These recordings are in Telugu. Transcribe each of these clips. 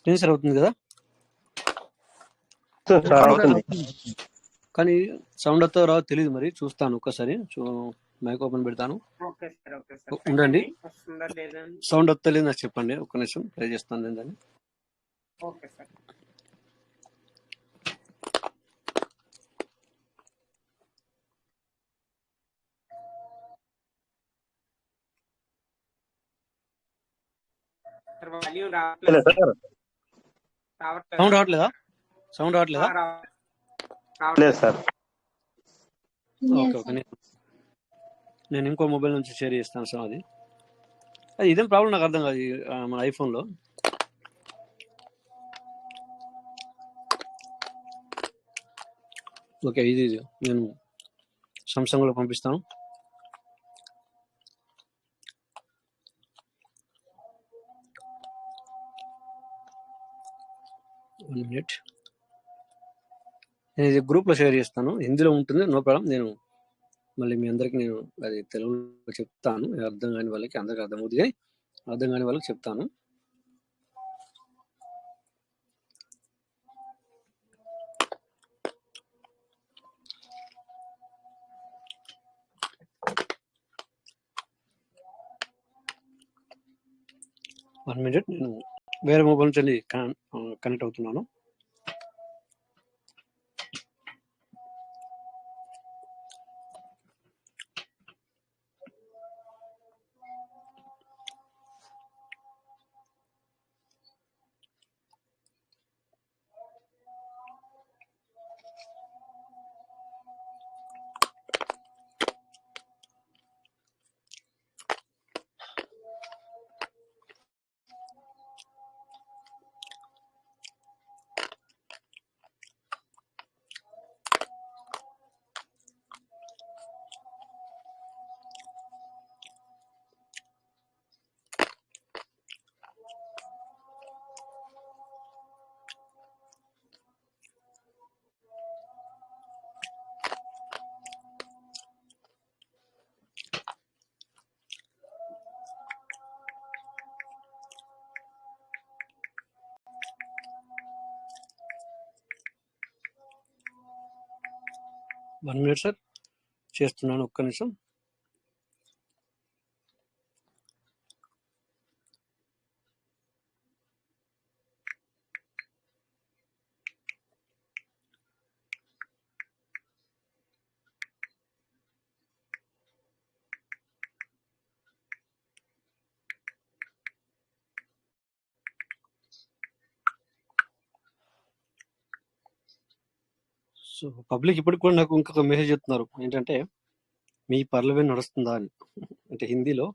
స్క్రీన్ షేర్ అవుతుంది కదా? కానీ సౌండ్ వస్తో రావు తెలియదు, మరి చూస్తాను ఒక్కసారి. మైక్ ఓపెన్ పెడతాను, ఉండండి. సౌండ్ వస్తలేదు నాకు చెప్పండి, ఒక్క నిమిషం ట్రై చేస్తాను నేను దాన్ని. Okay sir. సౌండ్ రావట్లేదా? సౌండ్ రావట్లేదా? సార్. ఓకే ఓకే, నేను ఇంకో మొబైల్ నుంచి షేర్ చేస్తాను సార్. అది ఇదేం ప్రాబ్లం నాకు అర్థం కాదు మన ఐఫోన్లో. ఓకే, ఇది నేను సామ్సంగ్లో పంపిస్తాను. నేను ఇది గ్రూప్లో షేర్ చేస్తాను, హిందీలో ఉంటుంది, నో ప్రాబ్లం. నేను మళ్ళీ మీ అందరికి నేను అది తెలుగులో చెప్తాను, అర్థం కాని వాళ్ళకి అందరికి అర్థమవుతుంది, కానీ అర్థం కాని వాళ్ళకి చెప్తాను. వన్ మినిట్, నేను వేరే మొబైల్ నుంచి కనెక్ట్ అవుతున్నాను. వన్ మినిట్ సార్, చేస్తున్నాను, ఒక్క నిమిషం. సో పబ్లిక్ ఇప్పటికి కూడా నాకు ఇంకొక మెసేజ్ చెప్తున్నారు, ఏంటంటే మీ పర్లవే నడుస్తుందా అని, అంటే హిందీలో.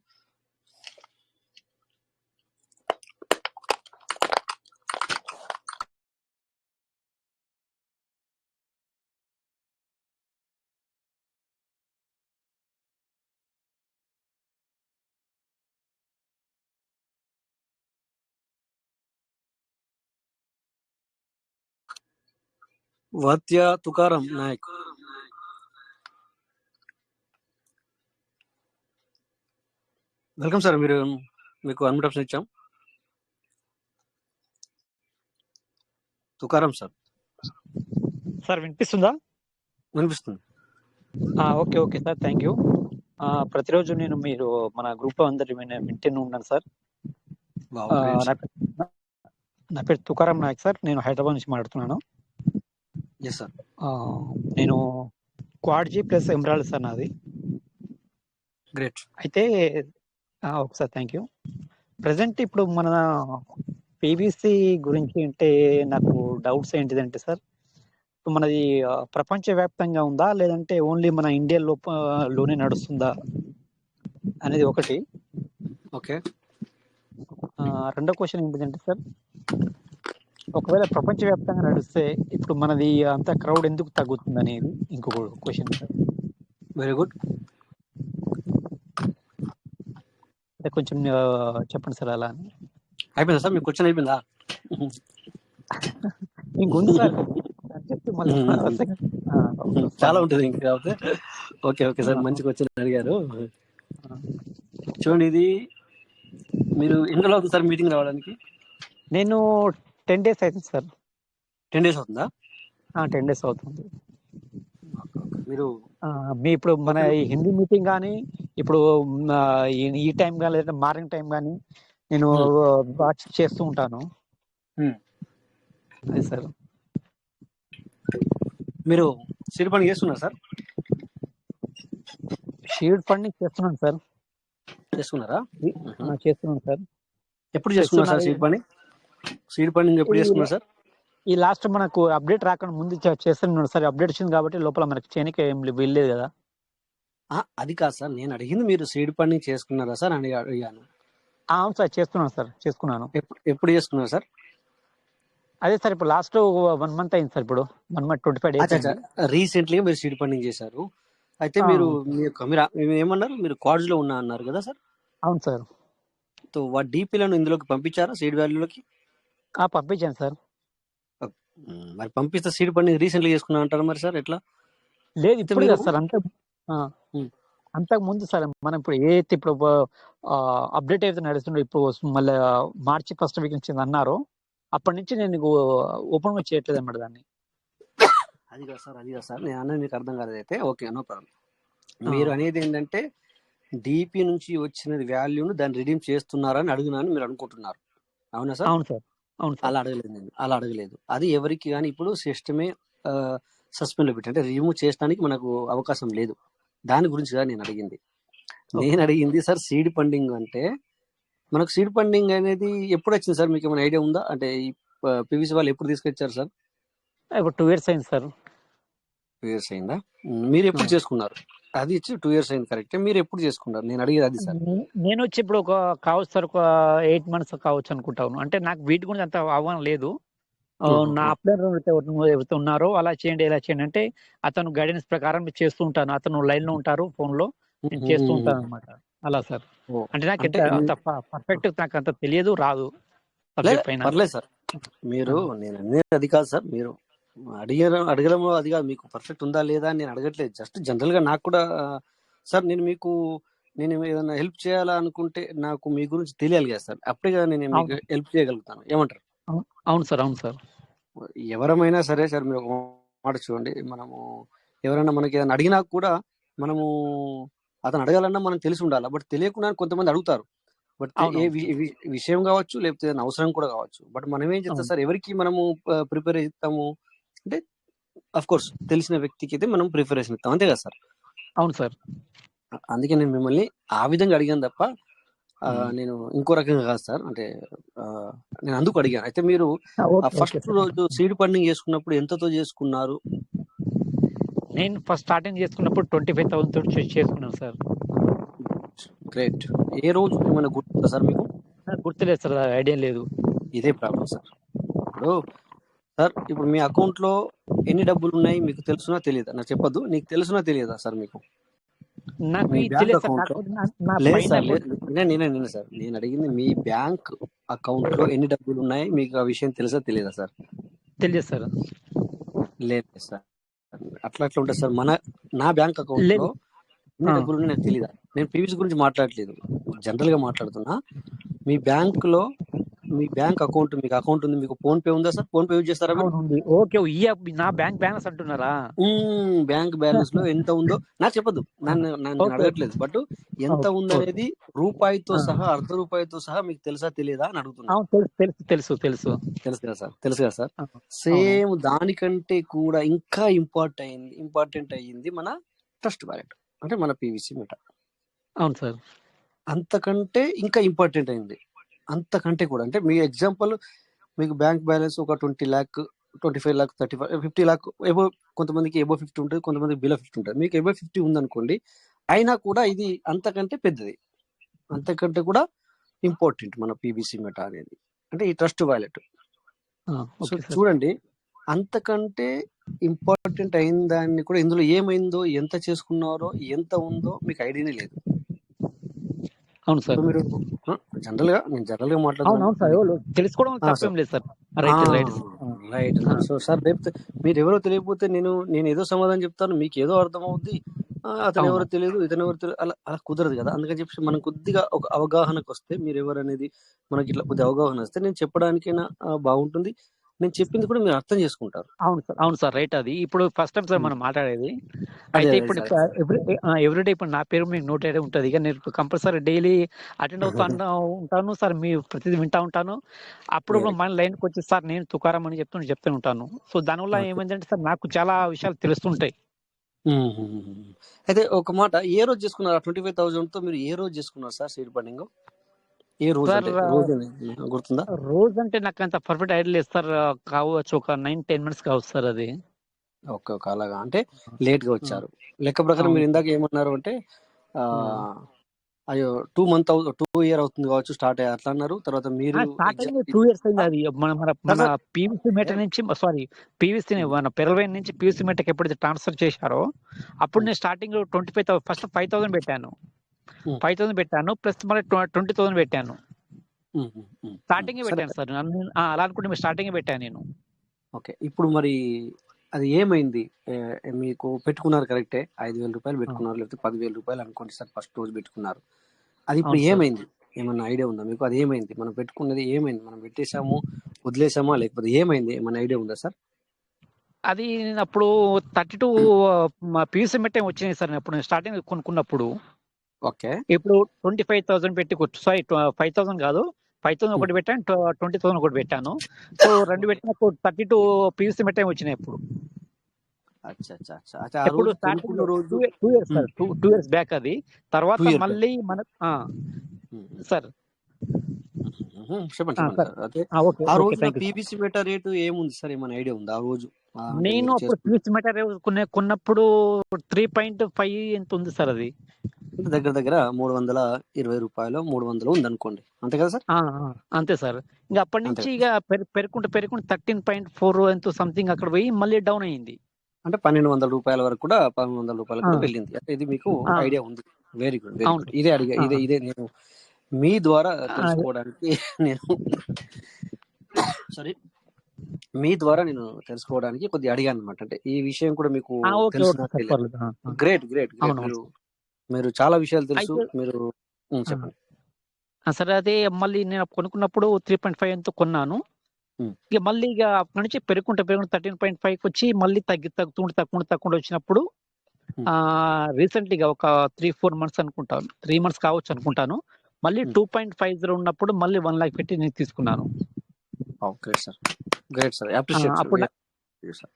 వాత్య తుకారం నాయక్, వెల్కమ్ సార్. మీకు అన్మిట్ ఆప్షన్ ఇచ్చాం. తుకారం సార్. సార్ వినిపిస్తుందా? వినిపిస్తుంది. Okay okay sir, thank you. ప్రతిరోజు నేను మీరు మన గ్రూప్ లో అందరి వింటూనే ఉన్నాను సార్. నా పేరు తుకారం నాయక్ సార్, నేను హైదరాబాద్ నుంచి మాట్లాడుతున్నాను. నేను quad G plus emerald sir నాది. గ్రేట్. అయితే ఒకసారి థ్యాంక్ యూ. ప్రజెంట్ ఇప్పుడు మన పీవీసీ గురించి అంటే నాకు డౌట్స్ ఏంటిదంటే సార్, మనది ప్రపంచవ్యాప్తంగా ఉందా లేదంటే ఓన్లీ మన ఇండియా లోనే నడుస్తుందా అనేది ఒకటి. ఓకే. రెండో క్వశ్చన్ ఏంటిదంటే సార్, ఒకవేళ ప్రపంచవ్యాప్తంగా నడిస్తే ఇప్పుడు మనది అంత క్రౌడ్ ఎందుకు తగ్గుతుంది అనేది ఇంకొక క్వశ్చన్ సార్. Very good. అంటే కొంచెం చెప్పండి సార్. అలా అయిపోయిందా సార్, మీకు క్వశ్చన్ అయిపోయిందా? ఇంకొంది సార్, చాలా ఉంటుంది ఇంకా కాకపోతే. ఓకే ఓకే సార్, మంచి క్వశ్చన్ అడిగారు. చూడండి, ఇది మీరు ఎన్ని రోజులు అవుతుంది సార్ మీటింగ్ రావడానికి? నేను 10 days అవుతుంది సార్. 10 days అవుతుందా? 10 days అవుతుంది. మీరు మీ ఇప్పుడు మన ఈ హిందీ మీటింగ్ కానీ ఇప్పుడు ఈ టైం కానీ లేదంటే మార్నింగ్ టైం కానీ నేను వాచ్ చేస్తూ ఉంటాను. అది సార్. మీరు సీడ్ ఫండింగ్ చేస్తున్నారు సార్? సీడ్ ఫండింగ్ చేస్తున్నాను సార్. చేసుకున్నారా? చేస్తున్నాను సార్. ఎప్పుడు చేసుకున్నారు sir seed funding? Seed funding ఎప్పుడు చేసుకున్నారు సార్? ఈ లాస్ట్ మనకు అప్డేట్ రాకుండా ముందు చేస్తున్నాను సార్. అప్డేట్ వచ్చింది కాబట్టి లోపల మనకి చేయనికి ఏం వెళ్ళలేదు కదా. అది కాదు సార్, నేను అడిగింది మీరు సీడ్ ఫండింగ్ చేసుకున్నారా సార్ అని అడిగాను. అవును సార్, చేస్తున్నాను సార్, చేసుకున్నాను. ఎప్పుడు చేసుకున్నారు సార్? అదే సార్ ఇప్పుడు లాస్ట్ 1 month అయింది సార్. ఇప్పుడు 1 month 25 days. రీసెంట్లీగా మీరు సీడ్ ఫండింగ్ చేశారు. అయితే మీరు ఏమన్నారు, మీరు కార్డ్స్ లో ఉన్నా అన్నారు కదా సార్? అవును సార్. వాటి డీపీలను ఇందులోకి పంపించారా సీడ్ వాల్యూలోకి? పంపించాను సార్. మరి పంపిస్తే సీడ్ ఫండింగ్ రీసెంట్లీ చేసుకున్నా అంటారు మరి సార్ ఎట్లా? లేదు ఇప్పుడు కదా సార్, అంతకు ముందు సార్. మనం ఇప్పుడు ఏదైతే ఇప్పుడు అప్డేట్ అయితే నడుస్తుండో ఇప్పుడు మళ్ళీ March 1st week నుంచి అన్నారో అప్పటి నుంచి నేను ఓపెన్ చేయట్లేదు అన్నమాట దాన్ని. అది కాదు సార్ నేను అన్నది మీకు అర్థం కాలేదు. అయితే ఓకే, నో ప్రాబ్లం. మీరు అనేది ఏంటంటే డిపి నుంచి వచ్చిన వాల్యూను దాన్ని రిడీమ్ చేస్తున్నారని అడుగునాను మీరు అనుకుంటున్నారు, అవునా సార్? అవును సార్. అవును సార్. అలా అడగలేదు. అది ఎవరికి కానీ ఇప్పుడు సిస్టమే సస్పెండ్ లో పెట్టి అంటే రిమూవ్ చేయడానికి మనకు అవకాశం లేదు. దాని గురించి కదా నేను అడిగింది సార్. సీడ్ ఫండింగ్ అంటే మనకు సీడ్ ఫండింగ్ అనేది ఎప్పుడు వచ్చింది సార్? మీకు ఏమైనా ఐడియా ఉందా? అంటే ఈ పివిసి వాళ్ళు ఎప్పుడు తీసుకొచ్చారు సార్? ఇప్పుడు 2 years అయింది సార్. 2 years అయిందా? మీరు ఎప్పుడు చేసుకున్నారు? అది ఇచ్చి 2 years అయింది, కరెక్ట్. మీరు ఎప్పుడు చేసుకున్నారు? నేను అడిగేది అది సార్. నేను వచ్చి ఇప్పుడు కావచ్చు సార్, ఒక 8 months కావచ్చు అనుకుంటాను. అంటే నాకు వీటి గురించి అంత అవగాహన లేదు. నా అప్లైన్ ఎవరైతే ఉన్నారో అలా చేయండి ఇలా చేయండి అంటే అతను గైడెన్స్ ప్రకారం చేస్తూ ఉంటాను. అతను లైన్ లో ఉంటారు, ఫోన్ లో నేను చేస్తూ ఉంటాను అనమాట. అలా సార్. అంటే నాకు అంత పర్ఫెక్ట్ నాకు అంత తెలియదు, రాదు సబ్జెక్ట్ పైన. పర్లేదు సార్. మీరు నేను అనేది అది కాదు సార్. మీరు అడగడంలో అది కాదు. మీకు పర్ఫెక్ట్ ఉందా లేదా అని నేను అడగట్లేదు. జస్ట్ జనరల్ గా నాకు కూడా సార్ నేను ఏదైనా హెల్ప్ చేయాలా అనుకుంటే నాకు మీ గురించి తెలియాలి కదా సార్. అప్పుడే కదా నేను మీకు హెల్ప్ చేయగలుగుతాను. ఏమంటారు? అవును సార్. అవును సార్. ఎవరమైనా సరే సార్, మీరు ఒక మాట చూడండి. మనము ఎవరైనా మనకి ఏదైనా అడిగినా కూడా మనము అతను అడగాలన్నా మనం తెలిసి ఉండాలి. బట్ తెలియకుండా కొంతమంది అడుగుతారు. బట్ ఏ విషయం కావచ్చు, లేకపోతే అవసరం కూడా కావచ్చు. బట్ మనం ఏం చేస్తాం సార్, ఎవరికి మనము ప్రిపేర్ ఇస్తాము అంటే అఫ్ కోర్స్ తెలిసిన వ్యక్తికి అయితే మనం ప్రిపరేషన్ ఇస్తాం, అంతే కదా సార్? అవును సార్. అందుకే నేను మిమ్మల్ని ఆ విధంగా అడిగాను తప్ప నేను ఇంకో రకంగా కాదు సార్. అంటే నేను అందుకు అడిగాను. అయితే మీరు ఫస్ట్ రోజు సీడ్ ఫండింగ్ చేసుకున్నప్పుడు ఎంతతో చేసుకున్నారు? నేను ఫస్ట్ స్టార్టింగ్ చేసుకున్నప్పుడు 25,000 తోటి చేసుకున్నాను సార్. గ్రేట్. ఏ రోజు ఏమైనా గుర్తుందా సార్ మీకు? గుర్తులేదు సార్, ఐడియా లేదు. ఇదే ప్రాబ్లం సార్. ఇప్పుడు మీ అకౌంట్ లో ఎన్ని డబ్బులు ఉన్నాయి మీకు తెలుసునా తెలియదా? నాకు చెప్పొద్దు. నీకు తెలుసునా తెలియదా సార్ మీకు? నేను అడిగింది మీ బ్యాంక్ అకౌంట్ లో ఎన్ని డబ్బులు ఉన్నాయి మీకు ఆ విషయం తెలుసా తెలియదా సార్? తెలియదు సార్. లేదు సార్, అట్లా ఉంటుంది సార్. నా బ్యాంక్ అకౌంట్ లో ఎన్ని డబ్బులు ఉన్నాయి నాకు తెలియదా? నేను పీవీసీ గురించి మాట్లాడట్లేదు, జనరల్ గా మాట్లాడుతున్నా. మీ బ్యాంక్ లో మీ బ్యాంక్ అకౌంట్ మీకు అకౌంట్ ఉంది, మీకు ఫోన్ పే ఉందా సార్? ఫోన్ పే యూజ్ చేస్తారా? ఓకే, నా బ్యాంక్ బ్యాలెన్స్ అంటున్నారా? బ్యాంక్ బ్యాలెన్స్ లో ఎంత ఉందో నాకు చెప్పదు, నన్ను అడగట్లేదు. బట్ ఎంత ఉందనేది రూపాయితో సహా ₹1 సహా మీకు తెలుసా తెలియదా అని అడుగుతున్నా. తెలుసు తెలుసు కదా సార్. సేమ్ దానికంటే కూడా ఇంకా ఇంపార్టెంట్ అయ్యింది మన ట్రస్ట్ వాలెట్, అంటే మన పీవీసీ మెటా. అవును సార్. అంతకంటే ఇంకా ఇంపార్టెంట్ అయింది. అంతకంటే కూడా అంటే మీ ఎగ్జాంపుల్, మీకు బ్యాంక్ బ్యాలెన్స్ ఒక 20 lakh, 25 lakh, 35, 50 lakh ఎబో, కొంతమందికి ఎబో 50 ఉంటుంది, కొంతమందికి బిలో 50 ఉంటుంది. మీకు ఎబో 50 ఉందనుకోండి, అయినా కూడా ఇది అంతకంటే పెద్దది, అంతకంటే కూడా ఇంపార్టెంట్ మన పీబీసీ మెటా అనేది, అంటే ఈ ట్రస్ట్ వాలెట్. సో చూడండి, అంతకంటే ఇంపార్టెంట్ అయిన దాన్ని కూడా ఇందులో ఏమైందో, ఎంత చేసుకున్నారో, ఎంత ఉందో మీకు ఐడియానే లేదు. అవును సార్. మీరు జనరల్ గా మాట్లాడుతున్నాను, తెలుసుకోవడం తప్పేం లేదు సార్. రైట్. సో సార్, రేపు మీరు ఎవరో తెలియకపోతే నేను ఏదో సమాధానం చెప్తాను, మీకు ఏదో అర్థం అవుద్ది, అతను అవును ఎవరో తెలియదు, ఇతను ఎవరో తెలియదు, అలా అలా కుదరదు కదా. అందుకని చెప్పి మనం కొద్దిగా ఒక అవగాహనకు వస్తే మీరు ఎవరు అనేది మనకి ఇట్లా కొద్దిగా అవగాహన వస్తే నేను చెప్పడానికైనా బాగుంటుంది. నేను చెప్పింది కూడా మీరు అర్థం చేసుకుంటారు. అవును సార్ రైట్. అది ఇప్పుడు ఫస్ట్ టైం సార్ మనం మాట్లాడేది. అదే అయితే అదే ఇప్పుడు సార్. ఎవ్రీడే ఇప్పుడు నా పేరు మీకు నోట్ అయ్యే ఉంటుంది. ఇక నేను కంపల్సరీ డైలీ అటెండ్ ఉంటాను సార్. మీ ప్రతిదీ వింటా ఉంటాను. అప్పుడు మన లైన్కి వచ్చి సార్ నేను తుకారం అని చెప్తూ ఉంటాను. సో దానివల్ల ఓకే. ఏమైందంటే సార్ నాకు చాలా విషయాలు తెలుస్తుంటాయి. అయితే ఒక మాట, ఏ రోజు చేసుకున్నారు 25,000 తో? మీరు ఏ రోజు చేసుకున్నారు సార్ సీడ్ ఫండింగ్? ఏ రోజు సార్ అంటే రోజు అనేది గుర్తుందా? రోజు అంటే నాకు అంత పర్ఫెక్ట్ ఐడియా లేదు సార్. కావచ్చు ఒక 9-10 మినిట్స్ కావచ్చు సార్ అది. ఓకే ఓకే, అలాగా. అంటే లేట్ గా వచ్చారు. లెక్క ప్రకారం అవును మీరు సార్. ఇందాక ఏమన్నారు అంటే అయ్యో 2 ఇయర్ అవుతుంది కావచ్చు స్టార్ట్ అయ్యారు అట్లా అన్నారు. తర్వాత మీరు స్టార్ట్ అయింది 2 ఇయర్స్ అయింది. అది మన మన మన సార్ పీవీసీ మెట నుంచి పీవీసీ మన పెరల్వైన్ నుంచి పీవీసీ మెటకి ఎప్పుడైతే ట్రాన్స్ఫర్ చేశారో అప్పుడు నేను స్టార్టింగ్ 25,000 ఫస్ట్ 5,000 పెట్టాను. 5,000 పెట్టాను ప్లస్ మళ్ళీ 20,000 పెట్టాను. స్టార్టింగ్ పెట్టాను సార్. అలా అనుకుంటే స్టార్టింగ్ పెట్టాను నేను. ఓకే. ఇప్పుడు మరి అది ఏమైంది? మీకు పెట్టుకున్నారు కరెక్టే, 5,000 రూపాయలు పెట్టుకున్నారు, లేకపోతే 10,000 రూపాయలు అనుకోండి సార్, ఫస్ట్ రోజు పెట్టుకున్నారు. అది ఇప్పుడు అవును సార్. ఏమైంది? ఏమన్నా ఐడియా ఉందా మీకు? అది ఏమైంది? మనం పెట్టుకున్నది ఏమైంది? మనం పెట్టేసాము, వదిలేసామా, లేకపోతే ఏమైంది? ఏమన్నా ఐడియా ఉందా సార్? అది నేను అప్పుడు 32 పీవీసీ మెట్ వచ్చినాయి సార్. అప్పుడు నేను స్టార్టింగ్ కొనుక్కున్నప్పుడు. ఓకే. ఇప్పుడు 25,000 పెట్టి సారీ 5,000 కాదు, 5,000 ఒకటి పెట్టాను, 20,000 ఒకటి పెట్టాను. సో రెండు పెట్టినప్పుడు 32 పీవీసీ మెట్ వచ్చినాయి ఇప్పుడు. అచ్చా అచ్చా అచ్చా. అయితే ఆ ఎప్పుడు రోజు స్టార్టింగ్ కొనుక్కున్న రోజు 2 ఇయర్స్ సార్. 2 ఇయర్స్ బ్యాక్ అది. తర్వాత 2 ఇయర్ మళ్ళీ మన సార్ చెప్పండి చెప్పండి సార్. సార్. అయితే ఓకే ఆ ఓకే రోజున thank you sir. PVC meta rate ఏముంది సార్? ఏమైనా ఐడియా ఉందా ఆ రోజు? అంటే నేను మీరు అప్పుడు పీవీసీ మెటీరియల్ కొన్నప్పుడు 3.5 ఎంత ఉంది సార్ అది. దగ్గర దగ్గర 320 రూపాయలు 300 ఉంది అనుకోండి, అంతే కదా సార్? అంతే సార్. ఇంకా అప్పటి అంతే నుంచి కదా. ఇక పెరుకుంటూ 13.4 ఎంతో సంథింగ్ అక్కడ పోయి మళ్ళీ డౌన్ అయింది. అంటే 1,200 రూపాయల వరకు కూడా, 1,200 రూపాయలకు కూడా వెళ్ళింది. అంటే ఇది మీకు ఐడియా ఉంది. Very good very good. ఇదే అడిగా, ఇదే నేను మీ ద్వారా తెలుసుకోవడానికి నేను సారీ మీ ద్వారా నేను తెలుసుకోవడానికి కొద్దిగా అడిగాను అనమాట. అంటే ఈ విషయం కూడా మీకు తెలిసిన గ్రేట్ గ్రేట్ గ్రేట్. మీరు చాలా విషయాలు తెలుసు. మీరు చెప్పండి. సరే అదే మళ్ళీ నేను కొనుక్కున్నప్పుడు 3.5 ఎంతో కొన్నాను. ఇక మళ్ళీ ఇక అప్పటి నుంచి పెరుగుకుంటూ 13.5కి వచ్చి మళ్ళీ తగ్గుకుంటూ వచ్చినప్పుడు రీసెంట్లీగా ఒక 3-4 మంత్స్ అనుకుంటాను, 3 మంత్స్ కావచ్చు అనుకుంటాను, మళ్ళీ 2.50 ఉన్నప్పుడు మళ్ళీ 1 lakh పెట్టి నేను తీసుకున్నాను. Great sir, great sir, appreciate sir.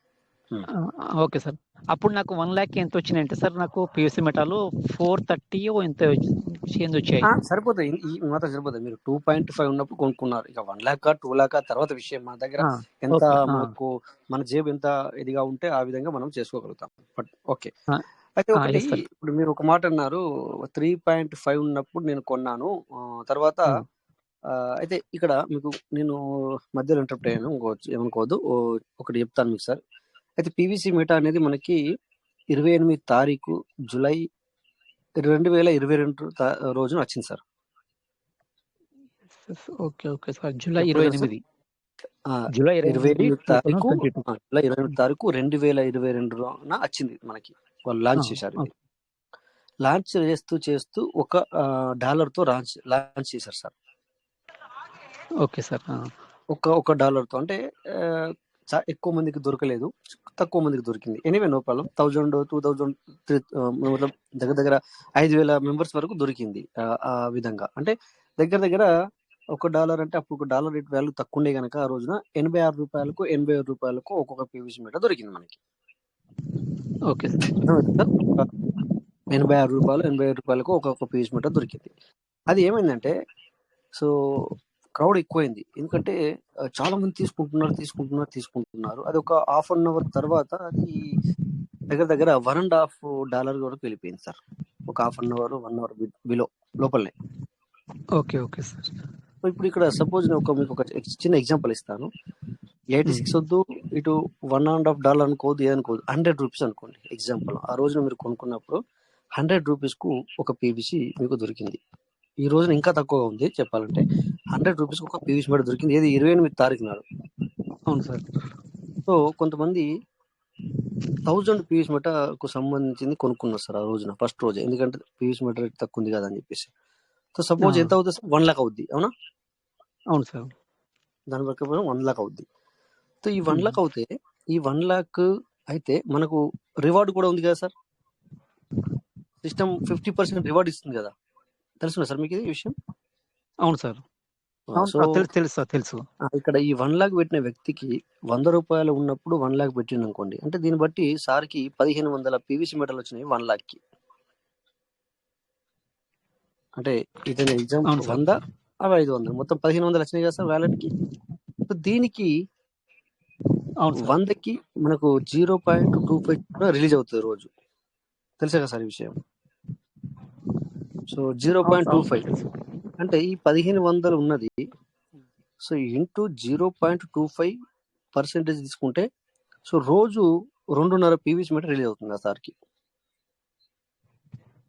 Okay sir. అప్పుడు నాకు 1 lakh ఎంత వచ్చినాయంటే సార్, నాకు పీవీసీ మెటాలు 430 ఎంత వచ్చాయి. సరిపోతాయి, ఈ మాత్రం సరిపోతాయి. మీరు 2.5 ఉన్నప్పుడు కొనుక్కున్నారు. ఇక 1 lakh 2 lakh తర్వాత విషయం. మన దగ్గర ఎంత మనకు మన జేబు ఎంత ఇదిగా ఉంటే ఆ విధంగా మనం చేసుకోగలుగుతాం. But okay. అయితే ఒకటి, ఇప్పుడు మీరు ఒక మాట అన్నారు, 3.5 ఉన్నప్పుడు నేను కొన్నాను తర్వాత. అయితే ఇక్కడ మీకు నేను మధ్యలో ఇంటరప్ట్ అయ్యాను, ఏమనుకోవద్దు. ఒకటి చెప్తాను మీకు సార్. అయితే పీవీసీ మెటా అనేది మనకి 28 తారీఖు జూలై 2022 రోజున వచ్చింది sir. Okay okay sir. July 28 July 28 తారీఖు 2022 వచ్చింది మనకి. వాళ్ళు లాంచ్ చేశారు. లాంచ్ చేస్తూ $1 తో లాంచ్ చేశారు సార్. Okay sir. $1 తో అంటే ఎక్కువ మందికి దొరకలేదు, తక్కువ మందికి దొరికింది. Anyway no problem. 1000, 2000, దగ్గర దగ్గర 5,000 మెంబర్స్ వరకు దొరికింది ఆ విధంగా. అంటే దగ్గర దగ్గర $1 అంటే అప్పుడు $1 రేట్ వాల్యూ తక్కువ ఉండే కనుక ఆ రోజున 86 రూపాయలకు 87 రూపాయలకు ఒక్కొక్క పీవీసీ మీటర్ దొరికింది మనకి. ఓకే 86 రూపాయలు 87 రూపాయలకు ఒక్కొక్క పీవీసీ మీటర్ దొరికింది. అది ఏమైందంటే, సో క్రౌడ్ ఎక్కువైంది. ఎందుకంటే చాలా మంది తీసుకుంటున్నారు. అది ఒక ½ తర్వాత అది దగ్గర దగ్గర $1.5 వరకు వెళ్ళిపోయింది సార్. ఒక ½ అవర్ బిలో లోపలనే. Okay okay sir. ఇప్పుడు ఇక్కడ సపోజ్ నేను మీకు ఒక చిన్న ఎగ్జాంపుల్ ఇస్తాను. 86 వద్దు, ఇటు $1.5 అనుకోవద్దు, ఏదనుకోవద్దు, 100 రూపీస్ అనుకోండి ఎగ్జాంపుల్. ఆ రోజున మీరు కొనుక్కున్నప్పుడు 100 రూపీస్కు ఒక పీవీసీ మీకు దొరికింది. ఈ రోజున ఇంకా తక్కువగా ఉంది చెప్పాలంటే. 100 రూపీస్కి ఒక పీవీసీ మీటర్ దొరికింది. ఏది 28 తారీఖు నాడు. అవును సార్. సో కొంతమంది 1000 పీవీసీ మీటర్కు సంబంధించింది కొనుక్కున్నారు సార్ ఆ రోజున, ఫస్ట్ రోజే. ఎందుకంటే పీవీసీ మీటర్ రేట్ తక్కువ ఉంది కదా అని చెప్పేసి. సో సపోజ్ ఎంత అవుతుంది సార్, 1 లాక్ అవుద్ది, అవునా? అవును సార్. దాని ప్రకారం 1 లాక్ అవుద్ది. సో ఈ 1 లాక్ అవుతే, ఈ 1 లాక్ అయితే మనకు రివార్డ్ కూడా ఉంది కదా సార్. సిస్టమ్ 50% రివార్డ్ ఇస్తుంది కదా, తెలుసునా సార్ మీకు ఈ విషయం? అవును సార్. సో తెలుసు సార్, తెలుసు. ఇక్కడ ఈ 1 లాక్ పెట్టిన వ్యక్తికి 100 రూపాయలు ఉన్నప్పుడు 1 లాక్ పెట్టిండు అనుకోండి, అంటే దీన్ని బట్టి సార్కి 1500 పీవీసీ మీటర్లు వచ్చినాయి 1 లాక్కి. అంటే ఇతని ఎగ్జామ్ అవును సార్. 100 అవి 500 మొత్తం 1500 వచ్చినాయి కదా సార్ వ్యాలెట్కి. సో దీనికి అవును సార్. 100కి మనకు 0.25 రిలీజ్ అవుతుంది రోజు, తెలుసా కదా సార్ ఈ విషయం? సో 0.25 తెలుసు. అంటే ఈ 1500 ఉన్నది, సో ఇంటూ 0.25% తీసుకుంటే, సో రోజు 2.5 పీవీసీ మీటర్ రిలీజ్ అవుతుంది ఆ సార్కి.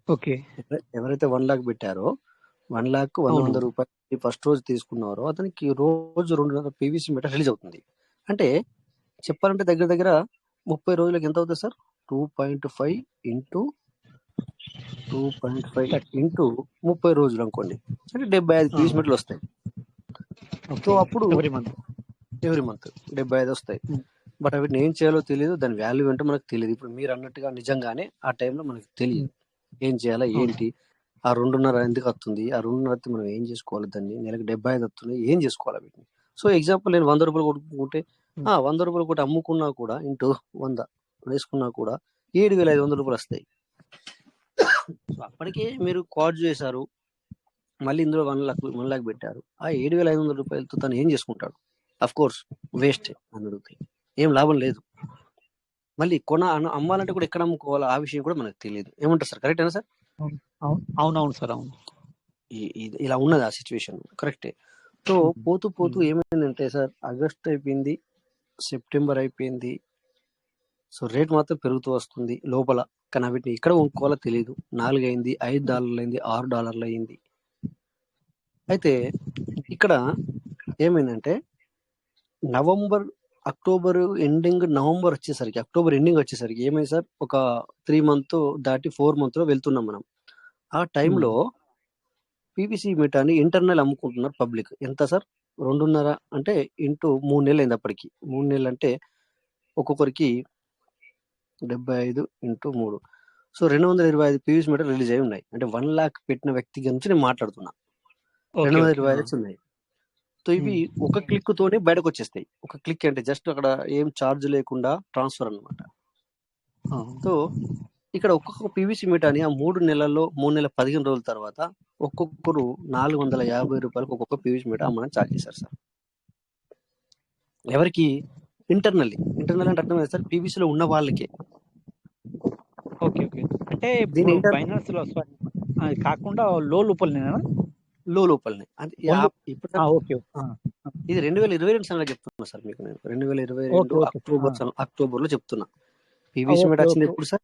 ఓకే. ఎవరైతే 1 లాక్ పెట్టారో, 1 లాక్ 100 రూపాయలు ఫస్ట్ రోజు తీసుకున్నారో అతనికి రోజు 2.5 పీవీసీ మీటర్ రిలీజ్ అవుతుంది. అంటే చెప్పాలంటే దగ్గర దగ్గర 30 రోజులకి ఎంత అవుతుంది సార్? 2.5 ఇంటూ 30 రోజులు అనుకోండి, అంటే 75 పీవీసీ మీటర్లు వస్తాయి. సో అప్పుడు ఎవ్రీ మంత్ 75 వస్తాయి. బట్ అవి ఏం చేయాలో తెలియదు, దాని వాల్యూ ఏంటో మనకు తెలియదు. ఇప్పుడు మీరు అన్నట్టుగా నిజంగానే ఆ టైంలో మనకు తెలియదు ఏం చేయాలా ఏంటి, ఆ 2.5 ఎందుకు వస్తుంది, ఆ 2.5 మనం ఏం చేసుకోవాలి, దాన్ని నెలకు 75 వస్తుంది, ఏం చేసుకోవాలి వీటిని. సో ఎగ్జాంపుల్ నేను 100 రూపాయలు కొట్టుకుంటే 100 రూపాయలు కొట్టి అమ్ముకున్నా కూడా ఇంటూ 100 వేసుకున్నా కూడా 7500 రూపాయలు వస్తాయి. సో అప్పటికే మీరు కార్డ్ చేశారు, మళ్ళీ ఇందులో 1 లాక్ పెట్టారు. ఆ 7500 రూపాయలతో తను ఏం చేసుకుంటాడు? అఫ్ కోర్స్ వేస్ట్ అని అడుగుతాయి, ఏం లాభం లేదు. మళ్ళీ అమ్మాలంటే కూడా ఎక్కడ అమ్ముకోవాలో ఆ విషయం కూడా మనకు తెలియదు. ఏమంటారు సార్, కరెక్టేనా సార్? అవునవును సార్, అవును. ఇలా ఉన్నది ఆ సిచ్యువేషన్, కరెక్టే. సో పోతూ ఏమైందంటే సార్, ఆగస్ట్ అయిపోయింది, సెప్టెంబర్ అయిపోయింది, సో రేట్ మాత్రం పెరుగుతూ వస్తుంది లోపల. కానీ వీటిని ఇక్కడ కొనుక్కోవాలో తెలియదు. 4 అయింది, $5 అయింది, $6 అయింది. అయితే ఇక్కడ ఏమైందంటే అక్టోబర్ ఎండింగ్ వచ్చేసరికి ఏమైంది సార్, ఒక 3 మంత్ దాటి 4 మంత్లో వెళ్తున్నాం మనం. ఆ టైంలో పీవీసీ మీటర్ని ఇంటర్నల్ అమ్ముకుంటున్నారు పబ్లిక్. ఎంత సార్? 2.5 అంటే ఇంటూ 3 నెలలు అయింది అప్పటికి. 3 నెలలు అంటే ఒక్కొక్కరికి 75 into 3, so 225 PVC meter release అయి ఉన్నాయి. అంటే 1 లాక్ పెట్టిన వ్యక్తి గురించి నేను మాట్లాడుతున్నా. 225 ఉన్నాయి. సో ఇవి ఒక క్లిక్ తోనే బయటకు వచ్చేస్తాయి. ఒక క్లిక్ అంటే జస్ట్ అక్కడ ఏం ఛార్జ్ లేకుండా ట్రాన్స్ఫర్ అన్నమాట. సో ఇక్కడ ఒక్కొక్క పీవీసీ మీటర్ని ఆ 3 నెలల్లో 3 నెలల 15 రోజుల తర్వాత ఒక్కొక్కరు 450 రూపాయలకు ఒక్కొక్క పీవీసీ మీటర్ అమ్మని ఛార్జ్ చేశారు సార్. ఎవరికి? ఇంటర్నల్ అంటే అర్థం సార్, పీవీసీలో ఉన్న వాళ్ళకే. ఓకే. అంటే ఇప్పుడు ఫైనాన్స్ లో అది కాకుండా లోపలనే ఇది 2022 సంగతి చెప్తున్నా సార్ మీకు నేను. 2022 అక్టోబర్ లో చెప్తున్నా. పీవీసీ మీటర్ వచ్చింది ఎప్పుడు సార్?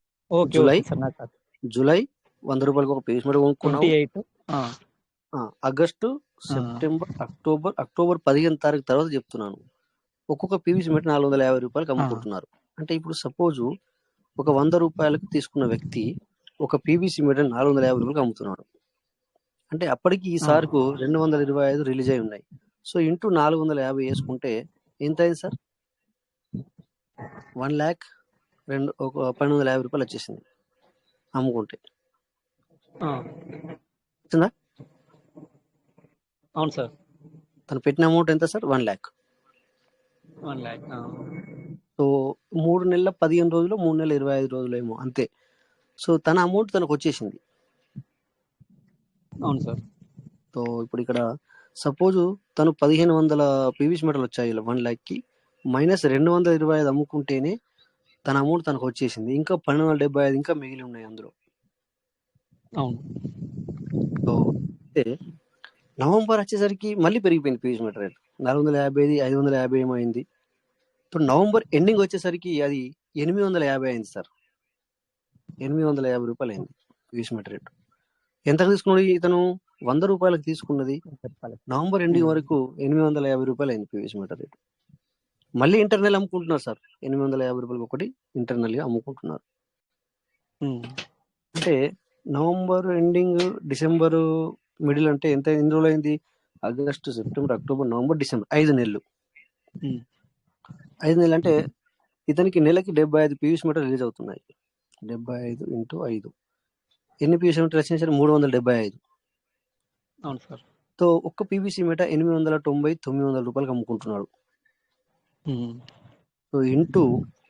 జూలై 100 రూపాయలకు ఒక పీవీసీ మీటర్ కొనుక్కున్నాం. ఆగస్టు, సెప్టెంబర్, అక్టోబర్ 15 తారీఖు తర్వాత చెప్తున్నాను. ఒక్కొక్క పీవీసీ మీటర్ 450 రూపాయలకు అమ్ముకుంటున్నారు. అంటే ఇప్పుడు సపోజ్ ఒక 100 రూపాయలకు తీసుకున్న వ్యక్తి ఒక పీవీసీ మీటర్ 450 రూపాయలకు అమ్ముతున్నాడు. అంటే అప్పటికి ఈ సార్కు 225 రిలీజ్ అయి ఉన్నాయి. సో ఇంటూ 450 వేసుకుంటే ఎంత అయింది సార్? 1,12,50 రూపాయలు వచ్చేసింది అమ్ముకుంటే. అవును సార్. తను పెట్టిన అమౌంట్ ఎంత సార్? 1 లాక్. సో 3 నెలల 15 రోజులు, 3 నెలల 25 రోజులు ఏమో అంతే. సో తన అమౌంట్ తనకు వచ్చేసింది. అవును సార్. సో ఇప్పుడు ఇక్కడ సపోజ్ తను 1500 పీవీసీ మీటర్లు వచ్చాయి 1 లాక్కి, మైనస్ 225 అమ్ముకుంటేనే తన అమౌంట్ తనకు వచ్చేసింది. ఇంకా 1275 ఇంకా మిగిలి ఉన్నాయి అందులో. అవును. సో నవంబర్ వచ్చేసరికి మళ్ళీ పెరిగిపోయింది పీవీసీ మీటర్ రేట్. 450, 550 ఏమో అయింది. సో నవంబర్ ఎండింగ్ వచ్చేసరికి అది 850 అయింది సార్. 850 రూపాయలు అయింది పీవీసీ మీటర్ రేట్. ఎంత తీసుకున్నది ఇతను? 100 రూపాయలకు తీసుకున్నది. నవంబర్ ఎండింగ్ వరకు 850 రూపాయలు అయింది పీవీసీ మీటర్ రేట్. మళ్ళీ ఇంటర్నల్ అమ్ముకుంటున్నారు సార్. 850 రూపాయలకి ఒకటి ఇంటర్నల్గా అమ్ముకుంటున్నారు. అంటే నవంబర్ ఎండింగ్, డిసెంబర్ మిడిల్ అంటే ఎంత ఎన్ని రోజులు అయింది? August, September, October, November, December 5 నెలలు. 5 నెలలు అంటే ఇతనికి నెలకి 75 పీవీసీ మీటర్ రిలీజ్ అవుతున్నాయి. 75 ఇంటూ 5 ఎన్ని పీవీసీ మీటర్ వచ్చినాయి సార్? 375. అవును సార్. సో ఒక్క పీవీసీ మీటర్ 890, 900 రూపాయలకి అమ్ముకుంటున్నాడు. సో ఇంటూ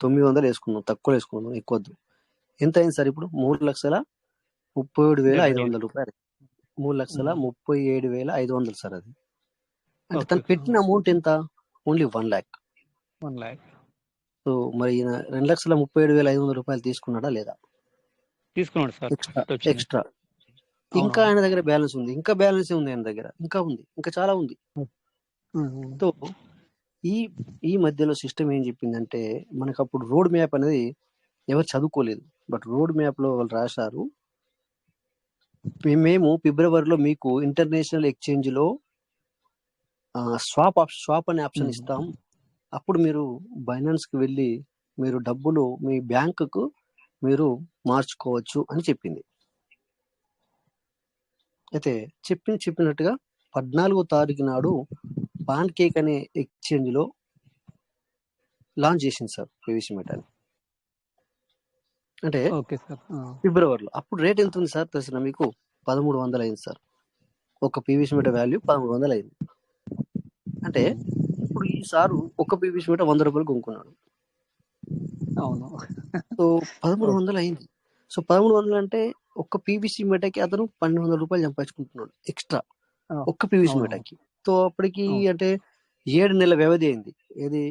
900 వేసుకున్నాం, తక్కువ వేసుకున్నాం, ఎక్కువద్దు. ఎంత అయింది సార్ ఇప్పుడు? 3,37,500 రూపాయలు. 3,37,500 సార్. అది అంటే తను పెట్టిన అమౌంట్ ఎంత? Only 1 lakh. సో మరి 2,37,500 రూపాయలు తీసుకున్నాడా లేదా? తీసుకున్నాడు సార్. ఎక్స్ట్రా ఇంకా ఆయన దగ్గర బ్యాలెన్స్ ఉంది. ఇంకా బ్యాలెన్స్ ఉంది ఆయన దగ్గర, ఇంకా ఉంది, ఇంకా చాలా ఉంది. సో ఈ మధ్యలో సిస్టమ్ ఏం చెప్పిందంటే, మనకు అప్పుడు రోడ్ మ్యాప్ అనేది ఎవరు చదువుకోలేదు, బట్ రోడ్ మ్యాప్ లో వాళ్ళు రాశారు, మేము ఫిబ్రవరిలో మీకు ఇంటర్నేషనల్ ఎక్స్చేంజ్ లో స్వాప్ అనే ఆప్షన్ ఇస్తాం. అప్పుడు మీరు బైనాన్స్ కి వెళ్ళి మీరు డబ్బులు మీ బ్యాంకుకు మీరు మార్చుకోవచ్చు అని చెప్పింది. అయితే చెప్పినట్టుగా 14వ తారీఖు నాడు పాన్ కేక్ అనే ఎక్స్చేంజ్ లో లాంచ్ చేసింది సార్ పీవీసీ మీటర్. అంటే ఫిబ్రవరిలో. అప్పుడు రేట్ ఎంత ఉంది సార్ తెలిసిన మీకు? 1300 అయింది సార్. ఒక పీవీసీ మీటర్ వాల్యూ 1300 అయింది. అంటే ఇప్పుడు ఈ సారు ఒక పీవీసీ మీటర్ 100 రూపాయలు కొనుక్కున్నాడు. సో 1300 అయింది. సో 1300 అంటే ఒక్క పీవీసీ మీటర్కి అతను 1200 రూపాయలు సంపాదించుకుంటున్నాడు ఎక్స్ట్రా ఒక్క పీవీసీ మీటర్కి. సో అప్పటికి అంటే 7 నెలల వ్యవధి అయింది. ఏది?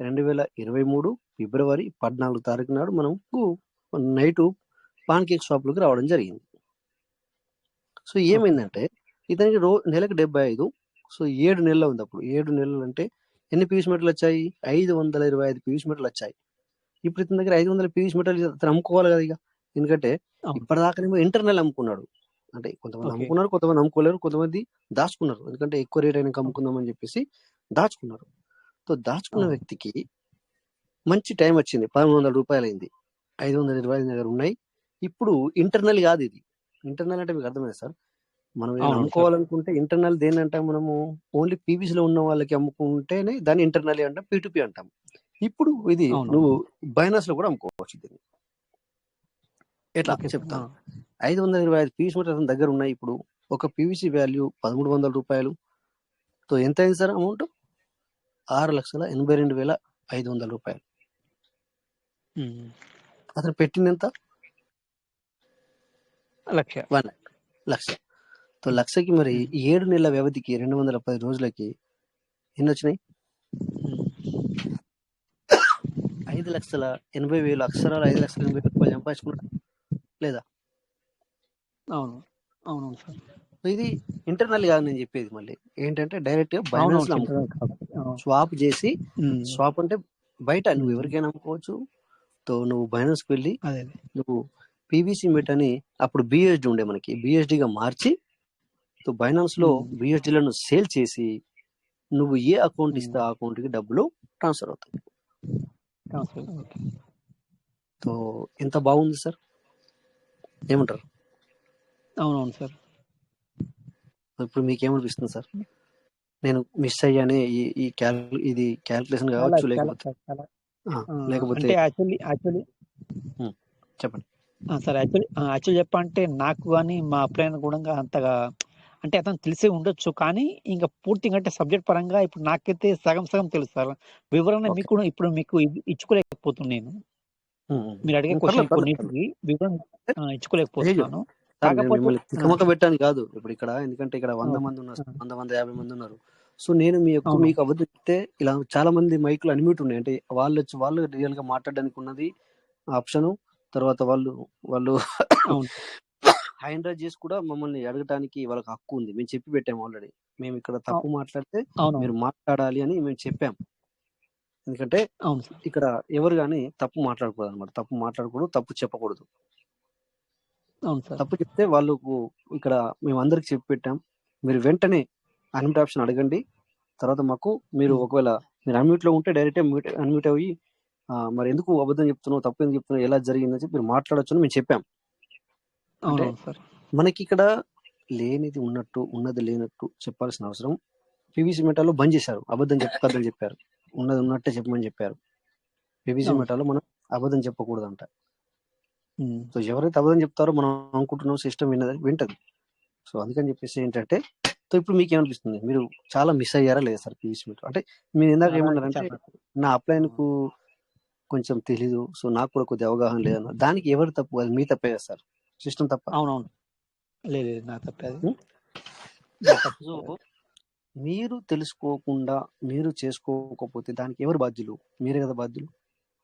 2023 ఫిబ్రవరి 14వ తారీఖు నాడు మనకు నైట్ పాన్ కేక్ షాప్ లోకి రావడం జరిగింది. సో ఏమైందంటే ఇతనికి నెలకు 75. సో 7 నెలలు ఉంది. అప్పుడు 7 నెలలు అంటే ఎన్ని పీవీసీ మీటర్లు వచ్చాయి? 525 పీవీసీ మీటర్లు వచ్చాయి. ఇప్పుడు ఇతని దగ్గర 500 పీవీసీ మీటర్లు అతను అమ్ముకోవాలి కదా ఇక. ఎందుకంటే ఇప్పటిదాకానేమో ఇంటర్నల్ అమ్ముకున్నాడు. అంటే కొంతమంది అమ్ముకున్నారు, కొంతమంది అమ్ముకోలేరు, కొంతమంది దాచుకున్నారు. ఎందుకంటే ఎక్కువ రేట్ అయినా అమ్ముకుందాం అని చెప్పేసి దాచుకున్నారు. సో దాచుకున్న వ్యక్తికి మంచి టైం వచ్చింది. 1100 రూపాయలు అయింది. 525 దగ్గర ఉన్నాయి. ఇప్పుడు ఇంటర్నల్ కాదు ఇది. ఇంటర్నల్ అంటే మీకు అర్థమైంది సార్. మనం అమ్ముకోవాలనుకుంటే ఇంటర్నల్ దేనంటే మనము ఓన్లీ పీవీసీ లో ఉన్న వాళ్ళకి అమ్ముకుంటేనే దాన్ని ఇంటర్నల్ అంటాం, P2P అంటాం. ఇప్పుడు ఇది నువ్వు బైనాన్స్ లో కూడా అమ్ముకోవచ్చు. దీన్ని ఎట్లా చెప్తాను. 525 పీవీసీ మీటర్ అతని దగ్గర ఉన్నాయి. ఇప్పుడు ఒక పీవీసీ వాల్యూ 1300 రూపాయలు. సో ఎంత అయింది సార్ అమౌంట్? 6,82,500 రూపాయలు. అతను పెట్టింది ఎంత? 1 లక్ష. సో లక్షకి మరి 7 నెలల వ్యవధికి 210 రోజులకి ఎన్ని వచ్చినాయి? 5,80,000 అక్షరాలు 5,80,000 రూపాయలు సంపాదించుకున్నాడు లేదా? అవును సార్. ఇది ఇంటర్నల్ కాదు నేను చెప్పేది. మళ్ళీ ఏంటంటే డైరెక్ట్ గా బైనాన్స్ లో స్వాప్ చేసి, స్వాప్ అంటే బయట నువ్వు ఎవరికైనా అమ్ముకోవచ్చు. తో నువ్వు బైనాన్స్ కి వెళ్ళి నువ్వు పీవీసీ మీటర్ అని అప్పుడు బిఎస్డి ఉండే మనకి, బిఎస్డిగా మార్చి తో బైనాన్స్ లో బిఎస్డిలను సేల్ చేసి నువ్వు ఏ అకౌంట్ ఇస్తే ఆ అకౌంట్ కి డబ్బులు ట్రాన్స్ఫర్ అవుతాయి. సో ఎంత బాగుంది సార్, ఏమంటారు? అవునవును సార్. ఇప్పుడు మీకేమనిపిస్తుంది సార్? నేను మిస్ అయ్యానే ఇది క్యాల్కులేషన్ కావచ్చు, లేకపోతే చెప్పండి సార్. యాక్చువల్లీ చెప్పంటే నాకు కానీ మా అప్లైన్ కూడా అంతగా అంటే అతను తెలిసే ఉండొచ్చు, కానీ ఇంకా పూర్తిగా అంటే సబ్జెక్ట్ పరంగా ఇప్పుడు నాకైతే సగం తెలుసు సార్. వివరణ మీకు ఇప్పుడు మీకు ఇచ్చుకోలేకపోతున్నాను. మీరు అడిగే క్వశ్చన్ కొన్నిటికి వివరణ ఇచ్చుకోలేకపోతున్నాను. తికమక పెట్టాను కాదు ఇప్పుడు ఇక్కడ, ఎందుకంటే ఇక్కడ 100 మంది ఉన్నారు, 150 మంది ఉన్నారు. సో నేను మీకు అబద్ధం చెప్తే ఇలా చాలా మంది మైకులు అన్మ్యూట్ ఉన్నాయి. అంటే వాళ్ళు రియల్ గా మాట్లాడడానికి ఉన్నది ఆప్షన్. తర్వాత వాళ్ళు హ్యాండ్ రైజ్ చేసి కూడా మమ్మల్ని అడగటానికి వాళ్ళకి హక్కు ఉంది. మేము చెప్పి పెట్టాము ఆల్రెడీ. మేము ఇక్కడ తప్పు మాట్లాడితే మీరు మాట్లాడాలి అని మేము చెప్పాము. ఎందుకంటే ఇక్కడ ఎవరు కానీ తప్పు మాట్లాడకూడదు అనమాట. తప్పు మాట్లాడకూడదు, తప్పు చెప్పకూడదు. తప్పు చెప్తే వాళ్ళకు ఇక్కడ మేము అందరికి చెప్పి పెట్టాం. మీరు వెంటనే అన్మ్యూట్ ఆప్షన్ అడగండి. తర్వాత మాకు మీరు ఒకవేళ మీరు అన్మ్యూట్ లో ఉంటే డైరెక్ట్ అన్మ్యూట్ అయ్యి మరి ఎందుకు అబద్ధం చెప్తున్నావు, తప్పు ఎందుకు చెప్తున్నావు, ఎలా జరిగిందని చెప్పి మీరు మాట్లాడొచ్చు అని మేము చెప్పాం. అంటే అవునవును సార్. మనకి ఇక్కడ లేనిది ఉన్నట్టు, ఉన్నది లేనట్టు చెప్పాల్సిన అవసరం పీవీసీ మెటాలో బంద్ చేశారు. అబద్ధం చెప్పకద్దని చెప్పారు, ఉన్నది ఉన్నట్టే చెప్పమని చెప్పారు. పీవీసీ అవును మెటాలో మనం అబద్ధం చెప్పకూడదంట. ఉమ్. సో ఎవరైతే అబద్ధం చెప్తారో మనం అనుకుంటున్నాం సిస్టమ్ వింటది. సో అందుకని చెప్పేసి ఏంటంటే, సో ఇప్పుడు మీకు ఏమనిపిస్తుంది, మీరు చాలా మిస్ అయ్యారా లేదా సార్ పీవీసీ మెటా? అంటే మీరు ఇందాక చాలా ఏమన్నారంటే చాలా నా అప్లైన్ కు కొంచెం తెలీదు, సో నాకు కూడా కొద్దిగా అవగాహన లేదన్న. దానికి ఎవరు తప్పు? అది మీ తప్పే కదా సార్, సిస్టమ్ తప్ప. అవునవును. లేదు లేదు, నా తప్పే అది, ఉం? నా తప్పు సో సార్ అది. మీరు తెలుసుకోకుండా మీరు చేసుకోకపోతే దానికి ఎవరు బాధ్యులు? మీరే కదా బాధ్యులు.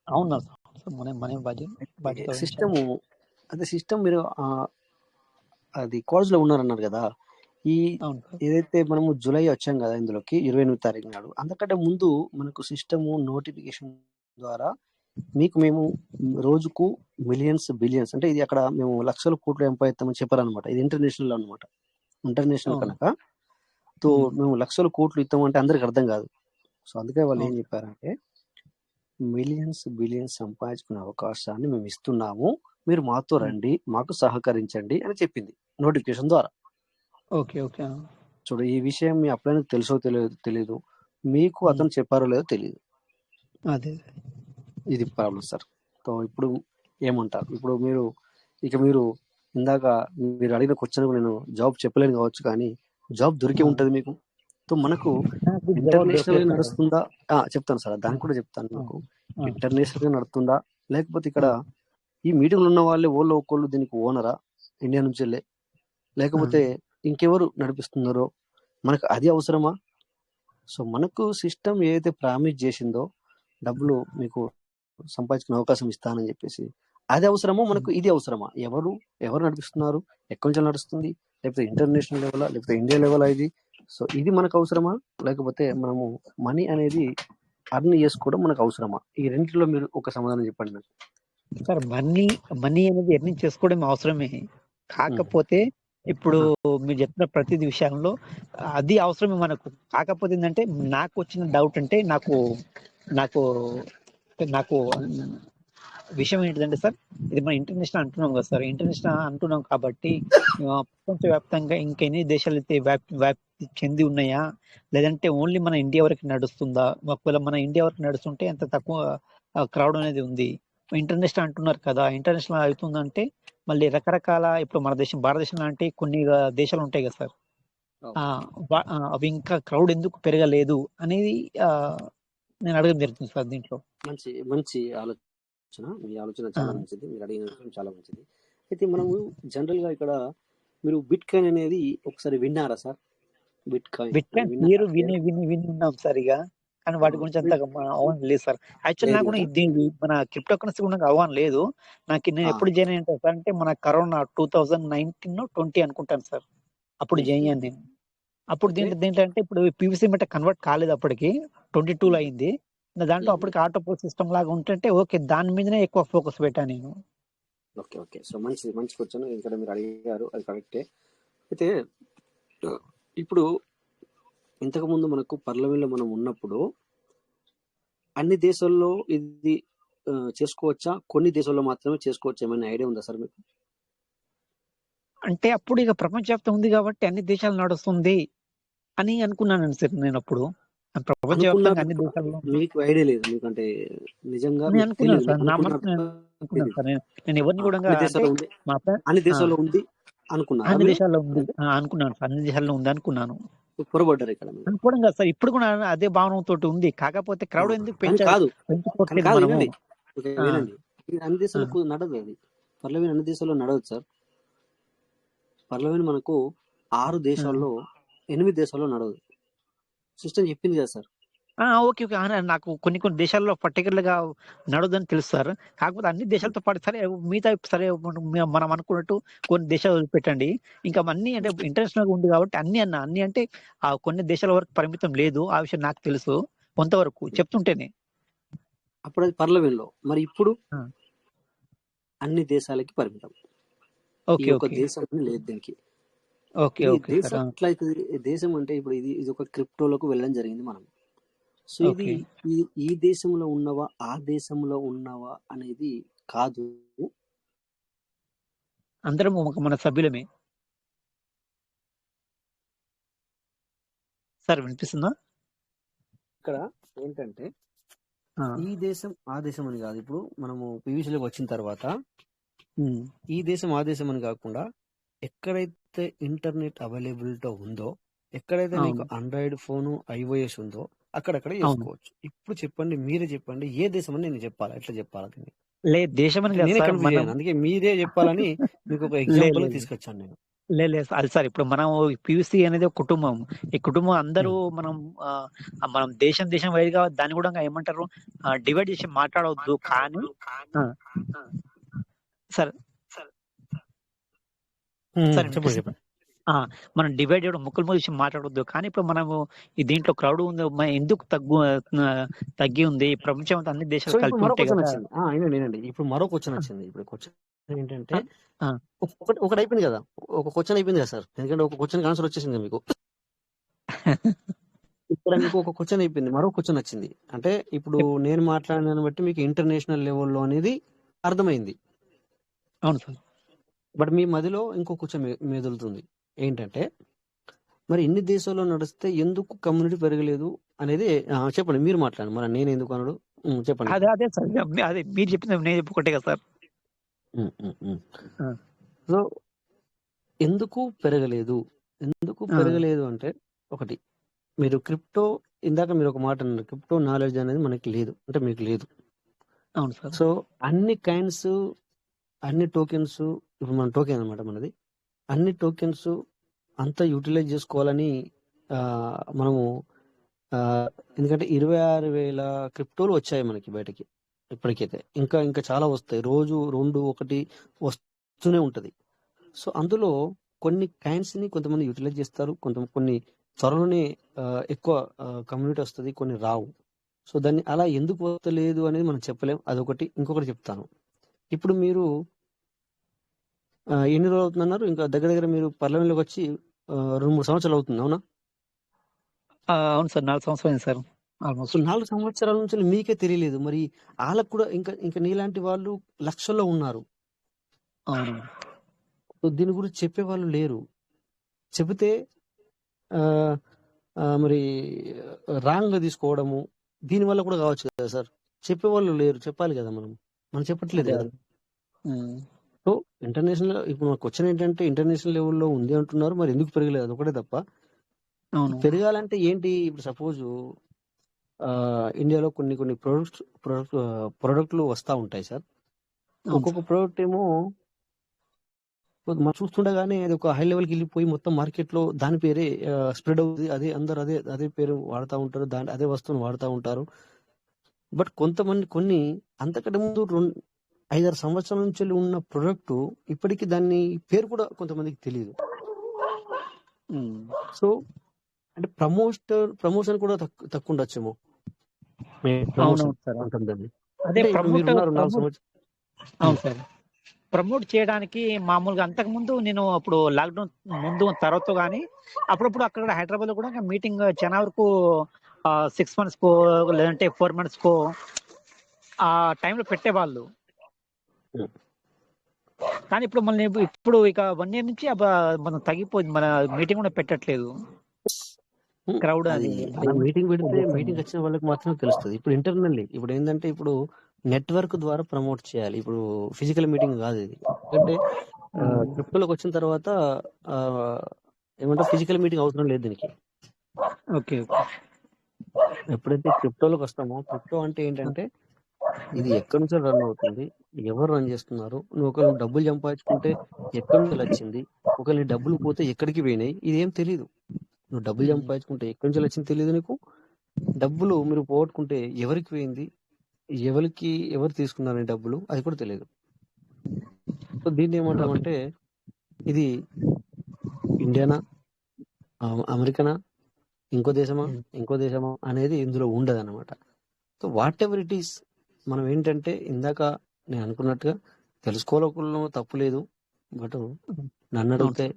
అవునా సార్, మనం బాధ్యత వహించాలి. సిస్టమ్ అదే సిస్టమ్ మీరు అది కాలేజ్ లో ఉన్నారన్నారు కదా, ఈ అవును సార్. ఏదైతే మనము జూలై వచ్చాం కదా ఇందులోకి 28వ తారీఖు నాడు, అంతకంటే ముందు మనకు సిస్టమ్ నోటిఫికేషన్ ద్వారా మేము రోజుకు మిలియన్స్ బిలియన్స్, అంటే ఇది అక్కడ మేము లక్షల కోట్లు సంపాదిస్తామని చెప్పారనమాట. ఇది ఇంటర్నేషనల్ అనమాట. ఇంటర్నేషనల్ అవును. కనుక తో ఉమ్. మేము లక్షల కోట్లు ఇస్తామంటే అందరికి అర్థం కాదు. సో అందుకే వాళ్ళు ఏం అవును. చెప్పారంటే, మిలియన్స్ బిలియన్స్ సంపాదించుకునే అవకాశాన్ని మేము ఇస్తున్నాము, మీరు మాతో ఉమ్. రండి, మాకు సహకరించండి అని చెప్పింది నోటిఫికేషన్ ద్వారా. Okay okay. చూడు, ఈ విషయం మీ అప్లైన్కి తెలుసో తెలియదు, మీకు ఉమ్. అతను చెప్పారో లేదో తెలియదు. అదే. ఇది ప్రాబ్లం సార్. సో ఇప్పుడు ఏమంటారు? ఇప్పుడు మీరు ఇందాక మీరు అడిగిన క్వశ్చన్ నేను జాబ్ చెప్పలేను కావచ్చు, కానీ జాబ్ దొరికే ఆ. ఉంటుంది మీకు. సో మనకు నాకు జవాబు ఇంటర్నేషనల్ గా దొరకలేదు సార్. నడుస్తుందా? చెప్తాను సార్, ఆ, దానికి కూడా చెప్తాను. ఆ, మీకు ఆ, ఇంటర్నేషనల్ గా నడుస్తుందా, లేకపోతే ఇక్కడ ఆ, ఈ మీటింగ్లు ఉన్న వాళ్ళే ఒకళ్ళు దీనికి ఓనరా, ఇండియా నుంచి వెళ్ళే, ఆ. లేకపోతే ఇంకెవరు నడిపిస్తున్నారో, మనకు అది అవసరమా? సో మనకు సిస్టమ్ ఏదైతే ప్రామిస్ చేసిందో, డబ్బులు మీకు సంపాదించుకునే అవకాశం ఇస్తానని చెప్పేసి, అది అవసరమో, మనకు ఇది అవసరమా? ఎవరు నడిపిస్తున్నారు, ఎక్కడి నుంచి నడుస్తుంది, లేకపోతే ఇంటర్నేషనల్ లెవెలా, లేకపోతే ఇండియా లెవెలా ఇది? సో ఇది మనకు అవసరమా, లేకపోతే మనము మనీ అనేది అర్న్ చేసుకోవడం మనకు అవసరమా? ఈ రెండిట్లో మీరు ఒక సమాధానం చెప్పండి నాకు. సార్, మనీ అనేది ఎర్నింగ్ చేసుకోవడం అవసరమే. కాకపోతే ఇప్పుడు మీరు చెప్పిన ప్రతి విషయంలో అది అవసరమే మనకు. కాకపోతే ఏంటంటే, నాకు వచ్చిన డౌట్ అంటే, నాకు నాకు నాకు విషయం ఏంటిదంటే సార్, ఇది మనం ఇంటర్నేషనల్ అంటున్నాం కదా సార్, ఇంటర్నేషనల్ అంటున్నాం కాబట్టి ప్రపంచవ్యాప్తంగా ఇంకెన్ని దేశాలు అయితే వ్యాప్తి చెంది ఉన్నాయా, లేదంటే ఓన్లీ మన ఇండియా వరకు నడుస్తుందా? ఒకవేళ మన ఇండియా వరకు నడుస్తుంటే ఎంత తక్కువ క్రౌడ్ అనేది ఉంది. ఇంటర్నేషనల్ అంటున్నారు కదా, ఇంటర్నేషనల్ అవుతుందంటే మళ్ళీ రకరకాల, ఇప్పుడు మన దేశం భారతదేశం లాంటి కొన్ని దేశాలు ఉంటాయి కదా సార్, అవి ఇంకా క్రౌడ్ ఎందుకు పెరగలేదు అనేది నేను అడగడం జరుగుతుంది సార్ దీంట్లో. మంచి ఆలోచన. మీ ఆలోచన చాలా మంచిది, మీరు అడిగిన విషయం చాలా మంచిది. అయితే మనము జనరల్ గా ఇక్కడ మీరు బిట్ కాయిన్ అనేది ఒకసారి విన్నారా సార్? బిట్ కాయిన్ విని ఉన్నాం సార్ ఇక, కానీ వాటి గురించి అంత అవగాహన లేదు సార్. యాక్చువల్ నాకు కూడా మన క్రిప్టో కరెన్సీ కూడా అవగాహన లేదు. నేను ఎప్పుడు జాయిన్ అయ్యాను సార్ అంటే, మన కరోనా 2019-20 అనుకుంటాను సార్, అప్పుడు జాయిన్ అయ్యాను నేను. అప్పుడు దీంట్లో అంటే, ఇప్పుడు పీవీసీ మెట కన్వర్ట్ కాలేదు, అప్పటికి 22లో అయింది. దాంట్లో అప్పటికి ఆటోపోల్ సిస్టమ్ లాగా ఉంటుంటే ఓకే, దాని మీదనే ఎక్కువ ఫోకస్ పెట్టాను నేను. ఓకే. సో మంచి క్వశ్చన్ ఇక్కడ మీరు అడిగారు, అది కరెక్టే. అయితే ఇప్పుడు ఇంతకు ముందు మనకు పార్లమెంట్లో మనం ఉన్నప్పుడు అన్ని దేశాల్లో ఇది చేసుకోవచ్చా, కొన్ని దేశాల్లో మాత్రమే చేసుకోవచ్చా, ఏమైనా ఐడియా ఉందా సార్ మీకు? అంటే అప్పుడు ఇక ప్రపంచవ్యాప్తం ఉంది కాబట్టి అన్ని దేశాలు నడుస్తుంది అని అనుకున్నాను సార్ నేను. అప్పుడు ప్రపంచవ్యాప్తంగా అన్ని దేశాల్లో మీకు ఐడియా లేదు, మీకంటే నిజంగా నేను అనుకున్నాను సార్, నా మనసు అనుకున్నాను సార్. నేను ఎవరిని కూడా అన్ని దేశాల్లో ఉంది అనుకున్నాను. అన్ని దేశాల్లో ఉంది అనుకున్నాను సార్, అన్ని దేశాల్లో ఉంది అనుకున్నాను. పొరపడ్డారు ఇక్కడ. అనుకోవడం కాదు సార్, ఇప్పుడు కూడా అదే భావనతో ఉంది. కాకపోతే క్రౌడ్ ఎందుకు పెంచుకోవట్లేదు మనము? అన్ని దేశాలకు నడదు అది. పార్లమెంట్ అన్ని దేశాల్లో నడవదు సార్. పార్లమెంట్ మనకు 6 దేశాల్లో 8 దేశాల్లో నడవదు. సిస్టమ్ చెప్పింది కదా సార్. ఓకే. నాకు కొన్ని దేశాల్లో పర్టికులర్ గా నడవదని తెలుసు సార్. కాకపోతే అన్ని దేశాలతో పాటు సరే, మిగతా సరే మనం అనుకున్నట్టు కొన్ని దేశాలు పెట్టండి. ఇంకా అన్ని అంటే ఇంటర్నేషనల్ గా ఉంది కాబట్టి అన్ని అంటే కొన్ని దేశాల వరకు పరిమితం లేదు. ఆ విషయం నాకు తెలుసు కొంతవరకు చెప్తుంటేనే. అప్పుడు అది పార్లమెంట్ లో, మరి ఇప్పుడు అన్ని దేశాలకి పరిమితం. దేశం లేదు దీనికి. ఎట్లా అవుతుంది? దేశం అంటే ఇప్పుడు ఇది ఒక క్రిప్టోలకు వెళ్ళడం జరిగింది మనం. సో ఇది ఓకే. ఈ దేశంలో ఉన్నవా ఆ దేశంలో ఉన్నవా అనేది కాదు. అందరం మన సభ్యులమే. సార్ వినిపిస్తుందా? ఇక్కడ ఏంటంటే ఆ, ఈ దేశం ఆ దేశం అని కాదు. ఇప్పుడు మనము పీవీసీలోకి వచ్చిన తర్వాత ఉమ్, ఈ దేశం ఆ దేశం అని కాకుండా ఎక్కడైతే ఇంటర్నెట్ అవైలబిలిటీ ఉందో, ఎక్కడైతే నీకు అవును ఆండ్రాయిడ్ ఫోను ఐఓఎస్ ఉందో అక్కడక్కడ అవును. చేసుకోవచ్చు. ఇప్పుడు చెప్పండి, మీరే చెప్పండి, ఏ దేశం అని నేను చెప్పాలా, ఎట్లా చెప్పాలా దీన్ని? లేదు దేశం అని అంటే కాదు నేనే సార్, కన్ఫ్యూజ్ మనం అయ్యాను. అందుకే మీరే చెప్పాలని మీకు ఒక లేదు ఎగ్జాంపుల్ లేదు తీసుకొచ్చాను నేను. లేదు లేదు అది సార్. ఇప్పుడు మనం పియూసీ అనేది ఒక కుటుంబం. ఈ కుటుంబం అందరూ ఉమ్. మనం ఆ, మనం దేశం దేశం వైడ్గా దాన్ని కూడా ఏమంటారు, డివైడ్ చేసి మాట్లాడవద్దు. కానీ ఆ, సార్ సార్ చెప్పండి వినిపిస్తుందా? చెప్పండి. ఆ, మనం డివైడ్ చేయడం ముక్కలు చేసి మాట్లాడొద్దు. కానీ ఇప్పుడు మనము దీంట్లో క్రౌడ్ ఉంది, ఎందుకు తగ్గి ఉంది, ప్రపంచం అంతా అన్ని సో దేశాలు ఇప్పుడు కలిపి మరో ఉంటే క్వశ్చన్ కదా. వచ్చింది. వినండి, ఇప్పుడు మరో క్వశ్చన్ ఆ, వచ్చింది. ఇప్పుడు క్వశ్చన్ ఏంటంటే ఆ, ఒకటి ఒకటి అయిపోయింది కదా, ఒక క్వశ్చన్ అయిపోయింది కదా సార్, ఎందుకంటే ఒక క్వశ్చన్ ఆన్సర్ వచ్చేసింది మీకు. ఇక్కడ మీకు ఒక క్వశ్చన్ అయిపోయింది, మరో క్వశ్చన్ వచ్చింది. అంటే ఇప్పుడు నేను మాట్లాడిన దాన్ని బట్టి మీకు ఇంటర్నేషనల్ లెవెల్లో అనేది అర్థమైంది. అవును సార్. బట్ మీ మదిలో ఇంకో క్వశ్చన్ మెదులుతుంది. ఏంటంటే మరి ఇన్ని దేశాల్లో నడిస్తే ఎందుకు కమ్యూనిటీ పెరగలేదు అనేది. చెప్పండి, మీరు మాట్లాడండి, మరి నేను ఎందుకు అనడు. చెప్పండి అదే ఇప్పుడు. అదే సార్, అదే మీరు చెప్పింది నేను చెప్పుకుంటే కదా సార్. ఉమ్, ఉమ్, ఉమ్. ఆ, సో ఎందుకు పెరగలేదు, ఎందుకు ఆ, పెరగలేదు అంటే ఒకటి, మీరు క్రిప్టో, ఇందాక మీరు ఒక మాట అన్నారు, క్రిప్టో నాలెడ్జ్ అనేది మనకి లేదు అంటే మీకు లేదు. అవును సార్. సో అన్ని కైండ్స్, అన్ని టోకెన్స్, ఇప్పుడు మన టోకెన్ అనమాట మనది, అన్ని టోకెన్స్ అంతా యూటిలైజ్ చేసుకోవాలని ఆ, మనము ఆ, ఎందుకంటే 26,000 క్రిప్టోలు వచ్చాయి మనకి బయటకి ఇప్పటికైతే. ఇంకా ఇంకా చాలా వస్తాయి, రోజు 2 1 వస్తూనే ఉంటది. సో అందులో కొన్ని కైండ్స్ ని కొంతమంది యూటిలైజ్ చేస్తారు, కొన్ని త్వరలోనే ఆ, ఎక్కువ కమ్యూనిటీ వస్తుంది, కొన్ని రావు. సో దాన్ని అలా ఎందుకు వస్తలేదు అనేది మనం చెప్పలేం. అదొకటి. ఇంకొకటి చెప్తాను. ఇప్పుడు మీరు ఎన్ని రోజులు అవుతుందన్నారు, ఇంకా దగ్గర దగ్గర మీరు పార్లమెంట్లోకి వచ్చి 2 3 సంవత్సరాలు అవుతుంది, అవునా? అవును సార్, 4 సంవత్సరాలు అయింది సార్ సో ఆల్మోస్ట్. 4 సంవత్సరాల నుంచి మీకే తెలియలేదు, మరి వాళ్ళకు కూడా ఇంకా ఇంకా నీలాంటి వాళ్ళు లక్షల్లో ఉన్నారు. అవును సో దీని గురించి చెప్పే వాళ్ళు లేరు. చెబితే ఆ, మరి రాంగ్ గా తీసుకోవడము, దీనివల్ల కూడా కావచ్చు కదా సార్. చెప్పేవాళ్ళు లేరు, చెప్పాలి కదా మనం చెప్పట్లేదు అదే కదా. అదే. ఉమ్, సో ఇంటర్నేషనల్, ఇప్పుడు మన క్వశ్చన్ ఏంటంటే ఇంటర్నేషనల్ లెవెల్లో ఉంది అంటున్నారు, మరి ఎందుకు పెరగలేదు, అదొకటే తప్ప. అవును పెరగాలంటే ఏంటి, ఇప్పుడు సపోజ్ ఇండియాలో కొన్ని ప్రోడక్ట్లు వస్తూ ఉంటాయి సార్. అవును ఒక్కొక్క సార్. ప్రోడక్ట్ ఏమో మనం చూస్తుండగానే అది ఒక హై లెవెల్కి వెళ్ళిపోయి మొత్తం మార్కెట్లో దాని పేరే స్ప్రెడ్ అవుతుంది. అదే అందరు అదే అదే పేరు వాడుతూ ఉంటారు, దాని అదే వస్తువును వాడుతూ ఉంటారు. బట్ కొన్ని అంతకంటే ముందు 5 6 సంవత్సరాల నుంచి ఉన్న ప్రొడక్ట్ ఇప్పటికీ దాన్ని పేరు కూడా కొంతమందికి తెలియదు. ఉమ్, సో అంటే ప్రమోషన్ కూడా తక్కువ ఉండొచ్చేమో. ప్రమోషన్ అవునవును సార్. ఉంటుంది దాన్ని. అదే అంటే ఇప్పుడు ప్రమోట్ మీరు ఉన్నారు 4 ప్రమోట్ సంవత్సరాలు. అవును సార్. ప్రమోట్ చేయడానికి మామూలుగా అంతకు ముందు నేను అప్పుడు లాక్డౌన్ ముందు తర్వాత కానీ అప్పుడప్పుడు అక్కడ హైదరాబాద్ లో కూడా మీటింగ్ చాలా వరకు 6 months కో లేదంటే 4 months కో ఆ టైంలో పెట్టేవాళ్ళు. కానీ ఇప్పుడు మళ్ళీ ఇప్పుడు ఇక 1 year నుంచి మనం తగ్గిపోయింది, మన మీటింగ్ కూడా పెట్టట్లేదు. క్రౌడ్ అది అది మీటింగ్ పెడితే మీటింగ్ ఉద్దేశం. వచ్చిన వాళ్ళకి మాత్రమే తెలుస్తుంది. ఇప్పుడు ఇంటర్నల్లీ ఇప్పుడు ఏంటంటే ఇప్పుడు నెట్వర్క్ ద్వారా ప్రమోట్ చేయాలి. ఇప్పుడు ఫిజికల్ మీటింగ్ కాదు ఇది. ఎందుకంటే క్రిప్టోలోకి వచ్చిన తర్వాత ఆ, ఏమంటారు, ఫిజికల్ మీటింగ్ అవసరం లేదు దీనికి. ఓకే ఎప్పుడైతే క్రిప్టోలోకి వస్తామో, క్రిప్టో అంటే ఏంటంటే ఇది ఎక్కడి నుంచో రన్ అవుతుంది, ఎవరు రన్ చేస్తున్నారు, నువ్వు ఒకవేళ డబ్బులు సంపాదించుకుంటే ఎక్కడి నుంచి వచ్చింది, ఒకవేళ నీ డబ్బులు పోతే ఎక్కడికి పోయినాయి, ఇదేం తెలియదు. నువ్వు డబ్బులు సంపాదించుకుంటే ఎక్కడి నుంచి వచ్చింది తెలియదు నీకు. డబ్బులు మీరు పోగొట్టుకుంటే ఎవరికి పోయింది, ఎవరు తీసుకున్నారు నీ డబ్బులు, అది కూడా తెలియదు. సో దీన్ని ఏమంటామంటే ఇది ఇండియానా, అమెరికానా, ఇంకో దేశమా అనేది ఇందులో ఉండదు అనమాట. So what ever it is, మనం ఏంటంటే ఇందాక నేను అనుకున్నట్టుగా తెలుసుకోవాలనుకున్న తప్పు లేదు. బట్ నన్ను అవును అడిగితే సార్.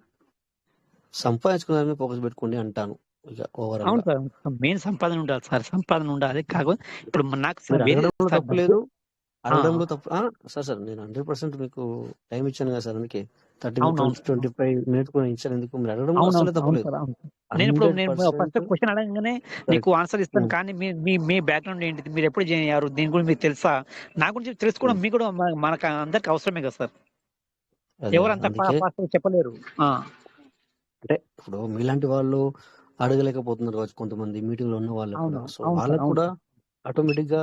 సంపాదించుకునే ఫోకస్ పెట్టుకోండి అంటాను. ఇక ఓవరాల్ అవును గా సార్, మెయిన్ సంపాదన ఉండాలి సార్, సంపాదన ఉండాలి. కాకపోతే ఇప్పుడు నాకు మీరు వేరే అడగడంలో సార్ తప్పు లేదు, ఆ, అడగడంలో తప్పు. సార్ నేను 100% మీకు టైం ఇచ్చాను కదా సార్, అందుకే 30 అవును అవును సార్, 25 మినిట్స్ కూడా ఇచ్చాను. ఎందుకు మీరు అడగడంలో అవును అసలే తప్పు అవును లేదు. సార్, అవును సార్. నేను ఫస్ట్ 100% క్వశ్చన్ అడగగానే నీకు కరెక్ట్. ఆన్సర్ ఇస్తాను, కానీ మీ మీ మీ బ్యాక్గ్రౌండ్ ఏంటి, మీరు ఎప్పుడు జాయిన్ అయ్యారు, దీని గురించి మీకు తెలుసా, నా గురించి తెలుసుకోవడం మీకు కూడా మనకు అందరికి అవసరమే కదా సార్. అదే ఎవరంతా అందుకే ఫాస్ట్ చెప్పలేరు. అంటే ఇప్పుడు మీలాంటి వాళ్ళు అడగలేకపోతున్నారు కావచ్చు కొంతమంది మీటింగ్ లో ఉన్న వాళ్ళు కూడా. అవును సో అవును సార్, వాళ్ళకు అవును కూడా సార్, ఆటోమేటిక్ గా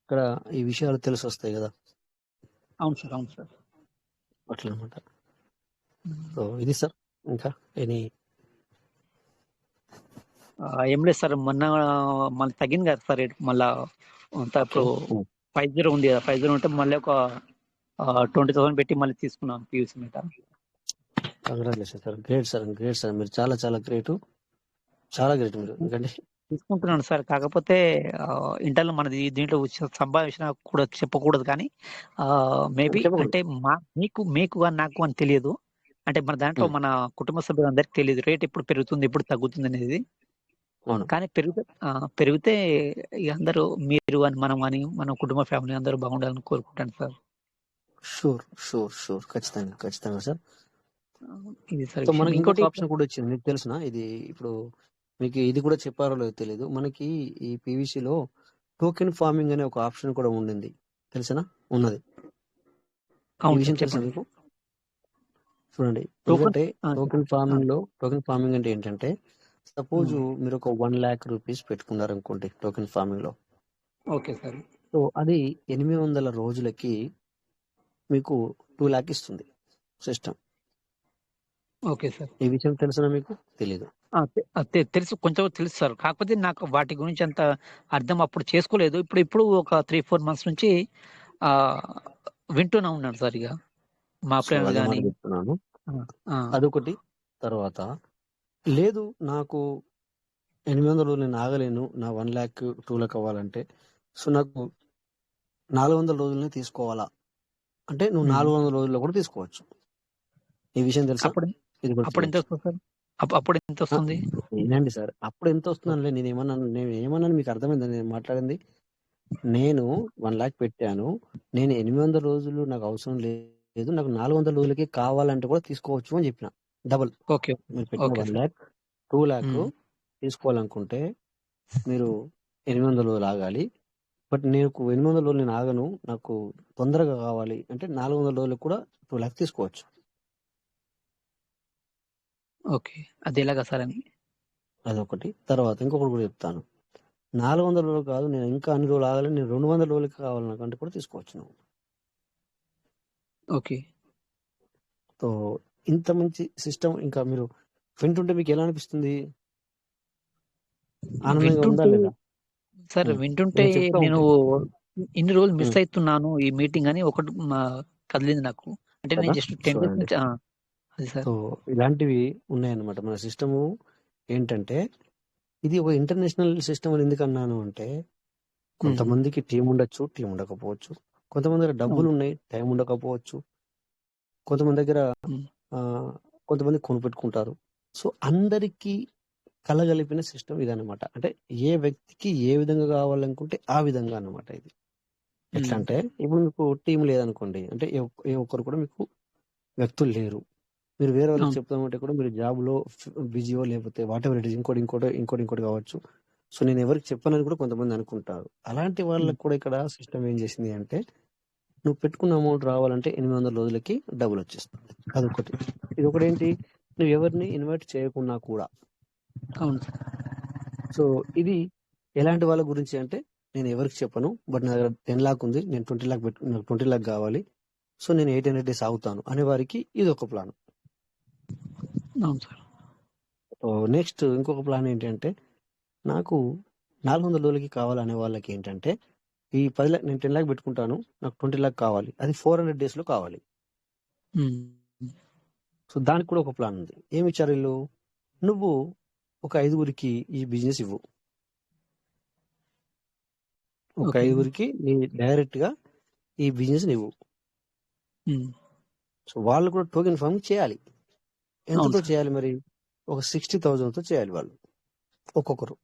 ఇక్కడ ఈ విషయాలు తెలిసి వస్తాయి కదా, అవును సార్, అవును సార్. అట్లా అనమాట. సో ఇది సార్. ఇంకా ఎనీ ఏం లేదు సార్, మొన్న మళ్ళీ తగ్గింది కదా సార్ రేట్ మళ్ళా. అంతా ఓకే. ఇప్పుడు 50 ఉంది కదా, 50 ఉంటే మళ్ళీ ఒక 20,000 పెట్టి మళ్ళీ తీసుకున్నాం పీయూసీ మీద. Congratulation sir, great sir, great sir, మీరు చాలా చాలా గ్రేట్, చాలా గ్రేట్ మీరు. ఎందుకంటే తీసుకుంటున్నాను సార్, కాకపోతే ఇంటర్లో మనది దీంట్లో సంభాషణ కూడా చెప్పకూడదు, కానీ మేబీ చెప్పకూడదు. అంటే మీకు నాకు అని తెలియదు, అంటే మన దాంట్లో మన కుటుంబ సభ్యులందరికీ తెలియదు రేట్ ఎప్పుడు పెరుగుతుంది ఎప్పుడు తగ్గుతుంది అనేది. అవును. కానీ పెరిగితే ఇక అందరూ మీరు అని మనం అని మన కుటుంబ ఫ్యామిలీ అందరూ బాగుండాలని కోరుకుంటాను సార్. షూర్ షూర్ షూర్, ఖచ్చితంగా ఖచ్చితంగా సార్. ఇది సార్ సో విషయం. మనకి ఇంకొక ఇంకోటి ఆప్షన్ కూడా వచ్చింది, మీకు తెలుసునా ఇది? ఇప్పుడు మీకు ఇది కూడా చెప్పారో లేదో తెలియదు, మనకి ఈ పీవీసీలో టోకెన్ ఫార్మింగ్ అనే ఒక ఆప్షన్ కూడా ఉండింది, తెలిసినా? ఉన్నది. ఈ అవును విషయం సార్, తెలుసా చెప్పండి. మీకు? చూడండి, టోకన్ ఎందుకంటే టోకెన్ ఫార్మింగ్ అంటే ఏంటంటే, సపోజ్ మీరు ఒక 1 lakh రూపీస్ పెట్టుకున్నారు అనుకోండి టోకెన్ ఫార్మింగ్ లో. ఓకే సార్, సో అది 800 రోజులకి మీకు 2 lakh ఇస్తుంది సిస్టమ్. Okay sir. ఈ విషయం తెలుసునా మీకు? తెలీదు. తెలుసు, కొంచెం తెలుసు సార్, కాకపోతే నాకు వాటి గురించి అంత అర్థం అప్పుడు చేసుకోలేదు. ఇప్పుడు ఒక 3-4 months నుంచి ఆ వింటూనే ఉన్నాను సార్. ఇక మా సో ఫ్రెండ్ అదే మాట కానీ చెప్తున్నాను. అదొకటి. తర్వాత లేదు నాకు 800 రోజులు నేను ఆగలేను, నా 1 lakh 2 lakh అవ్వాలంటే, సో నాకు 400 రోజులనే తీసుకోవాలా అంటే నువ్వు 400 రోజుల్లో కూడా తీసుకోవచ్చు. ఈ విషయం తెలుసా? అప్పుడు ఇది కూడా అప్పుడు ఎంత చేయొచ్చు. వస్తుంది సార్? అప్పుడు ఎంత వస్తుంది? ఏనండి సార్, అప్పుడు ఎంత వస్తుందంటే నేను ఏమన్నాను మీకు అర్థమైందని నేను మాట్లాడింది? నేను 1 lakh పెట్టాను, నేను 800 రోజులు నాకు అవసరం లేదు, నాకు 400 రోజులకి కావాలంటే కూడా తీసుకోవచ్చు అని చెప్పిన. డబుల్. ఓకే మీరు పెట్టిన ఓకే 1 సార్. lakh 2 lakh తీసుకోవాలనుకుంటే మీరు 800 రోజులు ఆగాలి. బట్ నేను 800 రోజులు నేను ఆగను, నాకు తొందరగా కావాలి అంటే 400 రోజులకు కూడా 2 lakh తీసుకోవచ్చు. ఓకే, అది ఎలాగా సార్ అని? అదొకటి. తర్వాత ఇంకొకటి కూడా చెప్తాను. 400 రోజులు కాదు, నేను ఇంకా అన్ని రోజులు ఆగాలి, నేను 200 రోజులకి కావాలి నాకు అంటే కూడా తీసుకోవచ్చు నువ్వు. ఓకే. సో ఇంత మంచి సిస్టమ్ ఇంకా మీరు వింటుంటే మీకు ఎలా అనిపిస్తుంది? ఆనందంగా ఉందా వింటుంటే లేదా? సార్, వింటుంటే నేను చెప్తా నేను ఉంటే ఇన్ని రోజులు మిస్ అవుతున్నాను ఈ మీటింగ్ అని ఒకటి కదిలింది నాకు. అంటే కదా. నేను జస్ట్ 10 days చూడండి, నుంచి అది సార్. సో ఇలాంటివి ఉన్నాయన్నమాట. మన సిస్టము ఏంటంటే, ఇది ఒక ఇంటర్నేషనల్ సిస్టమ్ అని ఎందుకు అన్నాను అంటే, కొంతమందికి టీం ఉండొచ్చు, టీం ఉండకపోవచ్చు. కొంతమంది దగ్గర డబ్బులు ఉన్నాయి, టైం ఉండకపోవచ్చు. కొంతమంది దగ్గర కొంతమంది కొనిపెట్టుకుంటారు. సో అందరికీ కలగలిపిన సిస్టమ్ ఇదన్నమాట. అంటే ఏ వ్యక్తికి ఏ విధంగా కావాలనుకుంటే ఆ విధంగా అన్నమాట ఇది. ఎట్లా అంటే, ఇప్పుడు మీకు టీం లేదనుకోండి, అంటే ఏ ఒక్కరు కూడా మీకు వ్యక్తులు లేరు, మీరు వేరే వాళ్ళకి చెప్తామంటే కూడా మీరు జాబ్లో బిజీయో లేకపోతే వాట్ ఎవర్ ఇట్ ఈస్, ఇంకోటి కావచ్చు. సో నేను ఎవరికి చెప్పనని కూడా కొంతమంది అనుకుంటారు. అలాంటి వాళ్ళకి కూడా ఇక్కడ సిస్టమ్ ఏం చేసింది అంటే, నువ్వు పెట్టుకున్న అమౌంట్ రావాలంటే 800 రోజులకి డబ్బులు వచ్చేస్తుంది. అదొకటి. ఇదొకటి ఏంటి, నువ్వు ఎవరిని ఇన్వైట్ చేయకున్నా కూడా. అవును. సో ఇది ఎలాంటి వాళ్ళ గురించి అంటే, నేను ఎవరికి చెప్పను, బట్ నా దగ్గర 10 lakh ఉంది, నేను 20 lakh నాకు 20 lakh కావాలి, సో నేను 800 days ఆగుతాను అనే వారికి ఇది ఒక ప్లాన్. అవును సార్. నెక్స్ట్ ఇంకొక ప్లాన్ ఏంటంటే, నాకు 400 రోజులకి కావాలనే వాళ్ళకి ఏంటంటే, ఈ 10 lakh నేను 10 lakh పెట్టుకుంటాను, నాకు 20 lakh కావాలి, అది 400 days లో కావాలి. సో దానికి కూడా ఒక ప్లాన్ ఉంది. ఏమి ఇచ్చారు వీళ్ళు? నువ్వు ఒక 5గురికి ఈ బిజినెస్ ఇవ్వు, ఒక 5గురికి నీ డైరెక్ట్ గా ఈ బిజినెస్ ఇవ్వు. సో వాళ్ళు కూడా టోకెన్ ఫార్మింగ్ చేయాలి. ఎంతతో చేయాలి మరి? ఒక 60,000తో చేయాలి వాళ్ళు. ఒక్కొక్కరు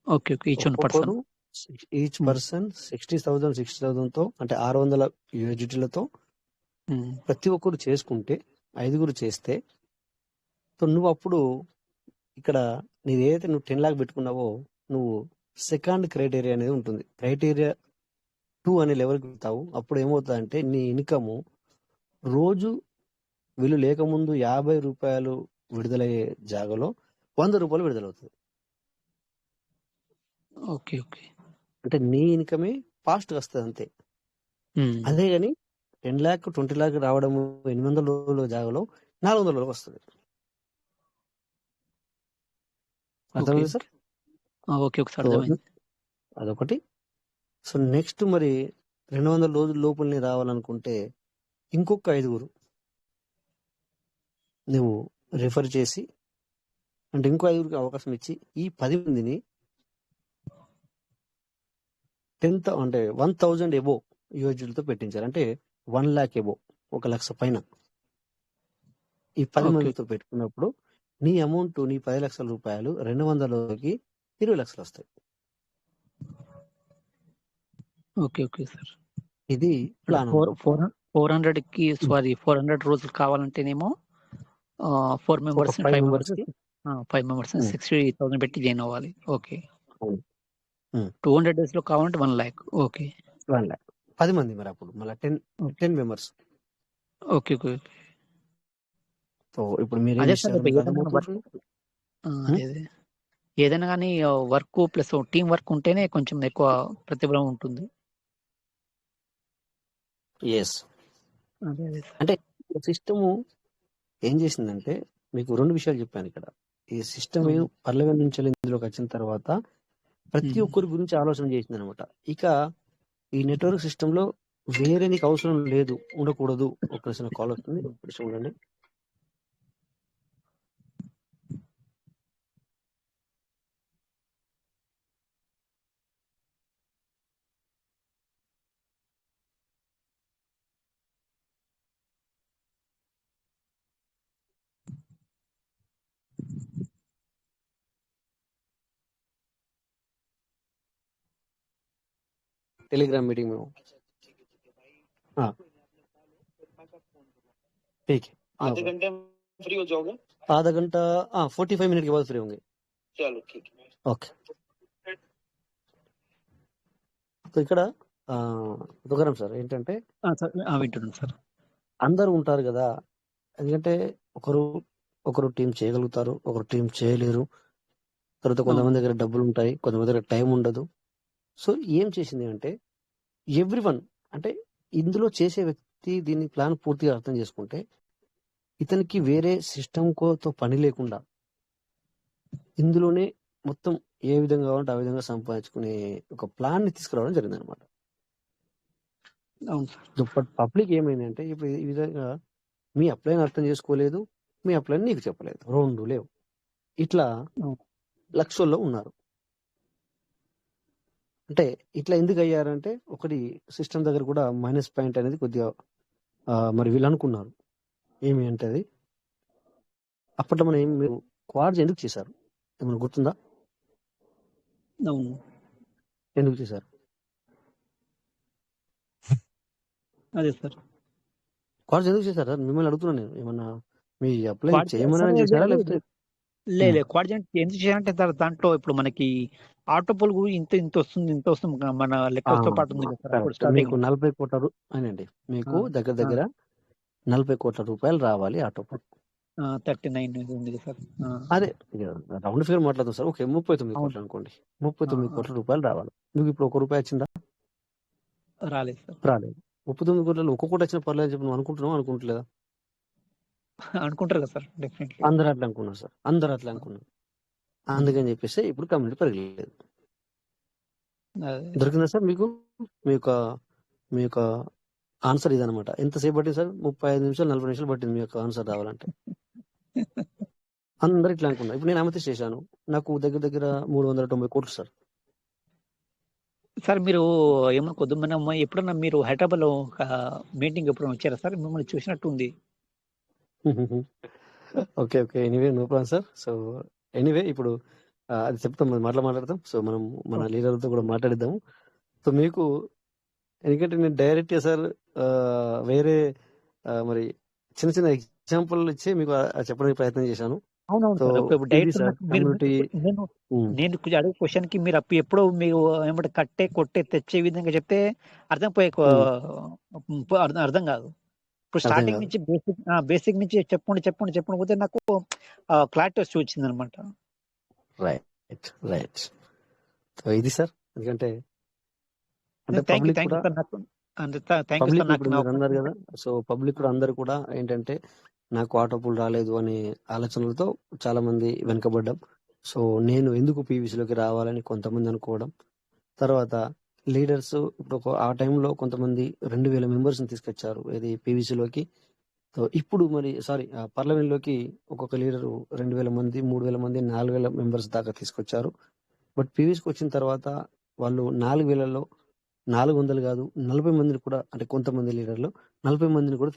okay okay each one person. Each person 60,000 తో అంటే 600 యూజిటీలతో ప్రతి ఒక్కరు చేసుకుంటే 5గురు చేస్తే సో నువ్వు అప్పుడు ఇక్కడ నీదేదైతే నువ్వు 10 లాక్ పెట్టుకున్నావో నువ్వు సెకండ్ క్రైటీరియా అనేది ఉంటుంది. క్రైటీరియా 2 అనే లెవెల్కి వెళ్తావు. అప్పుడు ఏమవుతుందంటే నీ ఇన్కమ్ రోజు వీళ్ళు లేకముందు 50 రూపాయలు విడుదలయ్యే జాగాలో 100 రూపాయలు విడుదలవుతుంది. ఓకే ఓకే అంటే నీ ఇన్కమే ఫాస్ట్ గా వస్తుంది అంతే. అదే గాని 10 లాక్ 20 లాక్ రావడం 800 రోజుల జాగాలో 400 రోజులకు వస్తుంది. అర్థమైంది సార్? ఓకే ఓకే సార్ అర్థమైంది. అదొకటి. సో నెక్స్ట్ మరి 200 రోజుల లోపలనే రావాలనుకుంటే ఇంకొక 5గురు నువ్వు రిఫర్ చేసి అంటే ఇంకో 5గురికి అవకాశం ఇచ్చి ఈ 10 మందిని 1000 ఎబో యూజీలతో పెట్టించారు. అంటే 1 లాక్ ఎబో 1 లక్ష పైన ఈ 10 మందితో పెట్టుకున్నప్పుడు నీ అమౌంట్ నీ 10 లక్షల రూపాయలు 200లోకి 20 లక్షలు వస్తాయి. Okay okay sir. ఇది ప్లాన్. 400కి సారీ 400 రోజులు కావాలంటేనేమో 4 మెంబర్స్ 5 మెంబర్స్ 60,000 పెట్టి జాయిన్ అవ్వాలి. ఓకే 200 డేస్ లో కావాలంటే 1 లాక్. ఓకే 1 లాక్ 10 మంది మరి అప్పుడు మళ్ళీ 10 మెంబర్స్. ఓకే ఓకే సో ఇప్పుడు మీరు అదే సార్ ఏదైనా కానీ వర్క్ ప్లస్ టీం వర్క్ ఉంటేనే కొంచెం ఎక్కువ ప్రతిఫలం ఉంటుంది. అంటే సిస్టమ్ ఏం చేసిందంటే మీకు 2 విషయాలు చెప్పాను ఇక్కడ. ఈ సిస్టమ్ పర్లవెన్ నుంచి ఇందులోకి వచ్చిన తర్వాత ప్రతి ఒక్కరి గురించి ఆలోచన చేసింది అనమాట. ఇక ఈ నెట్వర్క్ సిస్టమ్ లో వేరే నీకు అవసరం లేదు, ఉండకూడదు. ఒక చిన్న కాల్ వస్తుంది, చూడండి. टेलीग्राम मीटिंग में हूँ। हाँ ठीक है, आधे घंटे में फ्री हो जाओगे? आधा घंटा 45 मिनट के बाद फ्री होंगे। चलो ठीक है, ఓకే. ఇక్కడ దుకాణం సార్ ఏంటంటే వింటున్నాను సార్. అందరూ ఉంటారు కదా, ఎందుకంటే ఒకరు టీం చేయగలుగుతారు, ఒకరు టీం చేయలేరు. తర్వాత కొంతమంది దగ్గర డబ్బులు ఉంటాయి, కొంతమంది దగ్గర టైం ఉండదు. సో ఏం చేసింది అంటే ఎవ్రీవన్ అంటే ఇందులో చేసే వ్యక్తి దీన్ని ప్లాన్ పూర్తిగా అర్థం చేసుకుంటే ఇతనికి వేరే సిస్టమ్ తో పని లేకుండా ఇందులోనే మొత్తం ఏ విధంగా కావాలంటే ఆ విధంగా సంపాదించుకునే ఒక ప్లాన్ ని తీసుకురావడం జరిగింది అనమాట. పబ్లిక్ ఏమైందంటే ఇప్పుడు ఈ విధంగా మీ అప్లైన్ అర్థం చేసుకోలేదు, మీ అప్లైన్ నీకు చెప్పలేదు, 2 లేవు. ఇట్లా లక్షల్లో ఉన్నారు. అంటే ఇట్లా ఎందుకు అయ్యారంటే ఒకటి సిస్టమ్ దగ్గర కూడా మైనస్ పాయింట్ అనేది కొద్దిగా మరి వీళ్ళు అనుకున్నారు. ఏమి అంటే అది అప్పట్లో మనం మీరు క్వాడ్స్ ఎందుకు చేశారు ఏమైనా గుర్తుందా? ఎందుకు చేశారు? అదే సార్ క్వాడ్స్ ఎందుకు చేశారు సార్ మిమ్మల్ని అడుగుతున్నాను నేను. ఏమన్నా మీ అప్లై చేయమని చేశారా లేకపోతే లేదు క్వాడ్జెంట్ ఎందుకు చేయాలంటే దాంట్లో ఇప్పుడు మనకి ఆటో పోల్ ఇంత వస్తుంది మన లెక్కలతో పాటు ఉంది కదా. మీకు 40 కోట్ల అనండి, మీకు దగ్గర 40 కోట్ల రూపాయలు రావాలి ఆటో పోల్. 39 ఉంది సార్. అదే రౌండ్ ఫిగర్ మాట్లాడుతాం సార్. ఓకే 39 కోట్లు అనుకోండి, 39 కోట్ల రూపాయలు రావాలి. మీకు ఇప్పుడు 1 రూపాయి వచ్చిందా? రాలేదు సార్. రాలేదు. 39 కోట్లలో 1 కోటి వచ్చిన పర్లేదు చెప్పి నువ్వు అనుకుంటున్నావు అనుకుంటలేదా? అనుకుంటారు కదా సార్, డెఫినెట్లీ అందరూ అట్లా అనుకున్నారు సార్, అందరూ అట్లా అనుకున్నారు. అందుకని చెప్పేసి ఇప్పుడు కమ్యూనిటీ పెరగలేదు. దొరికిందా సార్ మీకు? మీ యొక్క ఆన్సర్ ఇదనమాట. ఎంతసేపు పట్టింది సార్? 35 నిమిషాలు 40 నిమిషాలు పట్టింది మీ యొక్క ఆన్సర్ రావాలంటే. అందరు ఇట్లా అనుకున్నారు. ఇప్పుడు నేను అమతి చేశాను, నాకు దగ్గర 390 కోట్లు సార్. సార్ మీరు ఏమనుకోద్దు, మనం ఎప్పుడన్నా మీరు హైదరాబాద్ లో మీటింగ్ ఎప్పుడైనా వచ్చారా సార్? మిమ్మల్ని చూసినట్టు ఉంది. Okay anyway no problem sir. So anyway ఇప్పుడు అది చెప్తాం, అది మాట్లాడదాం. సో మనం మన ఓకే. లీడర్లతో కూడా మాట్లాడిద్దాము. సో మీకు ఎందుకంటే నేను డైరెక్ట్గా సార్ వేరే మరి చిన్న చిన్న ఎగ్జాంపుల్ ఇచ్చి మీకు చెప్పడానికి ప్రయత్నం చేశాను. అవునవును సో సార్. ఇప్పుడు ఇది డైరెక్ట్ సార్ నాకు మీరు కమ్యూనిటీ. నేను నేను అడిగే క్వశ్చన్ కి మీరు ఎప్పుడో మీరు ఏమంటే కట్టే కొట్టే తెచ్చే విధంగా చెప్తే అర్థం పోయే అర్థం కాదు. ఇప్పుడు అర్థం స్టార్టింగ్ కాదు. నుంచి బేసిక్ నుంచి చెప్పండి పోతే నాకు క్లారిటీ వచ్చి వచ్చింది అనమాట. Right right. సో ఇది సార్ ఎందుకంటే అంటే థ్యాంక్ యూ పబ్లిక్ కూడా సార్. నాకు థ్యాంక్ యూ సార్. పబ్లిక్ నాకు ఇప్పుడు నా మీరు అన్నారు అవకాశం కదా, సో పబ్లిక్ కూడా అందరు కూడా ఏంటంటే నాకు ఆటోపుల్ రాలేదు అనే ఆలోచనలతో చాలా మంది వెనకబడ్డాం. సో నేను ఎందుకు పీవీసీలోకి రావాలని కొంతమంది అనుకోవడం, తర్వాత లీడర్స్ ఇప్పుడు ఆ టైంలో కొంతమంది 2000 మెంబర్స్ని తీసుకొచ్చారు ఇది పీవీసీలోకి. సో ఇప్పుడు మరి పార్లమెంట్లోకి ఒక్కొక్క లీడరు 2000 మంది, 3000 మంది, 4000 మెంబర్స్ దాకా తీసుకొచ్చారు. బట్ పీవీసీకి వచ్చిన తర్వాత వాళ్ళు 4000లో 400 కాదు 40 మందిని కూడా, అంటే కొంతమంది లీడర్లు 40 మందిని కూడా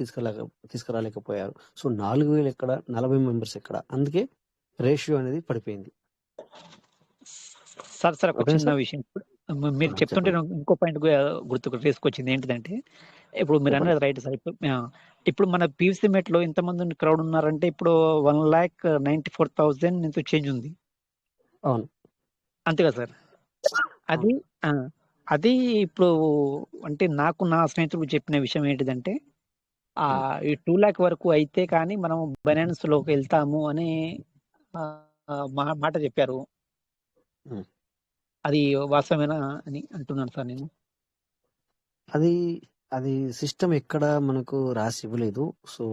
తీసుకురాలేకపోయారు. సో 4000 ఎక్కడ, 40 మెంబర్స్ ఎక్కడ, అందుకే రేషియో అనేది పడిపోయింది. సార్ ఒక ఓకే చిన్న సార్. విషయం మీరు చెప్తుంటే చెప్పండి. నాకు ఇంకో పాయింట్ గుర్తుకు తీసుకొచ్చింది. ఏంటిదంటే ఇప్పుడు మీరు చెప్పండి. అన్నది రైట్ సార్. ఇప్పుడు మన పీవీసీ మెట్ లో ఎంతమంది క్రౌడ్ ఉన్నారంటే ఇప్పుడు 1,94,000 ఎంతో చేంజ్ ఉంది. అవును అంతే కదా సార్. అది అది ఇప్పుడు అంటే నాకు నా స్నేహితుడు చెప్పిన విషయం ఏంటిదంటే ఈ 2 lakh వరకు అయితే కానీ మనం బైనాన్స్ లోకి వెళ్తాము అని మాట చెప్పారు. అది వాస్తవమేనా అని అంటున్నాను సార్ నేను. అది సిస్టమ్ ఎక్కడ మనకు రాసి ఇవ్వలేదు. సో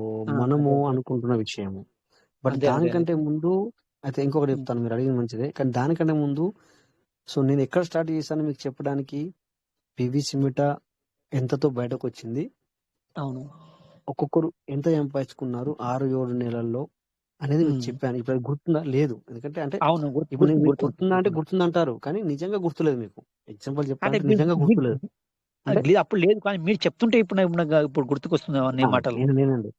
మనము అనుకుంటున్న విషయము. బట్ దానికంటే ముందు అయితే ఇంకొకటి చెప్తాను, మీరు అడిగిన మంచిదే. కానీ దానికంటే ముందు సో నేను ఎక్కడ స్టార్ట్ చేశాను మీకు చెప్పడానికి, పీవీసీ మిట ఎంతతో బయటకు వచ్చింది, అవును, ఒక్కొక్కరు ఎంత సంపాదించుకున్నారు 6-7 నెలల్లో అనేది మీకు చెప్పాను. ఇప్పుడు అది గుర్తుందా? లేదు. ఎందుకంటే అంటే అవును ఇప్పుడు మీకు గుర్తుందా అంటే గుర్తుందంటారు, కానీ నిజంగా గుర్తులేదు మీకు. ఎగ్జాంపుల్ చెప్పాలంటే నిజంగా గుర్తులేదు. అప్పుడు లేదు, కానీ మీరు చెప్తుంటే ఇప్పుడు గుర్తుకొస్తుంది అన్ని మాటలు. నేనండి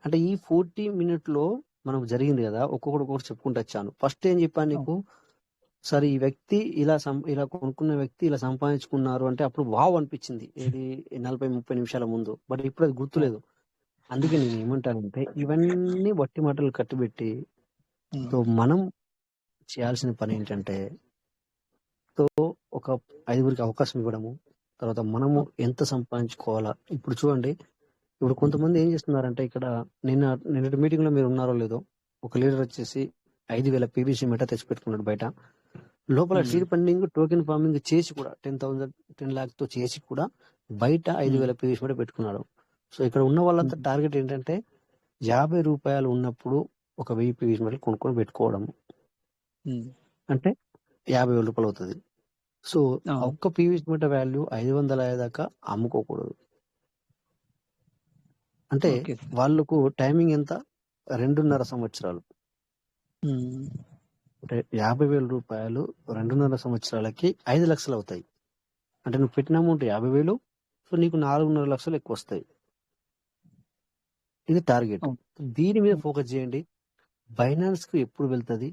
అంటే ఈ 40 minutes లో మనకు జరిగింది కదా, ఒక్కొక్కటి చెప్పుకుంటూ వచ్చాను. ఫస్ట్ ఏం చెప్పాను నీకు, సరే ఈ వ్యక్తి ఇలా కొనుక్కున్న వ్యక్తి ఇలా సంపాదించుకున్నారు అంటే అప్పుడు వావ్ అనిపించింది, ఏది 40-30 నిమిషాల ముందు. బట్ ఇప్పుడు అది గుర్తులేదు. అందుకే నేను ఏమంటానంటే ఇవన్నీ వట్టి మాటలు కట్టిబెట్టి సో మనం చేయాల్సిన పని ఏంటంటే సో ఒక 5గురికి అవకాశం ఇవ్వడము, తర్వాత మనము ఎంత సంపాదించుకోవాలా. ఇప్పుడు చూడండి, ఇప్పుడు కొంతమంది ఏం చేస్తున్నారంటే ఇక్కడ నిన్నటి మీటింగ్ లో మీరు ఉన్నారో లేదో, ఒక లీడర్ వచ్చేసి 5,000 పీవీసీ మెట తెచ్చి పెట్టుకున్నాడు బయట. లోపల సీడ్ ఫండింగ్ టోకెన్ ఫార్మింగ్ చేసి కూడా 10 lakh తో చేసి కూడా బయట 5,000 పీవీసీ మెట పెట్టుకున్నాడు. సో ఇక్కడ ఉన్న వాళ్ళంతా టార్గెట్ ఏంటంటే 50 రూపాయలు ఉన్నప్పుడు ఒక 1000 పీవీసీ మెటలు కొనుక్కొని పెట్టుకోవడం, అంటే 50,000 రూపాయలు అవుతుంది. సో ఒక్క పీవీసీ మెట వాల్యూ 500 అయ్యేదాకా అమ్ముకోకూడదు. అంటే వాళ్ళకు టైమింగ్ ఎంత, 2.5 సంవత్సరాలు. అంటే 50,000 రూపాయలు 2.5 సంవత్సరాలకి 5 లక్షలు అవుతాయి. అంటే నువ్వు పెట్టిన అమౌంట్ 50,000, సో నీకు 4.5 లక్షలు ఎక్కువ వస్తాయి. ఇది టార్గెట్. దీని మీద ఫోకస్ చేయండి. బైనాన్స్ కు ఎప్పుడు వెళ్తుంది?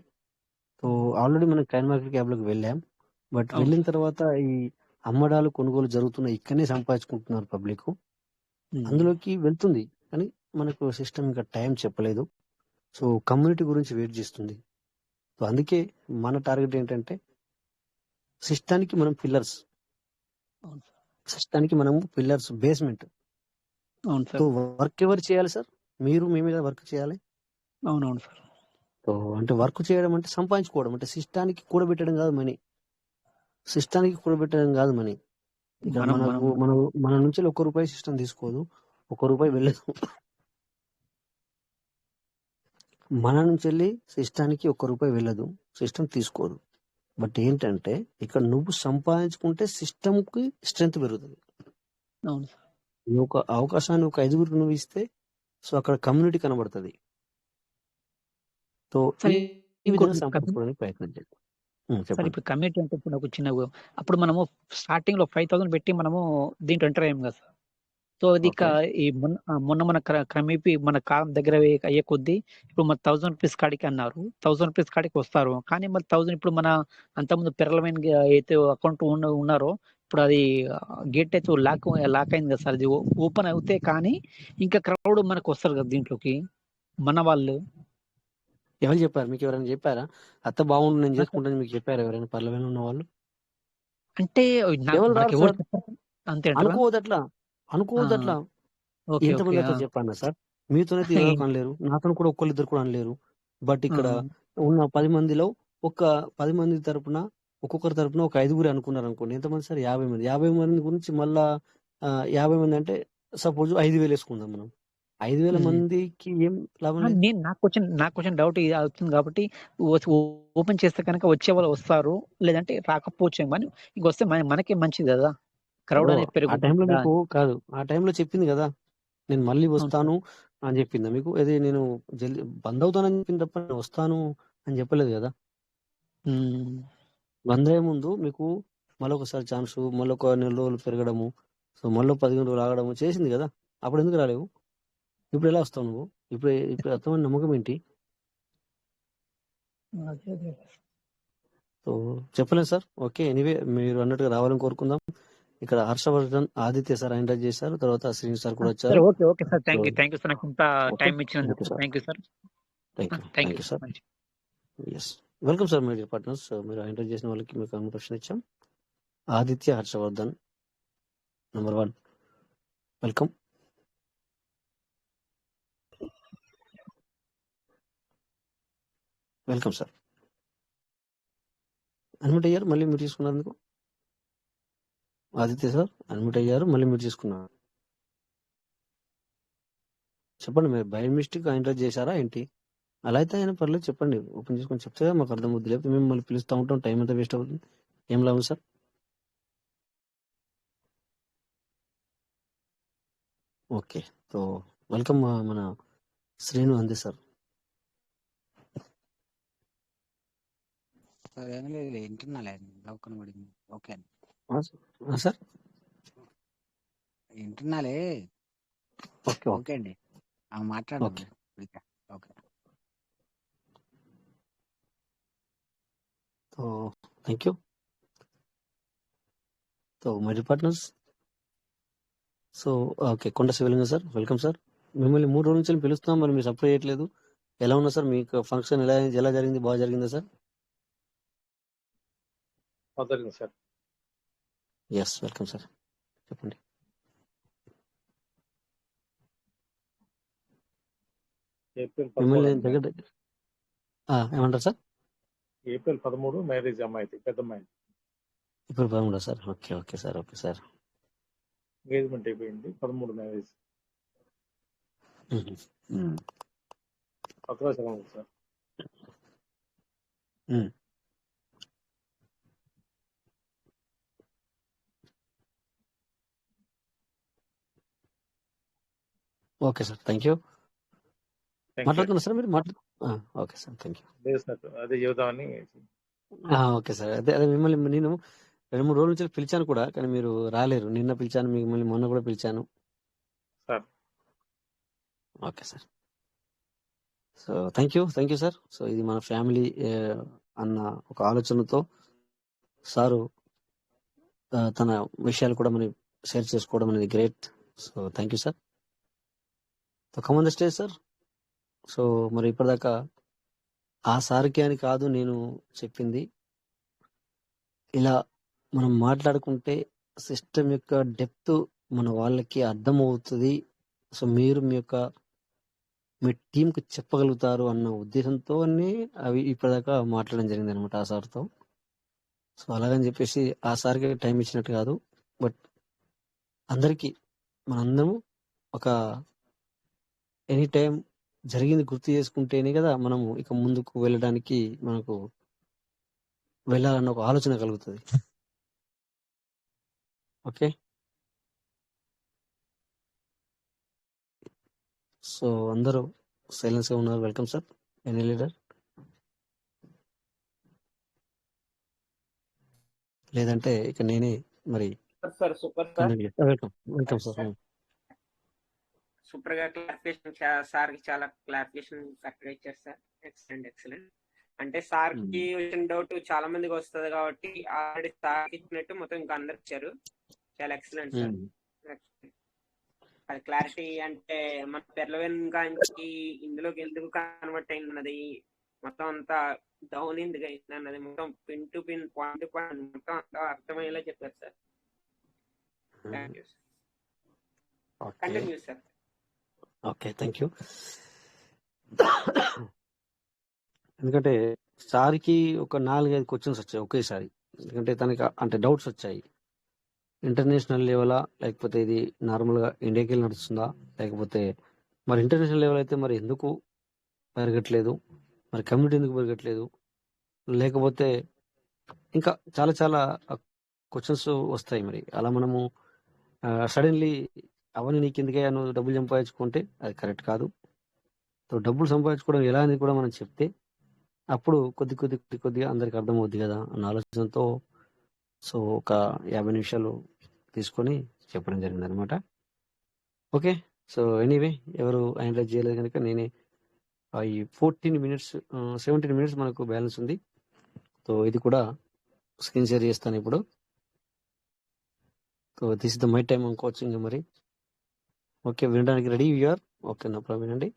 సో ఆల్రెడీ మనం కాయిన్ మార్కెట్ క్యాప్ లోకి వెళ్ళాం. బట్ వెళ్ళిన తర్వాత ఈ అమ్మడాలు కొనుగోలు జరుగుతున్నాయి, ఇక్కడనే సంపాదించుకుంటున్నారు పబ్లిక్. అందులోకి వెళ్తుంది, కానీ మనకు సిస్టమ్ ఇంకా టైం చెప్పలేదు. సో కమ్యూనిటీ గురించి వెయిట్ చేస్తుంది. సో అందుకే మన టార్గెట్ ఏంటంటే సిస్టానికి మనం పిల్లర్స్, బేస్మెంట్. సో వర్క్ ఎవరు చేయాలి సార్? మీరు మీ మీద వర్క్ చేయాలి. అవునవును సార్. సో అంటే వర్క్ చేయడం అంటే సంపాదించుకోవడం, అంటే సిస్టానికి కూడబెట్టడం కాదు మనీ. ఇక్కడ మన నుంచి ₹1 సిస్టమ్ తీసుకోదు, ₹1 వెళ్ళదు. మన నుంచి వెళ్ళి సిస్టానికి ₹1 వెళ్ళదు, సిస్టమ్ తీసుకోదు. బట్ ఏంటంటే ఇక్కడ నువ్వు సంపాదించుకుంటే సిస్టమ్ కి స్ట్రెంత్ పెరుగుతుంది. నువ్వు ఒక అవకాశాన్ని ఒక 5గురికి నువ్వు ఇస్తే సో అక్కడ కమ్యూనిటీ కనబడుతుంది. సో ఈ విధంగా సంపాదించుకోవడానికి ప్రయత్నం చేయాలి. ఇప్పుడు కమ్యూనిటీ అంటే ఇప్పుడు ఒక చిన్న, అప్పుడు మనము స్టార్టింగ్ లో 5,000 పెట్టి మనము దీంట్లో ఎంటర్ అయ్యాం కదా సార్. సో అది ఇక ఓకే ఈ మొన్న మన క్రమేపీ మన కాలం దగ్గర అయ్యే కొద్దీ ఇప్పుడు మన 1000 రూపీస్ కాడికి అన్నారు. 1000 రూపీస్ కాడికి వస్తారు. కానీ మరి 1000 ఇప్పుడు మన అంతకుముందు పిర్రలమైన అయితే అకౌంట్ ఉన్నారో ఇప్పుడు అది గేట్ అయితే లాక్ అయింది కదా సార్. అది ఓపెన్ అవుతే కానీ ఇంకా క్రౌడ్ మనకు వస్తారు కదా దీంట్లోకి మన వాళ్ళు. ఎవరు చెప్పారు మీకు? ఎవరైనా చెప్పారా అత్త బాగుండు నేను ఆ సార్. చేసుకుంటాను మీకు చెప్పారు ఎవరైనా పర్లమైన ఉన్న వాళ్ళు? అంటే ఎవరు మనకి రారు ఎవరు సార్. చెప్పారు అంతే అంటారా? అనుకోవద్దు అట్లా, అనుకోవద్దు అట్లా. Okay okay. ఎంతమంది అట్లా చెప్పాను సార్. మీతోనైతే ఎవరికి అనలేరు, నాతో కూడా ఒక్కళ్ళిద్దరు కూడా అనలేరు. బట్ ఇక్కడ ఉన్న 10 మందిలో ఒక 10 మంది తరపున ఒక్కొక్కరి తరపున ఒక 5గురు అనుకున్నారు అనుకోండి. ఎంతమంది సార్? 50 మంది. 50 మంది గురించి మళ్ళా 50 మంది అంటే సపోజ్ 5,000 వేసుకుందాం మనం. 5,000 మందికి ఏం లాభం లేదు. నేను నాకు వచ్చిన డౌట్ ఇది అవుతుంది కాబట్టి ఓపెన్ చేస్తే కనుక వచ్చే వాళ్ళు వస్తారు, లేదంటే రాకపోవచ్చు. కానీ ఇంక వస్తే మనకే మంచిది కదా, క్రౌడ్ అనేది ఆ టైంలో పెరుగుతుంది. మీకు కాదు, ఆ టైంలో చెప్పింది కదా నేను మళ్ళీ అవును సార్. వస్తాను అని చెప్పిందా మీకు? అది నేను జల్దీ బంద్ అవుతానని చెప్పింది తప్ప నేను వస్తాను అని చెప్పలేదు కదా. బంద్ అయ్యే ముందు మీకు మళ్ళొకసారి ఛాన్స్, మళ్ళొక నెల రోజులు పెరగడము, సో మళ్ళీ 15 రోజులు ఆగడము చేసింది కదా. అప్పుడు ఎందుకు రాలేవు? ఇప్పుడు ఎలా వస్తావు నువ్వు? ఇప్పుడు అర్థమైన నమ్మకం ఏంటి? అదే అదే. సో చెప్పలేదు సార్. ఓకే, ఎనీవే మీరు అన్నట్టుగా రావాలని కోరుకుందాం. ఇక్కడ హర్షవర్ధన్, ఆదిత్య సార్ ఎంటర్ చేశారు, తర్వాత శ్రీని సార్ కూడా సరే వచ్చారు. Okay okay sir. Thank you sir. నాకు ఇంత ఓకే, టైం ఓకే ఇచ్చినందుకు sir. Thank you sir. Thank you, thank thank you you sir. మంచి. Yes, welcome sir my dear partners. మీరు ఎంటర్ చేసిన వాళ్ళకి మీకు ఇన్విటేషన్ ఇచ్చాం. Aditya, Harshavardhan, number 1, welcome. Welcome sir. Unmute అయ్యారు, మళ్ళీ మీరు తీసుకున్నందుకు. ఆదిత్య సార్ అన్మ్యూట్ అయ్యారు, మళ్ళీ మీరు తీసుకున్నారు. చెప్పండి, మీరు బై మిస్టేక్ ఎంటర్ చేశారా ఏంటి? అలా అయితే అయినా పర్లేదు, చెప్పండి. ఓపెన్ చేసుకొని చెప్తే మాకు అర్థం అవుతుంది. లేకపోతే మేము మళ్ళీ పిలుస్తూ ఉంటాం, టైం అంతా వేస్ట్ అవుతుంది. ఏం లాభం సార్? ఓకే, సో వెల్కమ్ మన శ్రీను అంది సార్. ఏం లేదు వింటున్నాలే, దౌకన పడింది. ఓకే సార్ వింటున్నాలే. ఓకే ఓకే ఓకే అండి, మాట్లాడండి. Okay okay so thank you. So my dear partners, so okay, Konda Shivalingam sir, welcome sir. మిమ్మల్ని 3 రోజుల నుంచి పిలుస్తున్నాం, మరి మీరు సప్లై చేయట్లేదు. ఎలా ఉన్నా సార్? మీకు ఫంక్షన్ ఎలా జరిగింది? బాగా జరిగిందా సార్? జరిగింది సార్. Yes, welcome sir. చెప్పండి. ఏప్రిల్ మిమ్మల్ని 13 దగ్గర ఏమంటారు సార్? ఏప్రిల్ 13 మ్యారేజ్ అమ్మాయిది, పెద్ద అమ్మాయి. ఇప్పుడు 13 sir. Okay okay sir. Okay sir. Engagement అయిపోయింది, 13 marriage. Bhadrachalam sir. Okay sir, thank you. మాట్లాడుతున్నా సార్ మీరు ఓకే సార్, థ్యాంక్ యూ. లేదు సార్, అదే చెబుదామని. Okay sir. అదే మిమ్మల్ని నేను 2-3 రోజుల నుంచి పిలిచాను కూడా, కానీ మీరు రాలేరు. నిన్న పిలిచాను మిమ్మల్ని, మొన్న కూడా పిలిచాను sir. Okay sir. So thank you sir. So ఇది మన ఫ్యామిలీ అన్న ఒక ఆలోచనతో సారు తన విషయాలు కూడా మనం షేర్ చేసుకోవడం అనేది great. So thank you sir. So come on the stage sir. So మరి ఇప్పటిదాకా ఆ సార్కి అని కాదు నేను చెప్పింది, ఇలా మనం మాట్లాడుకుంటే సిస్టమ్ యొక్క డెప్త్ మన వాళ్ళకి అర్థమవుతుంది. సో మీరు మీ టీంకి చెప్పగలుగుతారు అన్న ఉద్దేశంతోనే అవి ఇప్పటిదాకా మాట్లాడడం జరిగింది అనమాట ఆ సార్తో. సో అలాగని చెప్పేసి ఆ సార్కి టైం ఇచ్చినట్టు కాదు, బట్ అందరికీ మనందరం ఒక ఎనీ టైం జరిగింది గుర్తు చేసుకుంటేనే కదా మనము ఇక ముందుకు వెళ్ళడానికి మనకు వెళ్ళాలన్న ఒక ఆలోచన కలుగుతుంది. ఓకే, సో అందరూ సైలెన్స్ గా ఉన్నారు. Welcome sir. Any leader? లేదంటే ఇక నేనే మరి super sir. Welcome sir. Super గా క్లారిఫికేషన్ సార్ కి చాలా క్లారిఫికేషన్ కరెక్ట్ గా ఇచ్చారు సార్. ఎక్సలెంట్. అంటే సార్ కి వచ్చిన డౌట్ చాలా మందికి వస్తుంది కాబట్టి ఆల్రెడీ సార్ ఇచ్చినట్టు మొత్తం ఇంకా అందరికి ఇచ్చారు. చాలా ఎక్సలెంట్ సార్. అది క్లారిటీ అంటే మన పెర్లవెన్కి ఇందులోకి ఎందుకు కన్వర్ట్ అయింది మొత్తం అంతా డౌన్ ఎందుకు అయింది అన్నది మొత్తం pin to pin point to point మొత్తం అంతా అర్థమయ్యేలా చెప్పారు sir. Thank you sir. Continue sir. Okay, thank you. ఎందుకంటే సార్కి ఒక 4-5 క్వశ్చన్స్ వచ్చాయి ఒకేసారి. ఎందుకంటే తనకి అంటే డౌట్స్ వచ్చాయి. ఇంటర్నేషనల్ లెవెలా, లేకపోతే ఇది నార్మల్గా ఇండియాకి వెళ్ళి నడుస్తుందా, లేకపోతే మరి ఇంటర్నేషనల్ లెవెల్ అయితే మరి ఎందుకు పెరగట్లేదు, మరి కమ్యూనిటీ ఎందుకు పెరగట్లేదు, లేకపోతే ఇంకా చాలా చాలా క్వశ్చన్స్ వస్తాయి. మరి అలా మనము సడన్లీ అవన్నీ నీకు ఎందుకయ్యా నువ్వు డబ్బులు సంపాదించుకుంటే అది కరెక్ట్ కాదు. సో డబ్బులు సంపాదించుకోవడం ఎలా అనేది కూడా మనం చెప్తే అప్పుడు కొద్దిగా అందరికి అర్థమవుద్ది కదా అన్న ఆలోచనతో సో ఒక 50 నిమిషాలు తీసుకొని చెప్పడం జరిగింది అనమాట. ఓకే, సో ఎనీవే ఎవరు ఆయన చేయలేదు కనుక నేనే ఈ 17 మినిట్స్ మనకు బ్యాలెన్స్ ఉంది. సో ఇది కూడా స్క్రీన్ షేర్ చేస్తాను ఇప్పుడు. So this is the my time అనుకోవచ్చు ఇంకా మరి. ఓకే, వినడానికి రెడీ యూఆర్? ఓకే, నా ప్రాబ్లం వినండి.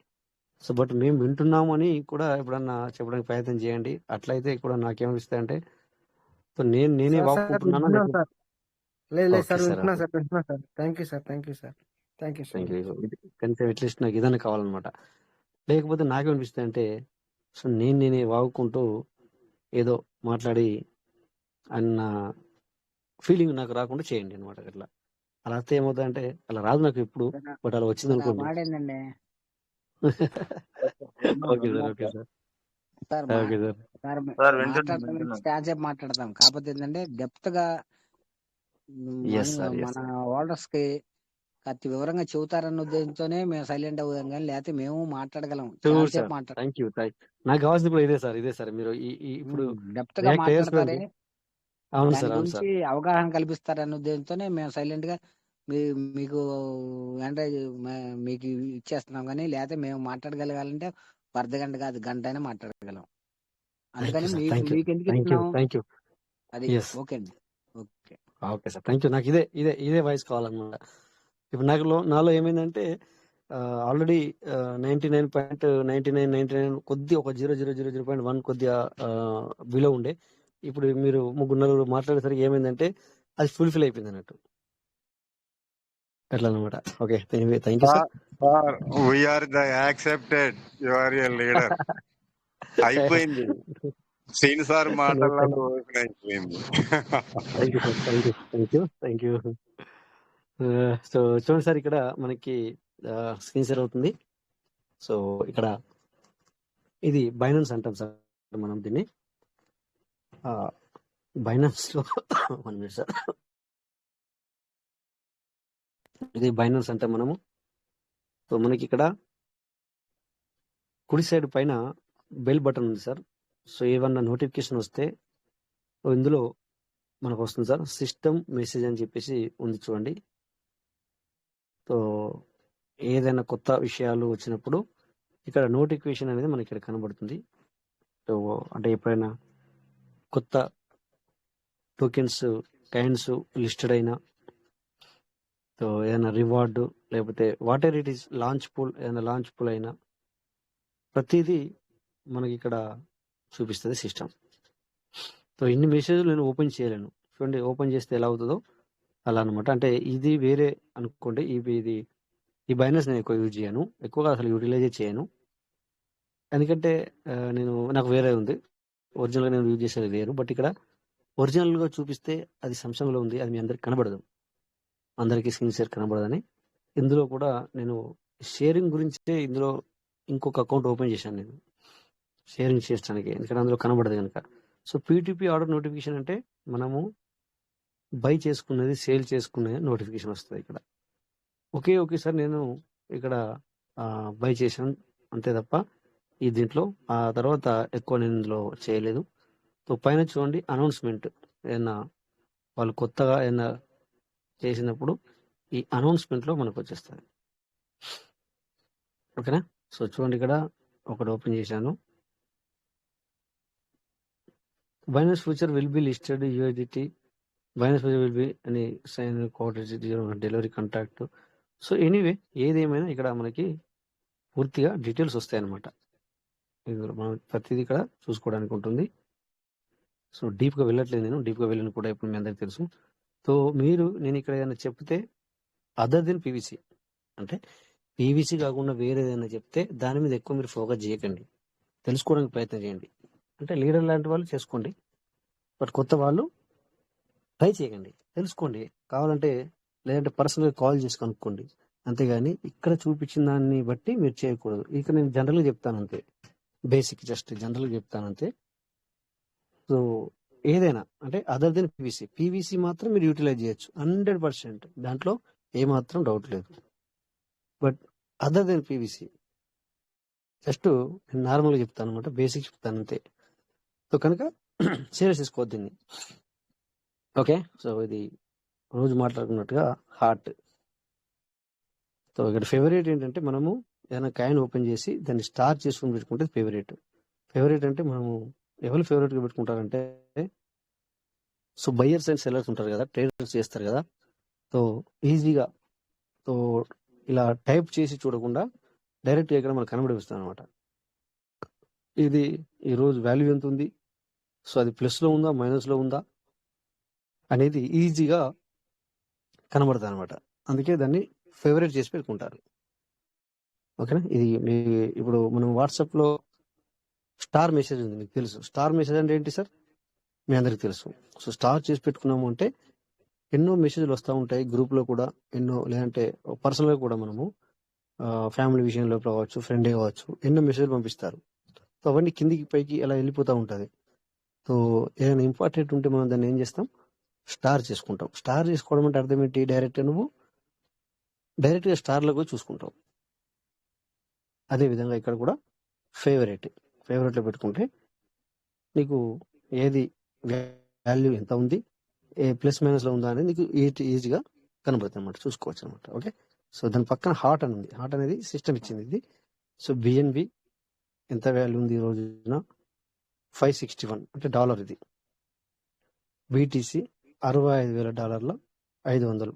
సో బట్ మేము వింటున్నాము అని కూడా ఎప్పుడన్నా చెప్పడానికి ప్రయత్నం చేయండి. అట్లయితే కూడా నాకేమనిపిస్తాయి అంటే సో నేనే వాడుకుంటున్నాను. కనీసం అట్లీస్ట్ నాకు ఏదైనా కావాలన్నమాట. లేకపోతే నాకేమనిపిస్తాయి అంటే సో నేనే వాగుకుంటూ ఏదో మాట్లాడి అన్న ఫీలింగ్ నాకు రాకుండా చేయండి అనమాట. అట్లా అలా అయితే ఏమవుతుందంటే అలా రాదు నాకు ఎప్పుడు, బట్ అలా వచ్చింది అనుకోండి. Okay sir, okay sir, okay sir. మాట్లాడతాం. కాకపోతే ఏంటంటే డెప్త్ గా మన ఓల్డర్స్ కి అతి వివరంగా చెబుతారన్న ఉద్దేశంతోనే మేము సైలెంట్ అవుతాం, కానీ లేకపోతే మేము మాట్లాడగలం. Thank you. నాకు కావాల్సింది కూడా ఇదే సార్. మీరు ఇప్పుడు డెప్త్ గా మాట్లాడతారే, అవును దాని సార్, అవును గురించి సార్. అవగాహన కల్పిస్తారన్న ఉద్దేశంతోనే మేము సైలెంట్ గా మీకు అంటే మీకు ఇచ్చేస్తున్నాం, కానీ లేకపోతే మేము మాట్లాడగలగాలంటే అర్ధగంట కాదు, గంట అయినా మాట్లాడగలం. అందుకని మీకు ఎందుకు ఇస్తున్నాం అది. ఓకే అండి, okay okay sir, thank you. నాకు ఇదే వాయిస్ కావాలన్నమాట. ఇప్పుడు నాలో ఏమైందంటే ఆల్రెడీ 99.99 కొద్ది ఒక 0.1 కొద్దిగా బిలో ఉండే. ఇప్పుడు మీరు 3-4 మాట్లాడేసరికి ఏమైందంటే అది ఫుల్ఫిల్ అయిపోయింది అన్నట్టు. అట్లా అనమాట. Okay, thank you sir. We're the accepted, you are a leader. అయిపోయింది సీన్ సార్ మాటలలో అయిపోయింది. Thank you. సో చూడండి సార్, ఇక్కడ మనకి స్క్రీన్ షేర్ అవుతుంది. సో ఇక్కడ ఇది బైనాన్స్ అంటాం సార్ మనం దీన్ని. బైనాన్స్ లో 1 మినిట్ సార్. ఇది బైనాన్స్ అంటాం మనము. సో మనకి ఇక్కడ కుడి సైడ్ పైన బెల్ బటన్ ఉంది సార్. సో ఏమన్నా నోటిఫికేషన్ వస్తే ఇందులో మనకు వస్తుంది సార్. సిస్టమ్ మెసేజ్ అని చెప్పేసి ఉంది చూడండి. సో ఏదైనా కొత్త విషయాలు వచ్చినప్పుడు ఇక్కడ నోటిఫికేషన్ అనేది మనకి ఇక్కడ కనబడుతుంది. సో అంటే ఎప్పుడైనా కొత్త టోకెన్స్ కైండ్స్ లిస్టెడ్ అయినా, సో ఏదైనా రివార్డు, లేకపోతే what ever it is launch pool అయినా ప్రతిదీ మనకి ఇక్కడ చూపిస్తుంది సిస్టమ్. సో ఇన్ని మెసేజ్లు నేను ఓపెన్ చేయలేను చూడండి. ఓపెన్ చేస్తే ఎలా అవుతుందో అలా అనమాట. అంటే ఇది వేరే అనుకోండి. ఈ బైనాన్స్ నేను ఎక్కువ యూజ్ చేయను, ఎక్కువగా అసలు యూటిలైజ్ చేయను. ఎందుకంటే నాకు వేరే ఉంది. ఒరిజినల్గా నేను యూజ్ చేసేది వేరు. బట్ ఇక్కడ ఒరిజినల్గా చూపిస్తే అది సంశయంలో ఉంది, అది మీ అందరికి కనబడదు, అందరికీ స్క్రీన్ షేర్ కనబడదని. ఇందులో కూడా నేను షేరింగ్ గురించే ఇందులో ఇంకొక అకౌంట్ ఓపెన్ చేశాను నేను షేరింగ్ చేయడానికి, ఎందుకంటే అందులో కనబడదు కనుక. సో పీటీపీ ఆర్డర్ నోటిఫికేషన్ అంటే మనము బై చేసుకున్నది, సేల్ చేసుకునేది నోటిఫికేషన్ వస్తుంది ఇక్కడ. ఒకేసారి నేను ఇక్కడ బై చేశాను అంతే తప్ప ఈ దీంట్లో ఆ తర్వాత ఎక్కువ నేను ఇందులో చేయలేదు. సో పైన చూడండి అనౌన్స్మెంట్, ఏదైనా వాళ్ళు కొత్తగా ఏదైనా చేసినప్పుడు ఈ అనౌన్స్మెంట్లో మనకు వచ్చేస్తుంది. ఓకేనా. సో చూడండి ఇక్కడ ఒకటి ఓపెన్ చేశాను. Binance future will be listed UIDT Binance future will be అని sign coordinate delivery contact. So anyway ఏదేమైనా ఇక్కడ మనకి పూర్తిగా డీటెయిల్స్ వస్తాయన్నమాట. ఇందులో మనం ప్రతిదీ ఇక్కడ చూసుకోవడానికి ఉంటుంది. సో డీప్గా వెళ్ళట్లేదు, నేను డీప్గా వెళ్ళను కూడా ఇప్పుడు మీ అందరికి తెలుసు. సో నేను ఇక్కడ ఏదైనా చెప్తే అదర్ దెన్ పీవీసీ, అంటే పీవీసీ కాకుండా వేరే ఏదైనా చెప్తే దాని మీద ఎక్కువ మీరు ఫోకస్ చేయకండి, తెలుసుకోవడానికి ప్రయత్నం చేయండి. అంటే లీడర్ లాంటి వాళ్ళు చేసుకోండి, బట్ కొత్త వాళ్ళు ట్రై చేయకండి, తెలుసుకోండి. కావాలంటే లేదంటే పర్సనల్గా కాల్ చేసి కనుక్కోండి, అంతేగాని ఇక్కడ చూపించిన దాన్ని బట్టి మీరు చేయకూడదు. ఇక నేను జనరల్గా చెప్తాను అంతే, బేసిక్ జస్ట్ జనరల్గా చెప్తాను అంతే. సో ఏదైనా అంటే అదర్ దెన్ పీవీసీ మాత్రం మీరు యూటిలైజ్ చేయొచ్చు 100%, దాంట్లో ఏమాత్రం డౌట్ లేదు. But other than PVC just నేను నార్మల్గా చెప్తాను అనమాట, బేసిక్ చెప్తాను అంతే. సో కనుక సీరియస్ తీసుకోవద్దు దీన్ని. ఓకే, సో ఇది రోజు మాట్లాడుకున్నట్టుగా హార్ట్. సో ఇక్కడ ఫేవరెట్ ఏంటంటే మనము ఏదైనా కాయిన్ ఓపెన్ చేసి దాన్ని స్టార్ చేసుకుని పెట్టుకుంటే ఫేవరెట్. ఫేవరెట్ అంటే మనము ఎవరు ఫేవరెట్గా పెట్టుకుంటారంటే, సో బయ్యర్స్ అండ్ సెల్లర్స్ ఉంటారు కదా, ట్రేడర్స్ చేస్తారు కదా. సో ఈజీగా సో ఇలా టైప్ చేసి చూడకుండా డైరెక్ట్గా ఇక్కడ మనకు కనబడిస్తాను అనమాట. ఇది ఈరోజు వాల్యూ ఎంత ఉంది, సో అది ప్లస్లో ఉందా మైనస్లో ఉందా అనేది ఈజీగా కనబడుతుంది అనమాట. అందుకే దాన్ని ఫేవరెట్ చేసి పెట్టుకుంటారు. ఓకేనా. ఇది ఇప్పుడు మనం వాట్సాప్లో స్టార్ మెసేజ్ ఉంది, మీకు తెలుసు. స్టార్ మెసేజ్ అంటే ఏంటి సార్, మీ అందరికి తెలుసు. సో స్టార్ చేసి పెట్టుకున్నాము అంటే ఎన్నో మెసేజ్లు వస్తూ ఉంటాయి గ్రూప్లో కూడా, ఎన్నో లేదంటే పర్సనల్గా కూడా మనము ఫ్యామిలీ విషయంలో కావచ్చు, ఫ్రెండే కావచ్చు, ఎన్నో మెసేజ్లు పంపిస్తారు. సో అవన్నీ కిందికి పైకి అలా వెళ్ళిపోతూ ఉంటుంది. సో ఏదైనా ఇంపార్టెంట్ ఉంటే మనం దాన్ని ఏం చేస్తాం, స్టార్ చేసుకుంటాం. స్టార్ చేసుకోవడం అంటే అర్థం ఏంటి, నువ్వు డైరెక్ట్గా స్టార్లో చూసుకుంటావు. అదేవిధంగా ఇక్కడ కూడా ఫేవరెట్లో పెట్టుకుంటే నీకు ఏది వాల్యూ ఎంత ఉంది, ఏ ప్లస్ మైనస్లో ఉందా అనేది నీకు ఈజీగా కనబడుతుంది అనమాట, చూసుకోవచ్చు అనమాట. ఓకే, సో దాని పక్కన హార్ట్ అని ఉంది. హార్ట్ అనేది సిస్టమ్ ఇచ్చింది ఇది. సో బిఎన్బి ఎంత వాల్యూ ఉంది ఈ రోజున, 561 అంటే డాలర్ ఇది. బీటీసీ $65,000 500.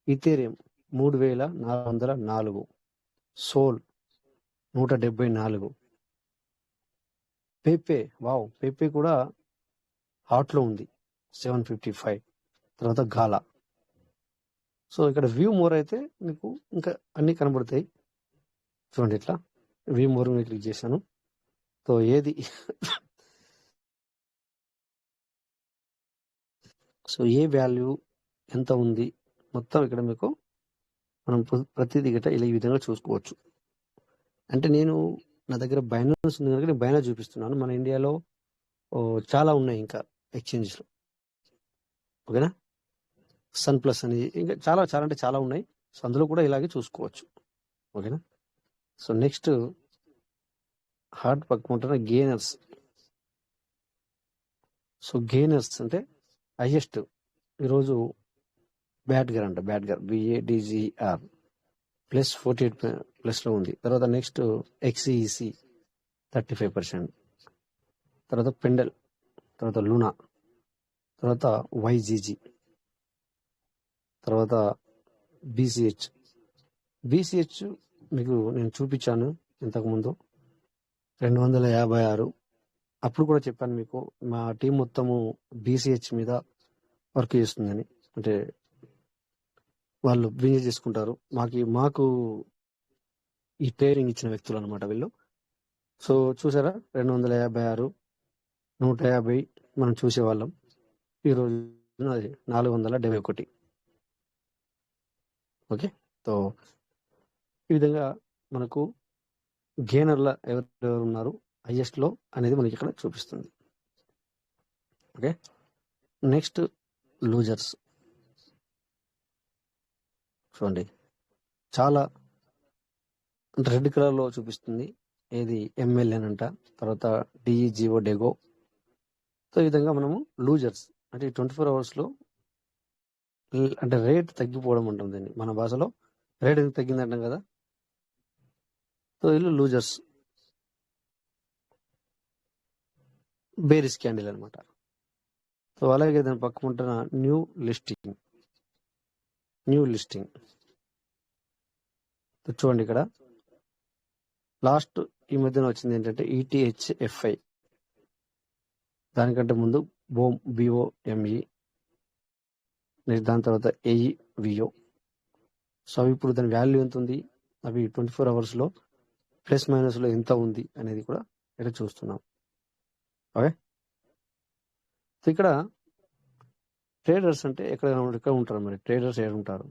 ఇథేరియం 3,404. సోల్ 174. పేపే కూడా హాట్లో ఉంది 755. తర్వాత గాలా. సో ఇక్కడ వ్యూ మోర్ అయితే మీకు ఇంకా అన్ని కనబడతాయి. చూడండి ఇట్లా వ్యూ మోర్ మీద క్లిక్ చేశాను. సో ఏది సో ఏ వాల్యూ ఎంత ఉంది మొత్తం ఇక్కడ మీకు మనం ప్రతిదీ గట్రా ఇలా ఈ విధంగా చూసుకోవచ్చు. అంటే నా దగ్గర బైనాన్స్ ఉంది కనుక నేను బైనాన్స్ చూపిస్తున్నాను. మన ఇండియాలో చాలా ఉన్నాయి ఇంకా ఎక్స్చేంజెస్లో. ఓకేనా, సన్ ప్లస్ అని ఇంకా చాలా అంటే చాలా ఉన్నాయి. సో అందులో కూడా ఇలాగే చూసుకోవచ్చు. ఓకేనా. సో నెక్స్ట్ హార్ట్ పక్కన గెయినర్స్. సో గెయినర్స్ అంటే హైయెస్ట్ ఈరోజు బ్యాడ్గర్ BADGR +48+ ఉంది. తర్వాత నెక్స్ట్ XEC 35%, తర్వాత పెండల్, తర్వాత లూనా, తర్వాత YGG, తర్వాత BCH మీకు నేను చూపించాను ఇంతకుముందు 256. అప్పుడు కూడా చెప్పాను మీకు, మా టీం మొత్తము BCH మీద వర్క్ చేస్తుందని. అంటే వాళ్ళు బిజినెస్ చేసుకుంటారు, మాకు ఈ ట్రైనింగ్ ఇచ్చిన వ్యక్తులు అనమాట వీళ్ళు. సో చూసారా, 256, 150 మనం చూసేవాళ్ళం. ఈరోజు అది 471. ఓకే, సో ఈ విధంగా మనకు గెయినర్ల ఎవరెవరు ఉన్నారు హైయెస్ట్లో అనేది మనకి ఇక్కడ చూపిస్తుంది. Okay, next losers. చూడండి చాలా రెడ్ కలర్లో చూపిస్తుంది. ఏది MLN అంట, తర్వాత DEGO డెగో. సో ఈ విధంగా మనము లూజర్స్ అంటే 24 అవర్స్లో అంటే రేట్ తగ్గిపోవడం ఉంటుంది. మన భాషలో రేట్ ఎందుకు తగ్గిందంటాం కదా, సో వీళ్ళు లూజర్స్, బేరిస్ క్యాండిల్ అనమాట. సో అలాగే దాని పక్కన ఉంటున్న న్యూ లిస్టింగ్ చూడండి. ఇక్కడ లాస్ట్ ఈ మధ్యన వచ్చింది ఏంటంటే ETHFI, దానికంటే ముందు BOME, దాని తర్వాత AEVO. సో అవి ఇప్పుడు దాని వాల్యూ ఎంత ఉంది, అవి 24 అవర్స్ లో ప్లస్ మైనస్ లో ఎంత ఉంది అనేది కూడా ఇక్కడ చూస్తున్నాం. ఓకే, సో ఇక్కడ ట్రేడర్స్ అంటే ఎక్కడ ఉంటారు, మరి ట్రేడర్స్ ఎక్కడ ఉంటారు?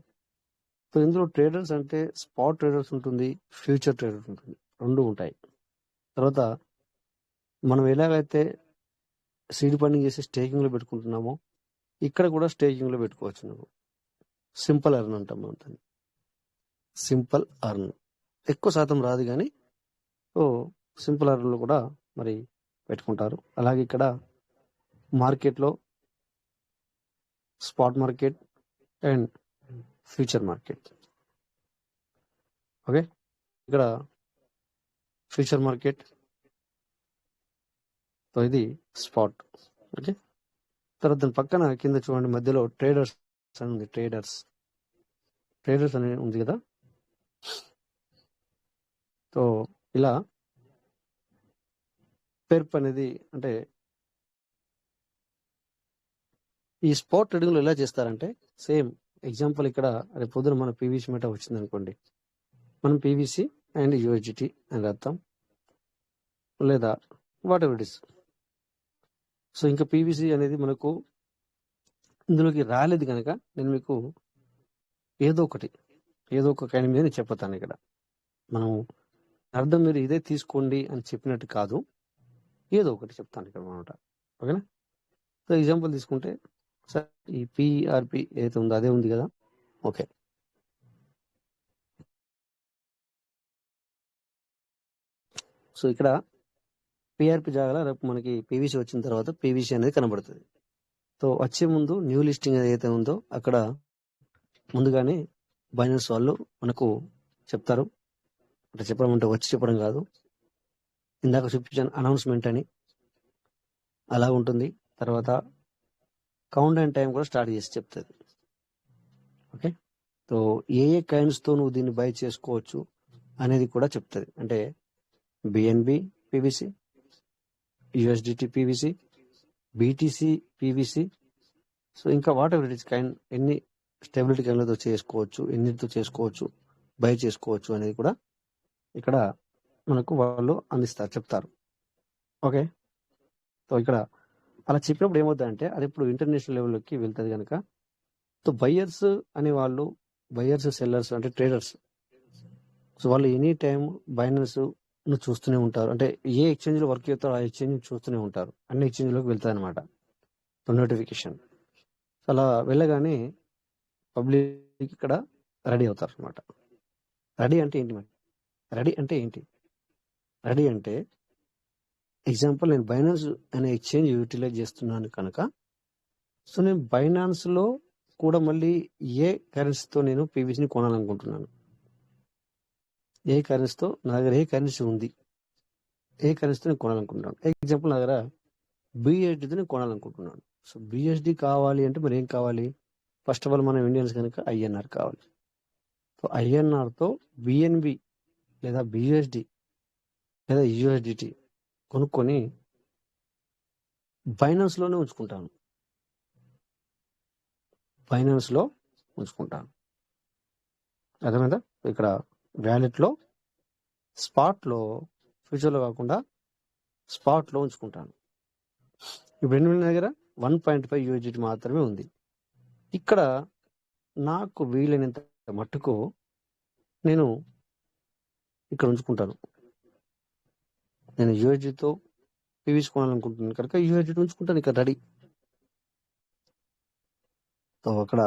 సో ఇందులో ట్రేడర్స్ అంటే స్పాట్ ట్రేడర్స్ ఉంటుంది, ఫ్యూచర్ ట్రేడర్స్ ఉంటుంది, రెండు ఉంటాయి. తర్వాత మనం ఎలాగైతే సీడ్ ఫండింగ్ చేసి స్టేకింగ్ లో పెట్టుకుంటున్నామో ఇక్కడ కూడా స్టేకింగ్ లో పెట్టుకోవచ్చు. నువ్వు సింపుల్ అర్న్ అంటాం మనం దాన్ని. సింపుల్ అర్న్ ఎక్కువ శాతం రాదు కానీ సింపుల్ అర్న్ లో కూడా మరి పెట్టుకుంటారు. అలాగే ఇక్కడ మార్కెట్లో spot market and future market. Okay, ఇక్కడ ఫ్యూచర్ మార్కెట్, సో ఇది స్పాట్. ఓకే, తర్వాత దాని పక్కన కింద చూడండి మధ్యలో ట్రేడర్స్ అని ఉంది. ట్రేడర్స్ అని ఉంది కదా. సో ఇలా పెర్ప్ అనేది అంటే ఈ స్పాట్ ట్రేడింగ్ లో ఎలా చేస్తారంటే సేమ్ ఎగ్జాంపుల్ ఇక్కడ రేపు పొద్దున మన పీవీసీ మెటా వచ్చింది అనుకోండి, మనం పీవీసీ అండ్ USDT అని రాస్తాం, లేదా what ever it is. So ఇంకా పీవీసీ అనేది మనకు ఇందులోకి రాలేదు కనుక నేను మీకు ఏదో ఒక కైండ్ మీద నేను చెప్తాను. ఇక్కడ మనం అర్థం మీరు ఇదే తీసుకోండి అని చెప్పినట్టు కాదు, ఏదో ఒకటి చెప్తాను ఇక్కడ అనమాట. ఓకేనా? సో ఎగ్జాంపుల్ తీసుకుంటే సార్ ఈ PRP ఏదైతే ఉందో అదే ఉంది కదా. ఓకే, సో ఇక్కడ PRP జాగాలో రేపు మనకి పీవీసీ వచ్చిన తర్వాత పీవీసీ అనేది కనబడుతుంది. సో వచ్చే ముందు న్యూ లిస్టింగ్ ఏదైతే ఉందో అక్కడ ముందుగానే బైనాన్స్ వాళ్ళు మనకు చెప్తారు. అంటే చెప్పడం అంటే వచ్చి చెప్పడం కాదు, ఇందాక చూపించాను అనౌన్స్మెంట్ అని, అలా ఉంటుంది. తర్వాత కౌంట్ అండ్ టైం కూడా స్టార్ట్ చేసి చెప్తుంది. ఓకే, సో ఏ కైండ్స్తో నువ్వు దీన్ని బై చేసుకోవచ్చు అనేది కూడా చెప్తుంది. అంటే BNB PVC, USDT PVC, BTC PVC, so ఇంకా whatever it is kind, ఎన్ని స్టెబిలిటీ కైండ్లతో చేసుకోవచ్చు, ఎన్నిటితో చేసుకోవచ్చు, బై చేసుకోవచ్చు అనేది కూడా ఇక్కడ మనకు వాళ్ళు అందిస్తారు, చెప్తారు. ఓకే, సో ఇక్కడ అలా చెప్పినప్పుడు ఏమవుతుందంటే అది ఇప్పుడు ఇంటర్నేషనల్ లెవెల్లోకి వెళ్తుంది కనుక సో బయ్యర్స్ అనే వాళ్ళు, బయ్యర్స్ సెల్లర్స్ అంటే ట్రేడర్స్, సో వాళ్ళు ఎనీ టైం బైనాన్స్ ను చూస్తూనే ఉంటారు. అంటే ఏ ఎక్స్చేంజ్ లో వర్క్ చేస్తారో ఆ ఎక్స్చేంజ్ చూస్తూనే ఉంటారు. అన్ని ఎక్స్చేంజ్ లోకి వెళ్తాయి అనమాట నోటిఫికేషన్. అలా వెళ్ళగానే పబ్లిక్ ఇక్కడ రెడీ అవుతారు అనమాట. రెడీ అంటే ఏంటి మరి? రెడీ అంటే ఎగ్జాంపుల్ నేను బైనాన్స్ అనే ఎక్స్చేంజ్ యూటిలైజ్ చేస్తున్నాను కనుక సో నేను బైనాన్స్ లో కూడా మళ్ళీ ఏ కరెన్సీతో నేను పీవీసీని కొనాలనుకుంటున్నాను, ఏ కరెన్సీతో నా దగ్గర ఏ కరెన్సీ ఉంది, ఏ కరెన్సీతో నేను కొనాలనుకుంటున్నాను. ఎగ్జాంపుల్ నా దగ్గర BSDతో నేను కొనాలనుకుంటున్నాను. సో BSD కావాలి అంటే మరి ఏం కావాలి? ఫస్ట్ ఆఫ్ ఆల్ మనం ఇండియన్స్ కనుక INR కావాలి. సో INRతో BNB లేదా BUSD లేదా USDT కొనుక్కొని బైనాన్స్ లోనే ఉంచుకుంటాను. అర్థమైందా? ఇక్కడ వ్యాలెట్ లో స్పాట్ లో, ఫ్యూచర్ లో కాకుండా స్పాట్ లో ఉంచుకుంటాను. ఇప్పుడు ఎన్ని ఉన్న దగ్గర 1.5 USDT మాత్రమే ఉంది. ఇక్కడ నాకు వీలైనంత మట్టుకు నేను ఇక్కడ ఉంచుకుంటాను. నేను USDతో పీవీసీ కొనాలనుకుంటున్నాను కనుక USD ఉంచుకుంటాను ఇక్కడ రెడీ. సో అక్కడ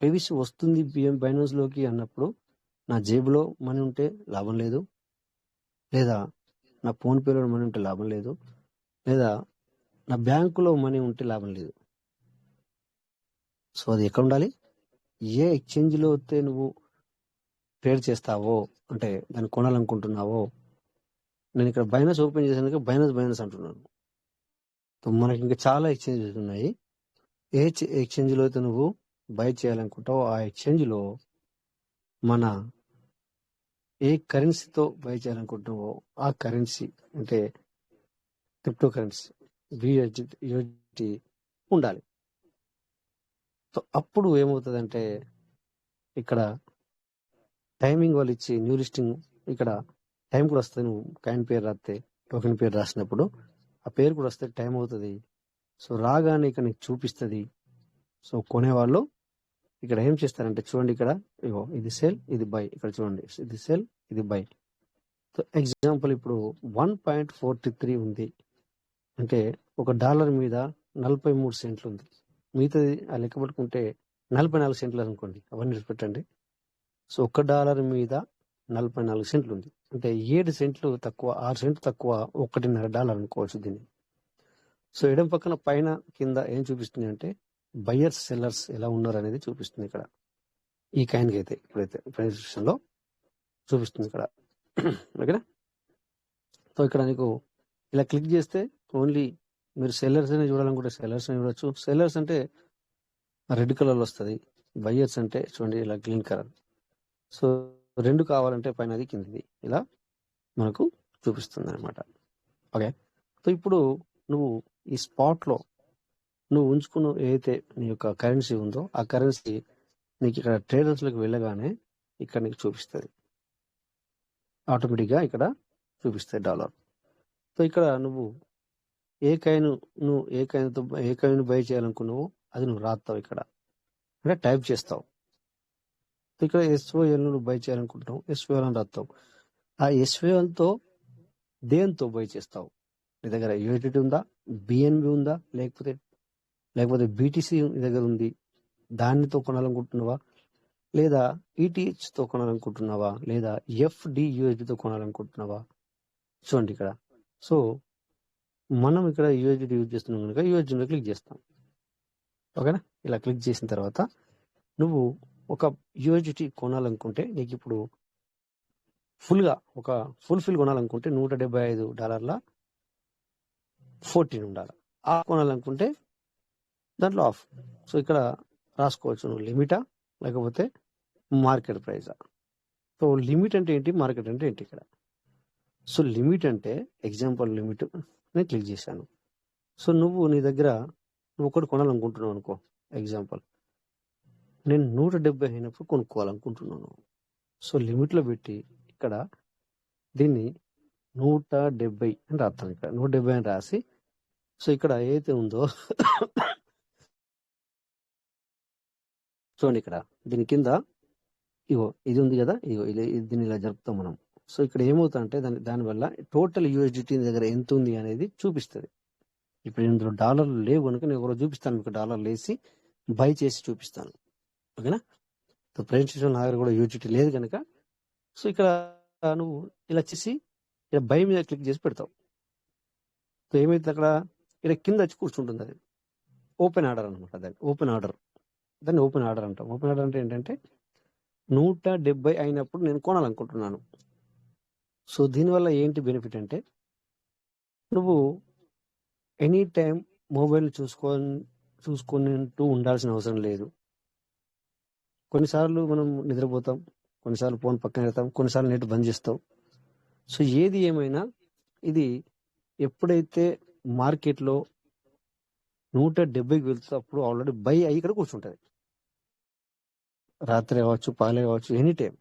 పీవీసీ వస్తుంది బైనాన్స్ లోకి అన్నప్పుడు నా జేబులో మనీ ఉంటే లాభం లేదు, లేదా నా ఫోన్పేలో మనీ ఉంటే లాభం లేదు, లేదా నా బ్యాంకులో మనీ ఉంటే లాభం లేదు. సో అది ఎక్కడ ఉండాలి? ఏ ఎక్స్చేంజ్లో అయితే నువ్వు ట్రేడ్ చేస్తావో, అంటే దాన్ని కొనాలనుకుంటున్నావో నేను ఇక్కడ బైనాన్స్ ఓపెన్ చేసాను, బైనాన్స్ అంటున్నాను. సో మనకి ఇంకా చాలా ఎక్స్చేంజెస్ ఉన్నాయి. ఏ ఎక్స్చేంజ్ లో అయితే నువ్వు బై చేయాలనుకుంటావో ఆ ఎక్స్చేంజ్ లో మన ఏ కరెన్సీతో బై చేయాలనుకుంటున్నావో ఆ కరెన్సీ అంటే క్రిప్టో కరెన్సీ యూఎస్డి ఉండాలి. సో అప్పుడు ఏమవుతుందంటే ఇక్కడ టైమింగ్ వాళ్ళు ఇచ్చి న్యూ లిస్టింగ్ ఇక్కడ టైం కూడా వస్తుంది. నువ్వు కాయిన్ పేరు రాస్తే టోకెన్ పేరు రాసినప్పుడు ఆ పేరు కూడా వస్తే టైం అవుతుంది. సో రాగానే ఇక్కడ నీకు చూపిస్తుంది. సో కొనేవాళ్ళు ఇక్కడ ఏం చేస్తారంటే చూడండి, ఇక్కడ ఇగో ఇది సెల్ ఇది బై, ఇక్కడ చూడండి ఇది సెల్ ఇది బై. సో ఎగ్జాంపుల్ ఇప్పుడు 1.43 ఉంది అంటే $1 మీద 43 సెంట్లు ఉంది. మిగతాది ఆ లెక్క పట్టుకుంటే 44 సెంట్లు అనుకోండి, అవన్నీ పెట్టండి. సో $1 మీద 44 సెంట్లు ఉంది అంటే 7 సెంట్లు తక్కువ, 6 సెంట్లు తక్కువ, $1.5 అనుకోవచ్చు దీన్ని. సో ఎడం పక్కన పైన కింద ఏం చూపిస్తుంది అంటే బయ్యర్స్ సెల్లర్స్ ఎలా ఉన్నారు అనేది చూపిస్తుంది ఇక్కడ. ఈ కాయిన్కి అయితే ఇప్పుడైతే ప్రెజెంటేషన్ లో చూపిస్తుంది ఇక్కడ. ఓకేనా? సో ఇక్కడ నీకు ఇలా క్లిక్ చేస్తే ఓన్లీ మీరు సెల్లర్స్ అని చూడాలనుకుంటే సెల్లర్స్ అని చూడొచ్చు. సెల్లర్స్ అంటే రెడ్ కలర్ వస్తుంది, బయ్యర్స్ అంటే చూడండి ఇలా గ్రీన్ కలర్. సో రెండు కావాలంటే పైన అది కిందది ఇలా మనకు చూపిస్తుంది అనమాట. ఓకే, సో ఇప్పుడు నువ్వు ఈ స్పాట్ లో నువ్వు ఉంచుకున్న ఏదైతే నీ యొక్క కరెన్సీ ఉందో ఆ కరెన్సీ నీకు ఇక్కడ ట్రేడర్స్ లోకి వెళ్ళగానే ఇక్కడ నీకు చూపిస్తుంది, ఆటోమేటిక్గా ఇక్కడ చూపిస్తుంది డాలర్. సో ఇక్కడ నువ్వు ఏ కాయిన్ బై చేయాలనుకున్నావో అది నువ్వు రాస్తావు, ఇక్కడ అంటే టైప్ చేస్తావు. సో ఇక్కడ SOL నువ్వు బై చేయాలనుకుంటున్నావు, SOL అని రాస్తావు. ఆ SOL తో దేంతో బై చేస్తావు? నీ దగ్గర USDT ఉందా, BNB ఉందా, లేకపోతే BTC నీ దగ్గర ఉంది, దానితో కొనాలనుకుంటున్నావా, లేదా ETH తో కొనాలనుకుంటున్నావా, లేదా FDUSD తో కొనాలనుకుంటున్నావా? చూడండి ఇక్కడ. సో మనం ఇక్కడ USDT యూజ్ చేస్తున్నాం కనుక USD మీద క్లిక్ చేస్తాం. ఓకేనా? ఇలా క్లిక్ చేసిన తర్వాత నువ్వు ఒక USDT కొనాలనుకుంటే నీకు ఇప్పుడు ఫుల్ఫిల్ కొనాలనుకుంటే $175 14 ఉండాలి. ఆఫ్ కొనాలనుకుంటే దాంట్లో ఆఫ్. సో ఇక్కడ రాసుకోవచ్చు నువ్వు లిమిటా లేకపోతే మార్కెట్ ప్రైజా. సో లిమిట్ అంటే ఏంటి, మార్కెట్ అంటే ఏంటి ఇక్కడ. సో లిమిట్ అంటే ఎగ్జాంపుల్ లిమిట్ నేను క్లిక్ చేశాను. సో నీ దగ్గర నువ్వు ఒకటి కొనాలనుకుంటున్నావు అనుకో, ఎగ్జాంపుల్ నేను 170 అయినప్పుడు కొనుక్కోవాలనుకుంటున్నాను. సో లిమిట్లో పెట్టి ఇక్కడ దీన్ని 170 అని రాస్తాను. ఇక్కడ 170 అని రాసి సో ఇక్కడ ఏదైతే ఉందో చూడండి ఇక్కడ దీని కింద ఇగో ఇది ఉంది కదా, ఇగో దీన్ని ఇలా జరుపుతాం మనం. సో ఇక్కడ ఏమవుతుందంటే దానివల్ల టోటల్ USDT దగ్గర ఎంత ఉంది అనేది చూపిస్తుంది. ఇప్పుడు ఇందులో డాలర్లు లేవు కనుక నేను ఒకరోజు చూపిస్తాను మీకు, డాలర్లు వేసి బై చేసి చూపిస్తాను. ఓకేనా? సో ప్రెజెంటేషన్ నా దగ్గర కూడా USDT లేదు కనుక సో ఇక్కడ నువ్వు ఇలా చేసి ఇలా బై మీద క్లిక్ చేసి పెడతావు. సో ఏమైతే అక్కడ ఇక్కడ కింద వచ్చి కూర్చుంటుంది, అది ఓపెన్ ఆర్డర్ అనమాట. దాన్ని ఓపెన్ ఆర్డర్ అంటాం. ఓపెన్ ఆర్డర్ అంటే ఏంటంటే 170 అయినప్పుడు నేను కొనాలనుకుంటున్నాను. సో దీనివల్ల ఏంటి బెనిఫిట్ అంటే నువ్వు ఎనీ టైం మొబైల్ చూసుకుంటూ ఉండాల్సిన అవసరం లేదు. కొన్నిసార్లు మనం నిద్రపోతాం, కొన్నిసార్లు ఫోన్ పక్కన పెడతాం, కొన్నిసార్లు నెట్ బంద్ చేస్తావు. సో ఏది ఏమైనా ఇది ఎప్పుడైతే మార్కెట్లో 170కి వెళ్తున్నప్పుడు ఆల్రెడీ బై అయ్యి ఇక్కడ కూర్చుంటుంది. రాత్రి కావచ్చు, పగలే కావచ్చు, ఎనీ టైం.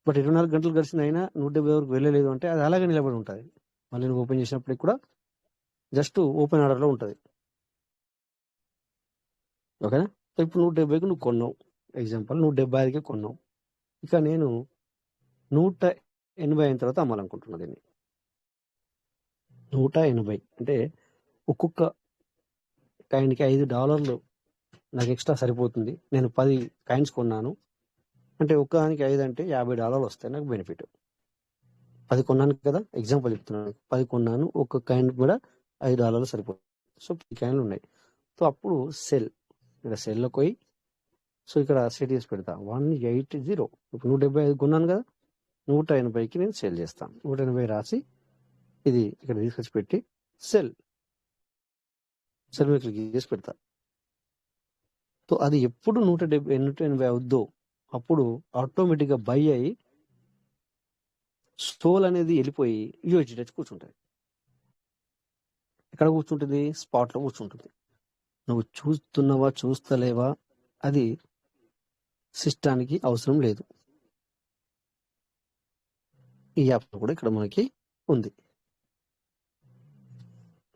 బట్ 24 గంటలు గడిచిన అయినా 170 వరకు వెళ్ళలేదు అంటే అది అలాగే నిలబడి ఉంటుంది. మళ్ళీ నువ్వు ఓపెన్ చేసినప్పటికి కూడా జస్ట్ ఓపెన్ ఆర్డర్లో ఉంటుంది. ఓకేనా? సో ఇప్పుడు 170కి నువ్వు కొన్నావు, ఎగ్జాంపుల్ 175కి కొన్నావు. ఇక నేను 180 అయిన తర్వాత అమ్మాలనుకుంటున్నా దీన్ని. 180 అంటే ఒక్కొక్క కాయిన్కి $5 నాకు ఎక్స్ట్రా సరిపోతుంది. నేను 10 కాయిన్స్ కొన్నాను అంటే ఒక్కదానికి 5 అంటే $50 వస్తాయి నాకు బెనిఫిట్. 10 కొన్నాను కదా, ఎగ్జాంపుల్ చెప్తున్నాను. 10 కొన్నాను, ఒక్క కాయిన్ కూడా $5 సరిపోతుంది. సో 10 కాయిన్లు ఉన్నాయి. సో అప్పుడు ఇక్కడ సెల్లోకి పోయి సో ఇక్కడ సెట్ చేసి పెడతా 180. ఇప్పుడు 175 కొన్నాను కదా, 180కి నేను సేల్ చేస్తాను. 180 రాసి ఇది ఇక్కడ తీసుకొచ్చి పెట్టి సెల్ మీద క్లిక్ చేసి పెడతా. సో అది ఎప్పుడు 180 అవుద్దో అప్పుడు ఆటోమేటిక్గా బై అయ్యి స్టోల్ అనేది వెళ్ళిపోయి యూఎస్డి వచ్చి కూర్చుంటుంది. ఎక్కడ కూర్చుంటుంది? స్పాట్లో కూర్చుంటుంది. నువ్వు చూస్తున్నావా చూస్తలేవా అది సిస్టానికి అవసరం లేదు. ఈ యాప్ కూడా ఇక్కడ మనకి ఉంది.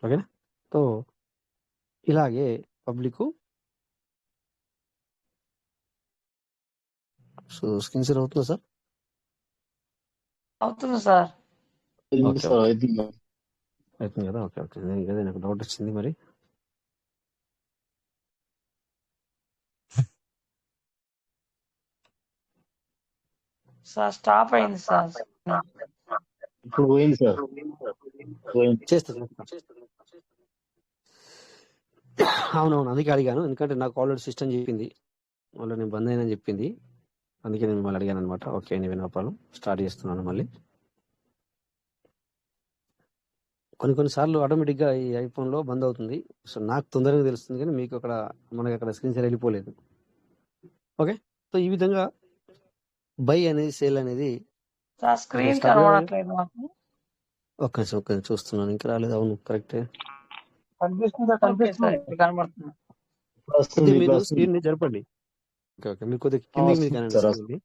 ఓకేనా? సో ఇలాగే పబ్లిక్ సో స్క్రీన్ షేర్ అవుతుందా సార్? అవుతుంది సార్. ఓకే అవుతుంది కదా. ఓకే ఓకే అదే నాకు డౌట్ వచ్చింది మరి. సార్ స్టాప్ అయింది సార్. ఇప్పుడు పోయింది సార్. చేస్తా. అవునవును అందుకే అడిగాను, ఎందుకంటే నాకు ఆల్రెడీ సిస్టమ్ చెప్పింది, ఆల్రెడీ నేను బంద్ అయినని చెప్పింది, అందుకే నేను మిమ్మల్ని అడిగాను అనమాట. ఓకే నేను ప్రాబ్లం స్టార్ట్ చేస్తున్నాను మళ్ళీ. కొన్నిసార్లు ఆటోమేటిక్గా ఈ ఐఫోన్లో బంద్ అవుతుంది. సో నాకు తొందరగా తెలుస్తుంది కానీ మీకు అక్కడ మనకి అక్కడ స్క్రీన్ షేర్ వెళ్ళిపోలేదు. ఓకే, సో ఈ విధంగా బై అనేది సేల్ అనేది సార్ స్క్రీన్ కనబడట్లేదు మాకు. ఒక్క నిమిషం చూస్తున్నాను, ఇంకా రాలేదు. అవును కరెక్టే. ఓకే సార్ ఇప్పుడు కనబడుతుంది. ఇది మీరు స్క్రీన్ ని జరపండి. ఓకే ఓకే మీరు కొద్దిగా కిందికి మీద కానండి.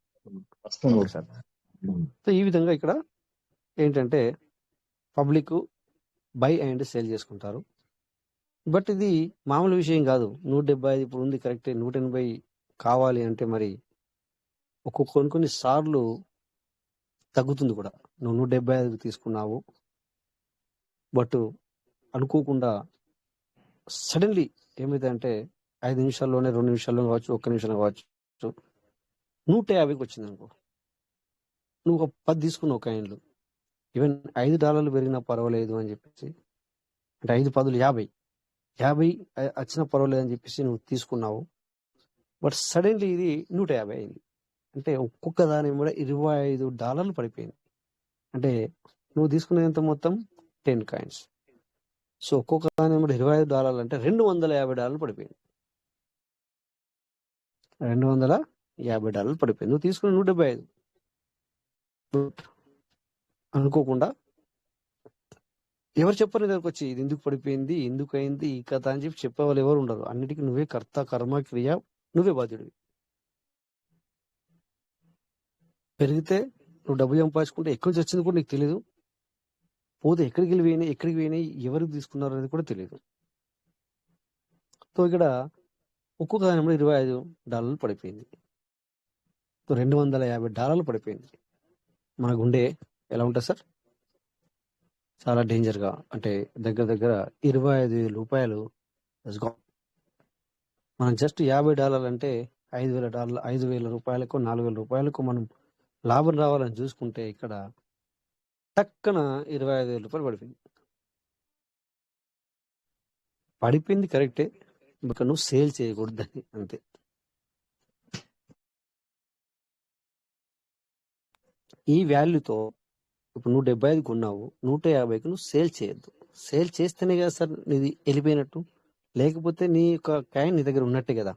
Okay sir. సో ఈ విధంగా ఇక్కడ ఏంటంటే పబ్లిక్ బై అండ్ సేల్ చేసుకుంటారు. బట్ ఇది మామూలు విషయం కాదు. 175 ఇప్పుడు ఉంది కరెక్టే, 180 కావాలి అంటే మరి కొన్ని సార్లు తగ్గుతుంది కూడా. నువ్వు 175 తీసుకున్నావు, బట్ అనుకోకుండా సడన్లీ ఏమైందంటే 5 నిమిషాల్లోనే 2 నిమిషాల్లో కావచ్చు, 1 నిమిషంలో కావచ్చు 150కి వచ్చింది అనుకో. నువ్వు ఒక 10 తీసుకున్నావు కాయిన్లు, ఈవెన్ $5 పెరిగినా పర్వాలేదు అని చెప్పేసి, అంటే 5 10 50 వచ్చినా పర్వాలేదు అని చెప్పేసి నువ్వు తీసుకున్నావు. బట్ సడన్లీ ఇది 150 అయింది అంటే ఒక్కొక్క దాని కూడా $25 పడిపోయింది. అంటే నువ్వు తీసుకునేంత మొత్తం 10 కాయిన్స్. సో ఒక్కొక్క దాని కూడా $25 అంటే $250 పడిపోయింది. $250 పడిపోయింది. నువ్వు తీసుకున్న 175 అనుకోకుండా ఎవరు చెప్పరు దగ్గరకు వచ్చి ఇది ఎందుకు పడిపోయింది, ఎందుకు అయింది, ఈ కథ అని చెప్పి చెప్పేవాళ్ళు ఎవరు ఉండరు. అన్నిటికీ నువ్వే కర్త, కర్మ, క్రియ, నువ్వే బాధ్యుడివి. పెరిగితే నువ్వు డబ్బు సంపాదించుకుంటే ఎక్కడి నుంచి వచ్చింది కూడా నీకు తెలియదు, పోతే ఎక్కడికి పోయినాయి, ఎవరికి తీసుకున్నారు అనేది కూడా తెలియదు. సో ఇక్కడ ఒక్కొక్క దాని కూడా $25 పడిపోయింది. సో $250 పడిపోయింది. మన గుండె ఎలా ఉంటుంది సార్? చాలా డేంజర్గా, అంటే దగ్గర దగ్గర $25,000 మనం జస్ట్ $50 అంటే $5,000 $5,000 $4,000 మనం లాభం రావాలని చూసుకుంటే ఇక్కడ టక్కన $25,000 పడిపోయింది కరెక్టే, ఇక నువ్వు సేల్ చేయకూడదని అంతే. ఈ వాల్యూతో ఇప్పుడు 175 కొన్నావు, 150కి నువ్వు సేల్ చేయొద్దు. సేల్ చేస్తేనే కదా సార్ నీది వెళ్ళిపోయినట్టు, లేకపోతే నీ యొక్క కాయిన్ నీ దగ్గర ఉన్నట్టే కదా.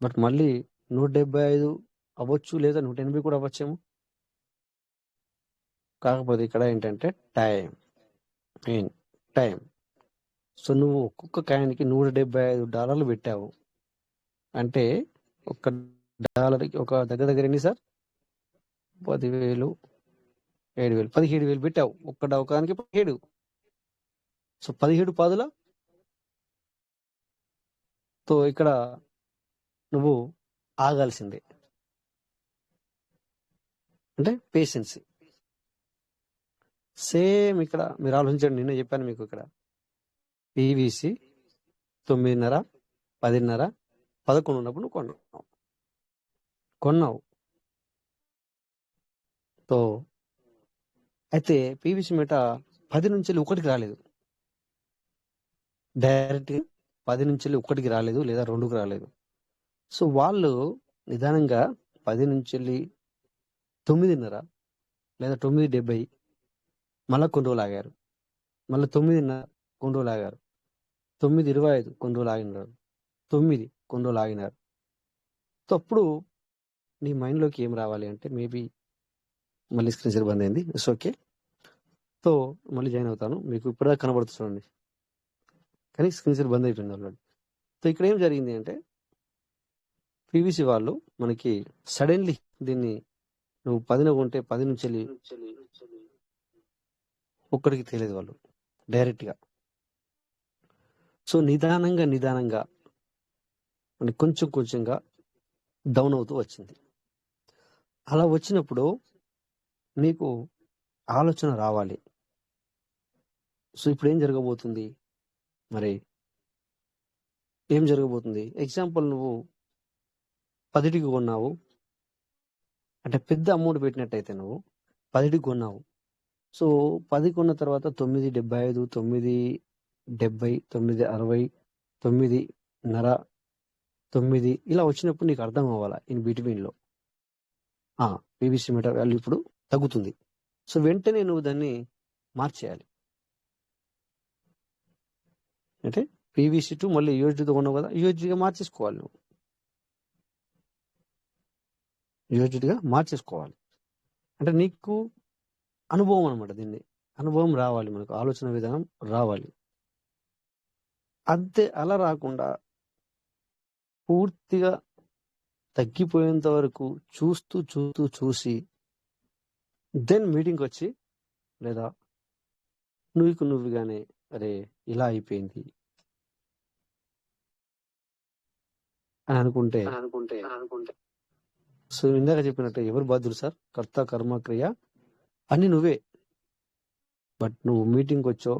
బట్ మళ్ళీ 175 అవ్వచ్చు, లేదా 180 కూడా అవ్వచ్చేమో. కాకపోతే ఇక్కడ ఏంటంటే టైం. సో నువ్వు ఒక్కొక్క కాయిన్కి $175 పెట్టావు అంటే ఒక డాలర్కి ఒక దగ్గర ఎన్ని సార్? 10,000 7,000 17,000 పెట్టావు ఒక్క దానికి 17. సో 17 పాదుల. సో ఇక్కడ నువ్వు ఆగాల్సిందే, అంటే పేషెన్సీ. సేమ్ ఇక్కడ మీరు ఆలోచించండి, నిన్న చెప్పాను మీకు ఇక్కడ పీవీసీ 9:30 10:30 11 ఉన్నప్పుడు నువ్వు కొన్నావు. సో అయితే పీవీసీ మెట 10 నుంచి 1కి రాలేదు, డైరెక్ట్గా 10 నుంచి 1కి రాలేదు, లేదా 2కి రాలేదు. సో వాళ్ళు నిదానంగా 10 నుంచి 9:30 లేదా 9:70 మళ్ళీ కొన్ని రోజులు ఆగారు, మళ్ళీ 9:30 కొన్ని రోజులు ఆగారు, 9:25 కొన్ని రోజులు ఆగినారు, 9 కొన్ని రోజులు ఆగినారు. సో అప్పుడు నీ మైండ్లోకి ఏం రావాలి అంటే మేబీ మళ్ళీ స్క్రీన్ షేర్ బంద్ అయింది, ఇట్స్ ఓకే. సో మళ్ళీ జాయిన్ అవుతాను, మీకు ఇప్పుడు కనబడుతుంది చూడండి, కానీ స్క్రీన్ షేర్ బంద్ అయిపోయింది ఆల్రెడీ. సో ఇక్కడ ఏం జరిగింది అంటే పీవీసీ వాళ్ళు మనకి సడన్లీ దీన్ని నువ్వు 10 కొంటే 10 నుంచి వెళ్ళి ఒక్కడికి తెలియదు వాళ్ళు డైరెక్ట్గా. సో నిదానంగా మనకి కొంచెంగా డౌన్ అవుతూ వచ్చింది. అలా వచ్చినప్పుడు నీకు ఆలోచన రావాలి. సో ఇప్పుడు ఏం జరగబోతుంది, మరి ఏం జరగబోతుంది? ఎగ్జాంపుల్ నువ్వు 10కి కొన్నావు అంటే పెద్ద అమౌంట్ పెట్టినట్టయితే నువ్వు 10కి కొన్నావు. సో 10 కొన్న తర్వాత 9:75, 9:70, 9:60, 9:30, 9 ఇలా వచ్చినప్పుడు నీకు అర్థం అవ్వాలా ఇన్ బిట్వీన్లో పీవీసీ మీటర్ వాల్యూ ఇప్పుడు తగ్గుతుంది. సో వెంటనే నువ్వు దాన్ని మార్చేయాలి. అంటే పీవీసీ టు మళ్ళీ యూఎస్డీతో కొన్నావు కదా, యూఎస్డీగా మార్చేసుకోవాలి. నువ్వు యూఎస్డీగా మార్చేసుకోవాలి. అంటే నీకు అనుభవం అనమాట, దీన్ని అనుభవం రావాలి, మనకు ఆలోచన విధానం రావాలి. అంతే, అలా రాకుండా పూర్తిగా తగ్గిపోయేంత వరకు చూసి దెన్ మీటింగ్కి వచ్చి లేదా నువ్వుగానే అరే ఇలా అయిపోయింది అని అనుకుంటే సో ఇందాక చెప్పినట్టు ఎవరు బాధ్యులు సార్? కర్త కర్మ క్రియ అన్ని నువ్వే. బట్ నువ్వు మీటింగ్కి వచ్చో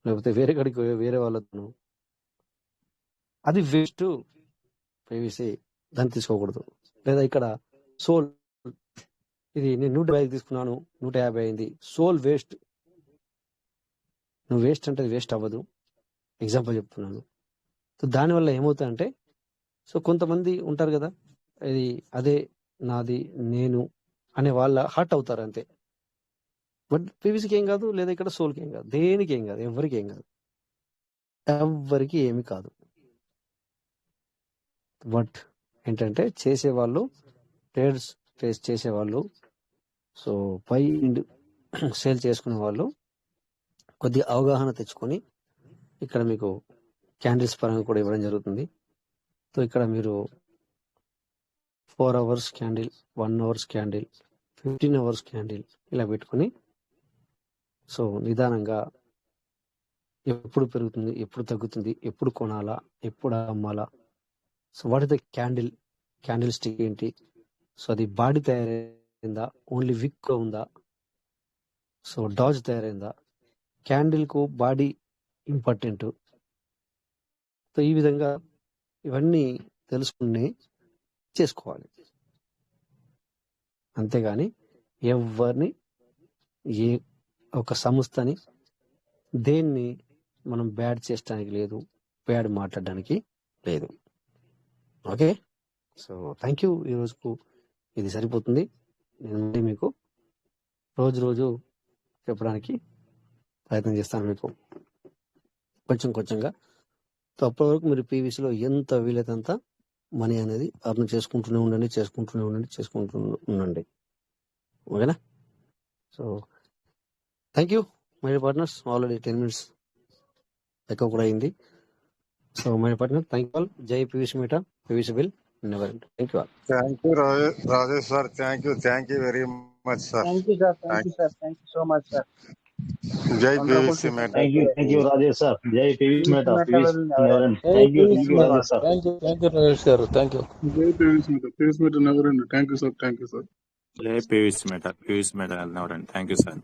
లేకపోతే వేరే కాడికి వేరే వాళ్ళతో అది వేస్ట్ పీవీసీ, దాన్ని తీసుకోకూడదు. లేదా ఇక్కడ సోల్ ఇది నేను 150 తీసుకున్నాను 150 అయింది, సోల్ వేస్ట్. నువ్వు వేస్ట్ అంటే వేస్ట్ అవ్వదు, ఎగ్జాంపుల్ చెప్తున్నాను. సో దానివల్ల ఏమవుతుందంటే సో కొంతమంది ఉంటారు కదా, ఇది అదే నాది నేను అనే వాళ్ళ హర్ట్ అవుతారు అంతే. బట్ పీవీసీకి ఏం కాదు, లేదా ఇక్కడ సోల్కి ఏం కాదు, దేనికి ఏం కాదు, ఎవరికి ఏం కాదు, ఎవరికి ఏమి కాదు. బట్ ఏంటంటే చేసేవాళ్ళు ట్రేడ్స్ చేసేవాళ్ళు, సో బై అండ్ సేల్ చేసుకునే వాళ్ళు కొద్దిగా అవగాహన తెచ్చుకొని ఇక్కడ మీకు క్యాండిల్స్ పరంగా కూడా ఇవ్వడం జరుగుతుంది. సో ఇక్కడ మీరు 4 hours candle, 1 hour candle, 15 hours candle ఇలా పెట్టుకొని సో నిదానంగా ఎప్పుడు పెరుగుతుంది, ఎప్పుడు తగ్గుతుంది, ఎప్పుడు కొనాలా, ఎప్పుడు అమ్మాలా, so what is the candlestick ఏంటి, సో అది బాడీ తయారైందా, ఓన్లీ విక్ ఉందా, సో డాజ్ తయారైందా, క్యాండిల్కు బాడీ ఇంపార్టెంట్. సో ఈ విధంగా ఇవన్నీ తెలుసుకుని చేసుకోవాలి. అంతేగాని ఎవరిని ఏ ఒక సంస్థని దేన్ని మనం బ్యాడ్ చేయడానికి లేదు, బ్యాడ్ మాట్లాడడానికి లేదు. Okay, so thank you. ఈ రోజుకు ఇది సరిపోతుంది. నేను మళ్ళీ మీకు రోజు చెప్పడానికి ప్రయత్నం చేస్తాను, మీకు కొంచెంగా. సో అప్పటి వరకు మీరు పీవీసీలో ఎంత వీలైతే అంత మనీ అనేది అర్న్ చేసుకుంటూనే ఉండండి. ఓకేనా? So thank you my partners. Already 10 minutes ఎక్కువ కూడా అయింది. So my partner, thank you all. జై PVC Mehta, PVC will never end. Thank you all. Thank you Rajesh sir, thank you very much sir. Thank you sir, thank you so much sir. జై wonderful PVC teaching. Mehta. Thank you, Rajesh sir. Jai PVC PVC Mehta, మీటర్ PVC will never never end. end. Thank you, Rajesh sir. Thank you, Rajesh garu. Thank you. జై PVC Mehta never end. Thank you sir. జై PVC Mehta never end. Thank you sir.